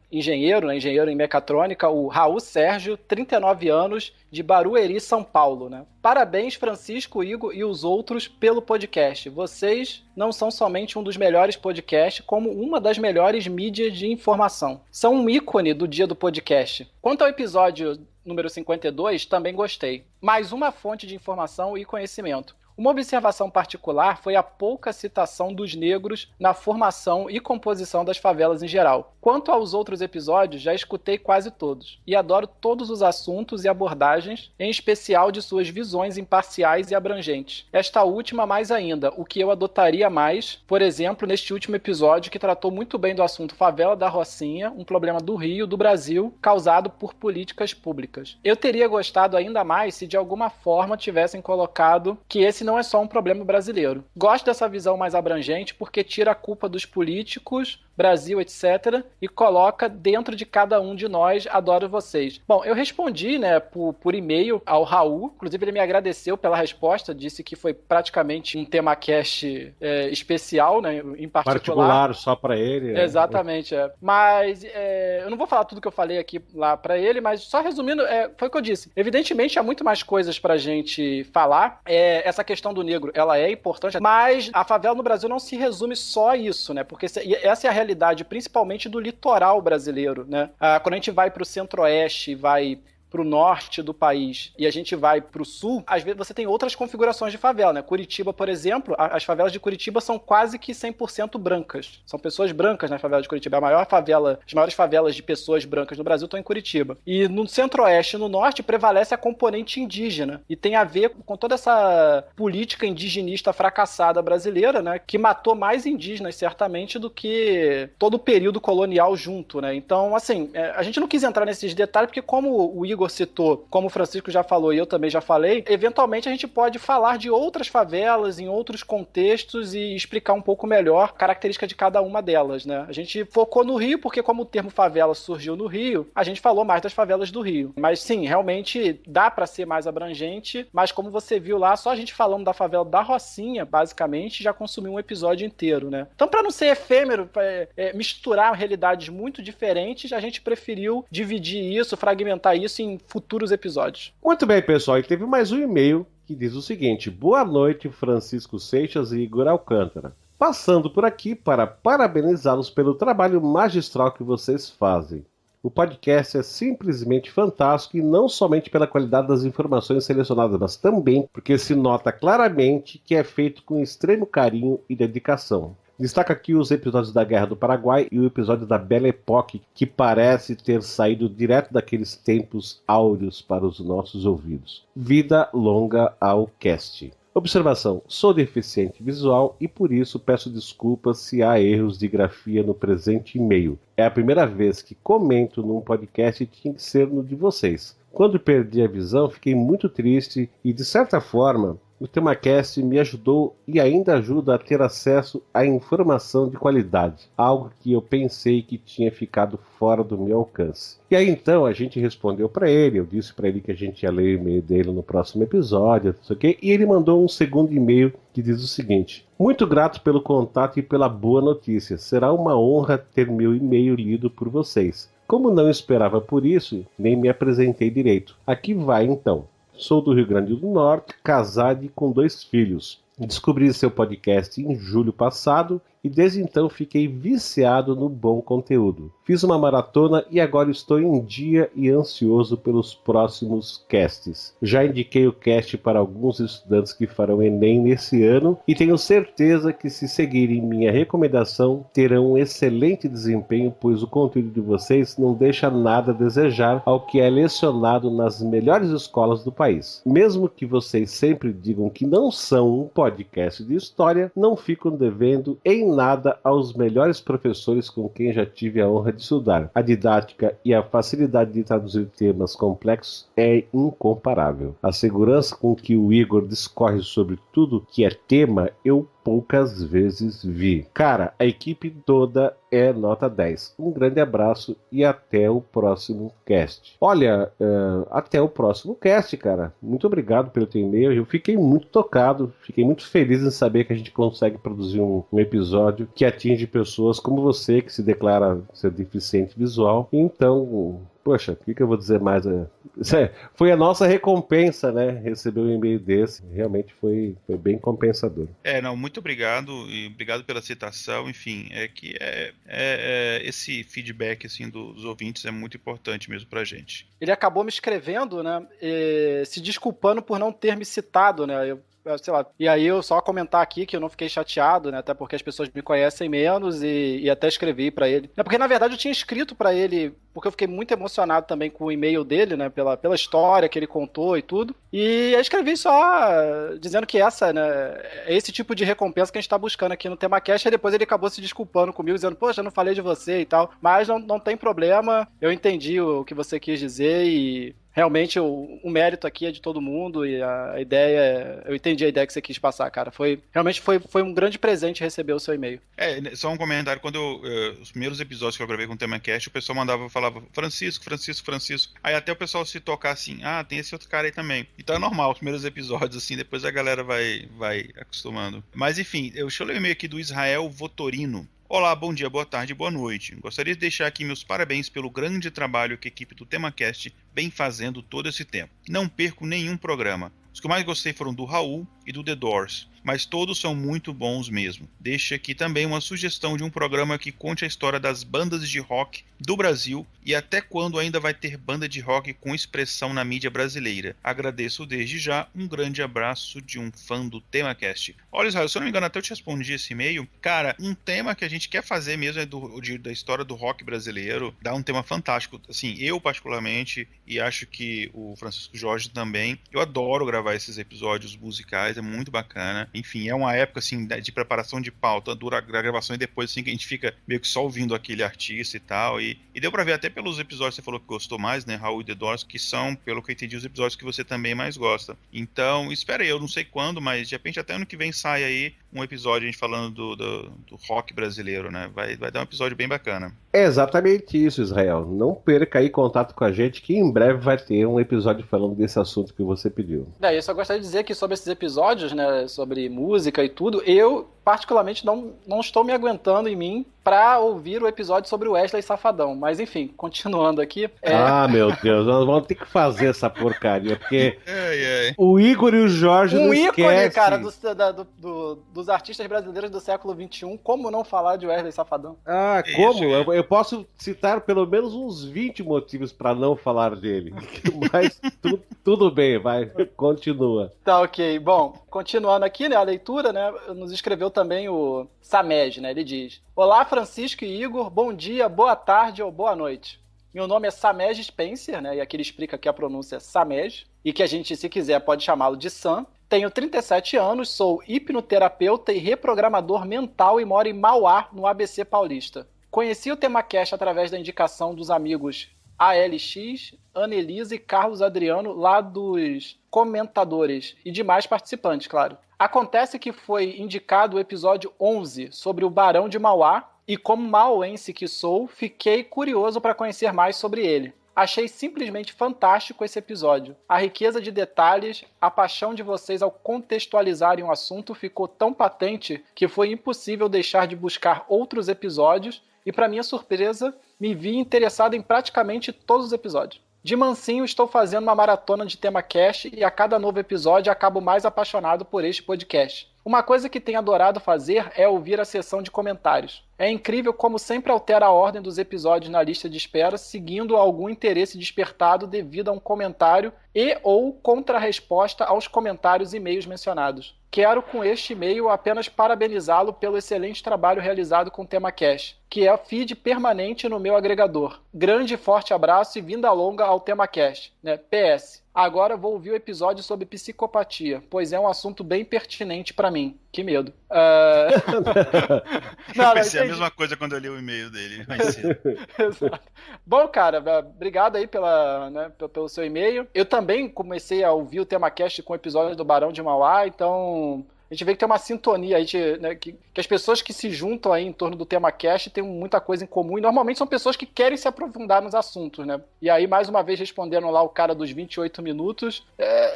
engenheiro em mecatrônica, o Raul Sérgio, 39 anos, de Barueri, São Paulo, né? Parabéns, Francisco, Igor e os outros pelo podcast. Vocês não são somente um dos melhores podcasts, como uma das melhores mídias de informação. São um ícone do dia do podcast. Quanto ao episódio número 52, também gostei. Mais uma fonte de informação e conhecimento. Uma observação particular foi a pouca citação dos negros na formação e composição das favelas em geral. Quanto aos outros episódios, já escutei quase todos, e adoro todos os assuntos e abordagens, em especial de suas visões imparciais e abrangentes. Esta última mais ainda, o que eu adotaria mais, por exemplo, neste último episódio que tratou muito bem do assunto Favela da Rocinha, um problema do Rio, do Brasil, causado por políticas públicas. Eu teria gostado ainda mais se de alguma forma tivessem colocado que esse não é só um problema brasileiro. Gosto dessa visão mais abrangente porque tira a culpa dos políticos, Brasil, etc., e coloca dentro de cada um de nós. Adoro vocês. Bom, eu respondi, né, por e-mail ao Raul. Inclusive, ele me agradeceu pela resposta, disse que foi praticamente um TemaCast especial, né, em particular só para ele. Exatamente, Mas eu não vou falar tudo que eu falei aqui lá para ele, mas só resumindo, foi o que eu disse. Evidentemente, há muito mais coisas pra gente falar. Essa questão do negro, ela é importante, mas a favela no Brasil não se resume só a isso, né? Porque essa é a realidade realidade, principalmente do litoral brasileiro, né? Quando a gente vai para o centro-oeste, vai pro norte do país e a gente vai pro sul, às vezes você tem outras configurações de favela, né? Curitiba, por exemplo, as favelas de Curitiba são quase que 100% brancas. São pessoas brancas na favela de Curitiba. As maiores favelas de pessoas brancas no Brasil estão em Curitiba. E no centro-oeste e no norte prevalece a componente indígena. E tem a ver com toda essa política indigenista fracassada brasileira, né? Que matou mais indígenas, certamente, do que todo o período colonial junto, né? Então, assim, a gente não quis entrar nesses detalhes, porque como o Igor citou, como o Francisco já falou e eu também já falei, eventualmente a gente pode falar de outras favelas em outros contextos e explicar um pouco melhor a característica de cada uma delas, né? A gente focou no Rio porque como o termo favela surgiu no Rio, a gente falou mais das favelas do Rio. Mas sim, realmente dá para ser mais abrangente, mas como você viu lá, só a gente falando da favela da Rocinha, basicamente, já consumiu um episódio inteiro, né? Então, para não ser efêmero, misturar realidades muito diferentes, a gente preferiu dividir isso, fragmentar isso em futuros episódios. Muito bem, pessoal, e teve mais um e-mail que diz o seguinte: boa noite, Francisco Seixas e Igor Alcântara. Passando por aqui para parabenizá-los pelo trabalho magistral que vocês fazem. O podcast é simplesmente fantástico e não somente pela qualidade das informações selecionadas, mas também porque se nota claramente que é feito com extremo carinho e dedicação. Destaca aqui os episódios da Guerra do Paraguai e o episódio da Belle Époque, que parece ter saído direto daqueles tempos áureos para os nossos ouvidos. Vida longa ao cast. Observação: sou deficiente visual e por isso peço desculpas se há erros de grafia no presente e-mail. É a primeira vez que comento num podcast e tinha que ser no de vocês. Quando perdi a visão, fiquei muito triste e, de certa forma, o TemaCast me ajudou e ainda ajuda a ter acesso à informação de qualidade, algo que eu pensei que tinha ficado fora do meu alcance. E aí então a gente respondeu para ele, eu disse para ele que a gente ia ler o e-mail dele no próximo episódio, não sei o quê, e ele mandou um segundo e-mail que diz o seguinte: muito grato pelo contato e pela boa notícia, será uma honra ter meu e-mail lido por vocês. Como não esperava por isso, nem me apresentei direito. Aqui vai então. Sou do Rio Grande do Norte, casado e com 2 filhos. Descobri seu podcast em julho passado e desde então fiquei viciado no bom conteúdo. Fiz uma maratona e agora estou em dia e ansioso pelos próximos casts. Já indiquei o cast para alguns estudantes que farão Enem nesse ano e tenho certeza que, se seguirem minha recomendação, terão um excelente desempenho, pois o conteúdo de vocês não deixa nada a desejar ao que é lecionado nas melhores escolas do país. Mesmo que vocês sempre digam que não são um podcast de história, não ficam devendo em nada aos melhores professores com quem já tive a honra de estudar. A didática e a facilidade de traduzir temas complexos é incomparável. A segurança com que o Igor discorre sobre tudo que é tema, eu poucas vezes vi. Cara, a equipe toda é nota 10. Um grande abraço e até o próximo cast. Olha, até o próximo cast, cara. Muito obrigado pelo teu e-mail. Eu fiquei muito tocado, fiquei muito feliz em saber que a gente consegue produzir um episódio que atinge pessoas como você, que se declara ser deficiente visual. Então, poxa, o que eu vou dizer mais? Foi a nossa recompensa, né? Receber um e-mail desse. Realmente foi bem compensador. Muito obrigado e obrigado pela citação. Enfim, é que esse feedback assim dos ouvintes é muito importante mesmo pra gente. Ele acabou me escrevendo, né? Se desculpando por não ter me citado, né? Sei lá, e aí eu só comentar aqui que eu não fiquei chateado, né, até porque as pessoas me conhecem menos e até escrevi pra ele. É porque na verdade eu tinha escrito pra ele, porque eu fiquei muito emocionado também com o e-mail dele, né, pela história que ele contou e tudo. E eu escrevi só dizendo que é esse tipo de recompensa que a gente tá buscando aqui no TemaCast, e depois ele acabou se desculpando comigo, dizendo, poxa, eu não falei de você e tal, mas não tem problema, eu entendi o que você quis dizer e realmente o mérito aqui é de todo mundo e a ideia, eu entendi a ideia que você quis passar, cara. Realmente foi um grande presente receber o seu e-mail. Só um comentário, quando os primeiros episódios que eu gravei com o TemaCast, o pessoal falava Francisco. Aí até o pessoal se tocar assim, tem esse outro cara aí também. Então é normal, os primeiros episódios assim, depois a galera vai acostumando. Mas enfim, deixa eu ler o e-mail aqui do Israel Votorino. Olá, bom dia, boa tarde, boa noite. Gostaria de deixar aqui meus parabéns pelo grande trabalho que a equipe do TemaCast vem fazendo todo esse tempo. Não perco nenhum programa. Os que eu mais gostei foram do Raul e do The Doors, mas todos são muito bons mesmo. Deixo aqui também uma sugestão de um programa que conte a história das bandas de rock do Brasil e até quando ainda vai ter banda de rock com expressão na mídia brasileira. Agradeço desde já, um grande abraço de um fã do TemaCast. Olha, Israel, se eu não me engano, até eu te respondi esse e-mail. Cara, um tema que a gente quer fazer mesmo é da história do rock brasileiro. Dá um tema fantástico. Assim, eu particularmente, e acho que o Francisco Jorge também, eu adoro gravar esses episódios musicais, é muito bacana. Enfim, é uma época assim de preparação de pauta, dura a gravação e depois assim que a gente fica meio que só ouvindo aquele artista e tal. E deu pra ver até pelos episódios que você falou que gostou mais, né, Raul e The Doors, que são, pelo que eu entendi, os episódios que você também mais gosta. Então, espera aí, eu não sei quando, mas de repente até ano que vem sai aí um episódio a gente falando do rock brasileiro, né? Vai dar um episódio bem bacana. É exatamente isso, Israel. Não perca aí contato com a gente, que em breve vai ter um episódio falando desse assunto que você pediu. Eu só gostaria de dizer que sobre esses episódios, né, sobre música e tudo, eu particularmente não estou me aguentando em mim pra ouvir o episódio sobre o Wesley Safadão. Mas enfim, continuando aqui. Ah, meu Deus, nós vamos ter que fazer essa porcaria, porque o Igor e o Jorge não esquecem. ícone, cara, dos artistas brasileiros do século XXI, como não falar de Wesley Safadão? Ah, como? Eu posso citar pelo menos uns 20 motivos pra não falar dele. Mas tudo bem, vai, continua. Tá, ok. Bom, continuando aqui, né, a leitura, né, nos escreveu também o Samed, né, ele diz: Olá, Francisco e Igor, bom dia, boa tarde ou boa noite. Meu nome é Samed Spencer, né, e aqui ele explica que a pronúncia é Samed, e que a gente, se quiser, pode chamá-lo de Sam. Tenho 37 anos, sou hipnoterapeuta e reprogramador mental e moro em Mauá, no ABC Paulista. Conheci o TemaCast através da indicação dos amigos ALX, Anelisa e Carlos Adriano, lá dos comentadores e demais participantes, claro. Acontece que foi indicado o episódio 11 sobre o Barão de Mauá e, como mauense que sou, fiquei curioso para conhecer mais sobre ele. Achei simplesmente fantástico esse episódio. A riqueza de detalhes, a paixão de vocês ao contextualizarem o assunto ficou tão patente que foi impossível deixar de buscar outros episódios e, para minha surpresa, me vi interessado em praticamente todos os episódios. De mansinho, estou fazendo uma maratona de TemaCast e a cada novo episódio acabo mais apaixonado por este podcast. Uma coisa que tenho adorado fazer é ouvir a sessão de comentários. É incrível como sempre altera a ordem dos episódios na lista de espera, seguindo algum interesse despertado devido a um comentário e ou contra-resposta aos comentários e e-mails mencionados. Quero, com este e-mail, apenas parabenizá-lo pelo excelente trabalho realizado com o TemaCast, que é feed permanente no meu agregador. Grande e forte abraço e vinda longa ao TemaCast. Né? PS. Agora vou ouvir o episódio sobre psicopatia, pois é um assunto bem pertinente pra mim. Que medo. Eu pensei a mesma coisa quando eu li o e-mail dele. Exato. Bom, cara, obrigado aí pelo seu e-mail. Eu também comecei a ouvir o TemaCast com o episódio do Barão de Mauá, então a gente vê que tem uma sintonia aí, né, que as pessoas que se juntam aí em torno do TemaCast têm muita coisa em comum, e normalmente são pessoas que querem se aprofundar nos assuntos, né? E aí, mais uma vez, respondendo lá o cara dos 28 minutos,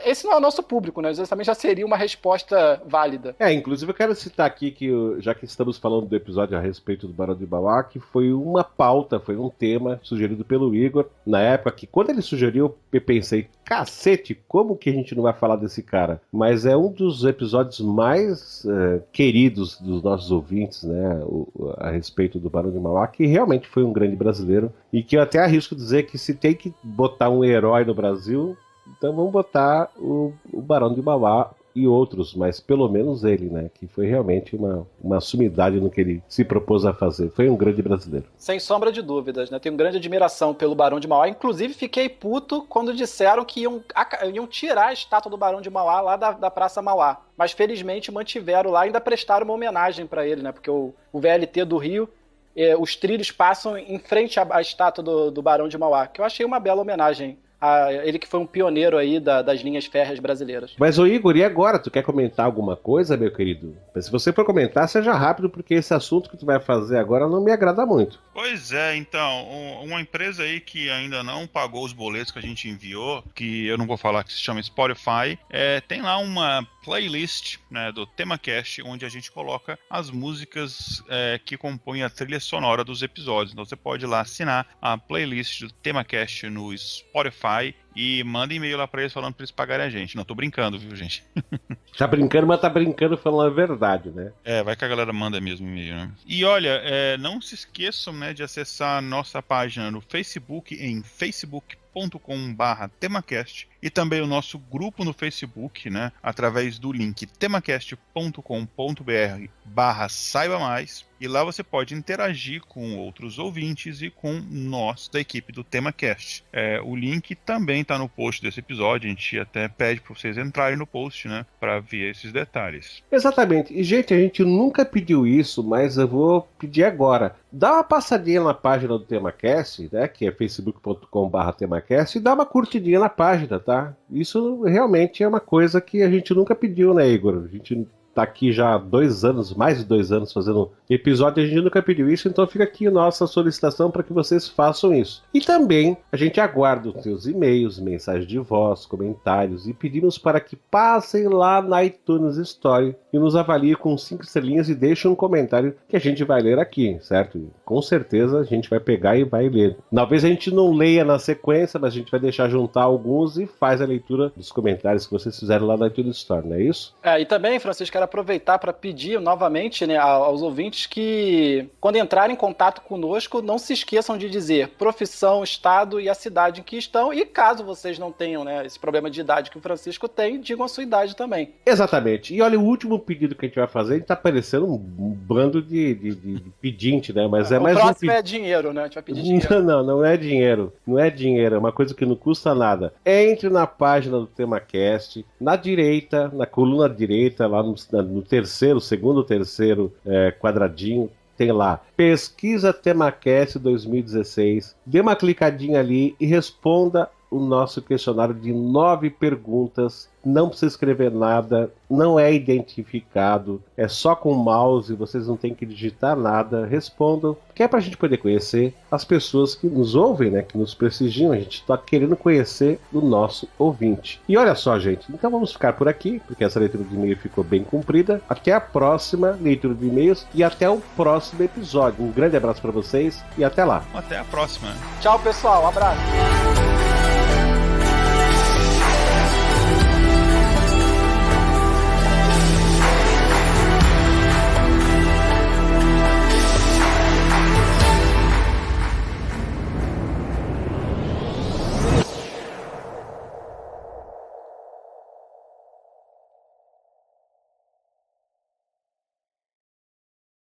esse não é o nosso público, né? Exatamente, já seria uma resposta válida. Inclusive eu quero citar aqui que, já que estamos falando do episódio a respeito do Barão de Mauá, que foi uma pauta, foi um tema sugerido pelo Igor, na época que, quando ele sugeriu, eu pensei, cacete, como que a gente não vai falar desse cara? Mas é um dos episódios mais queridos dos nossos ouvintes, né, a respeito do Barão de Mauá, que realmente foi um grande brasileiro, e que eu até arrisco dizer que se tem que botar um herói no Brasil, então vamos botar o Barão de Mauá e outros, mas pelo menos ele, né, que foi realmente uma sumidade no que ele se propôs a fazer. Foi um grande brasileiro. Sem sombra de dúvidas, né? Tenho grande admiração pelo Barão de Mauá. Inclusive, fiquei puto quando disseram que iam tirar a estátua do Barão de Mauá lá da Praça Mauá. Mas, felizmente, mantiveram lá e ainda prestaram uma homenagem para ele, né? Porque o VLT do Rio, os trilhos passam em frente à estátua do Barão de Mauá, que eu achei uma bela homenagem a ele, que foi um pioneiro aí das linhas férreas brasileiras. Mas, ô Igor, e agora? Tu quer comentar alguma coisa, meu querido? Mas se você for comentar, seja rápido, porque esse assunto que tu vai fazer agora não me agrada muito. Pois é, então, uma empresa aí que ainda não pagou os boletos que a gente enviou, que eu não vou falar, que se chama Spotify, tem lá uma playlist, né, do TemaCast, onde a gente coloca as músicas que compõem a trilha sonora dos episódios. Então você pode ir lá assinar a playlist do TemaCast no Spotify, Spotify e manda e-mail lá pra eles falando pra eles pagarem a gente. Não, tô brincando, viu, gente? Tá brincando, mas tá brincando falando a verdade, né? Vai que a galera manda mesmo e-mail, né? E olha, não se esqueçam, né, de acessar a nossa página no Facebook em facebook.com/temacast e também o nosso grupo no Facebook, né, através do link temacast.com.br/saiba mais, e lá você pode interagir com outros ouvintes e com nós da equipe do TemaCast. O link também está no post desse episódio, a gente até pede para vocês entrarem no post, né, para ver esses detalhes. Exatamente. E, gente, a gente nunca pediu isso, mas eu vou pedir agora. Dá uma passadinha na página do TemaCast, né, que é facebook.com/temacast, e dá uma curtidinha na página, tá? Isso realmente é uma coisa que a gente nunca pediu, né, Igor? A gente tá aqui já há 2 anos, mais de 2 anos fazendo episódio, a gente nunca pediu isso, então fica aqui nossa solicitação para que vocês façam isso. E também a gente aguarda os seus e-mails, mensagens de voz, comentários, e pedimos para que passem lá na iTunes Story e nos avaliem com 5 estrelinhas e deixem um comentário que a gente vai ler aqui, certo? E com certeza a gente vai pegar e vai ler. Talvez a gente não leia na sequência, mas a gente vai deixar juntar alguns e faz a leitura dos comentários que vocês fizeram lá na iTunes Store, não é isso? E também, Francisco, quero aproveitar para pedir novamente, né, aos ouvintes que, quando entrarem em contato conosco, não se esqueçam de dizer profissão, estado e a cidade em que estão, e caso vocês não tenham, né, esse problema de idade que o Francisco tem, digam a sua idade também. Exatamente. E olha, o último pedido que a gente vai fazer, a gente tá parecendo um bando de pedinte, né? Mas é mais o próximo é dinheiro, né? A gente vai pedir dinheiro. Não é dinheiro. Não é dinheiro, é uma coisa que não custa nada. Entre na página do TemaCast, na direita, na coluna direita, lá no segundo ou terceiro quadradinho, tem lá, pesquisa TemaCast 2016, dê uma clicadinha ali e responda o nosso questionário de 9 perguntas. Não precisa escrever nada, não é identificado, é só com o mouse, vocês não têm que digitar nada. Respondam, que é pra gente poder conhecer as pessoas que nos ouvem, né, que nos prestigiam. A gente tá querendo conhecer o nosso ouvinte. E olha só, gente, então vamos ficar por aqui, porque essa leitura de e-mail ficou bem comprida. Até a próxima leitura de e-mails e até o próximo episódio. Um grande abraço para vocês e até lá. Até a próxima. Tchau, pessoal. Um abraço.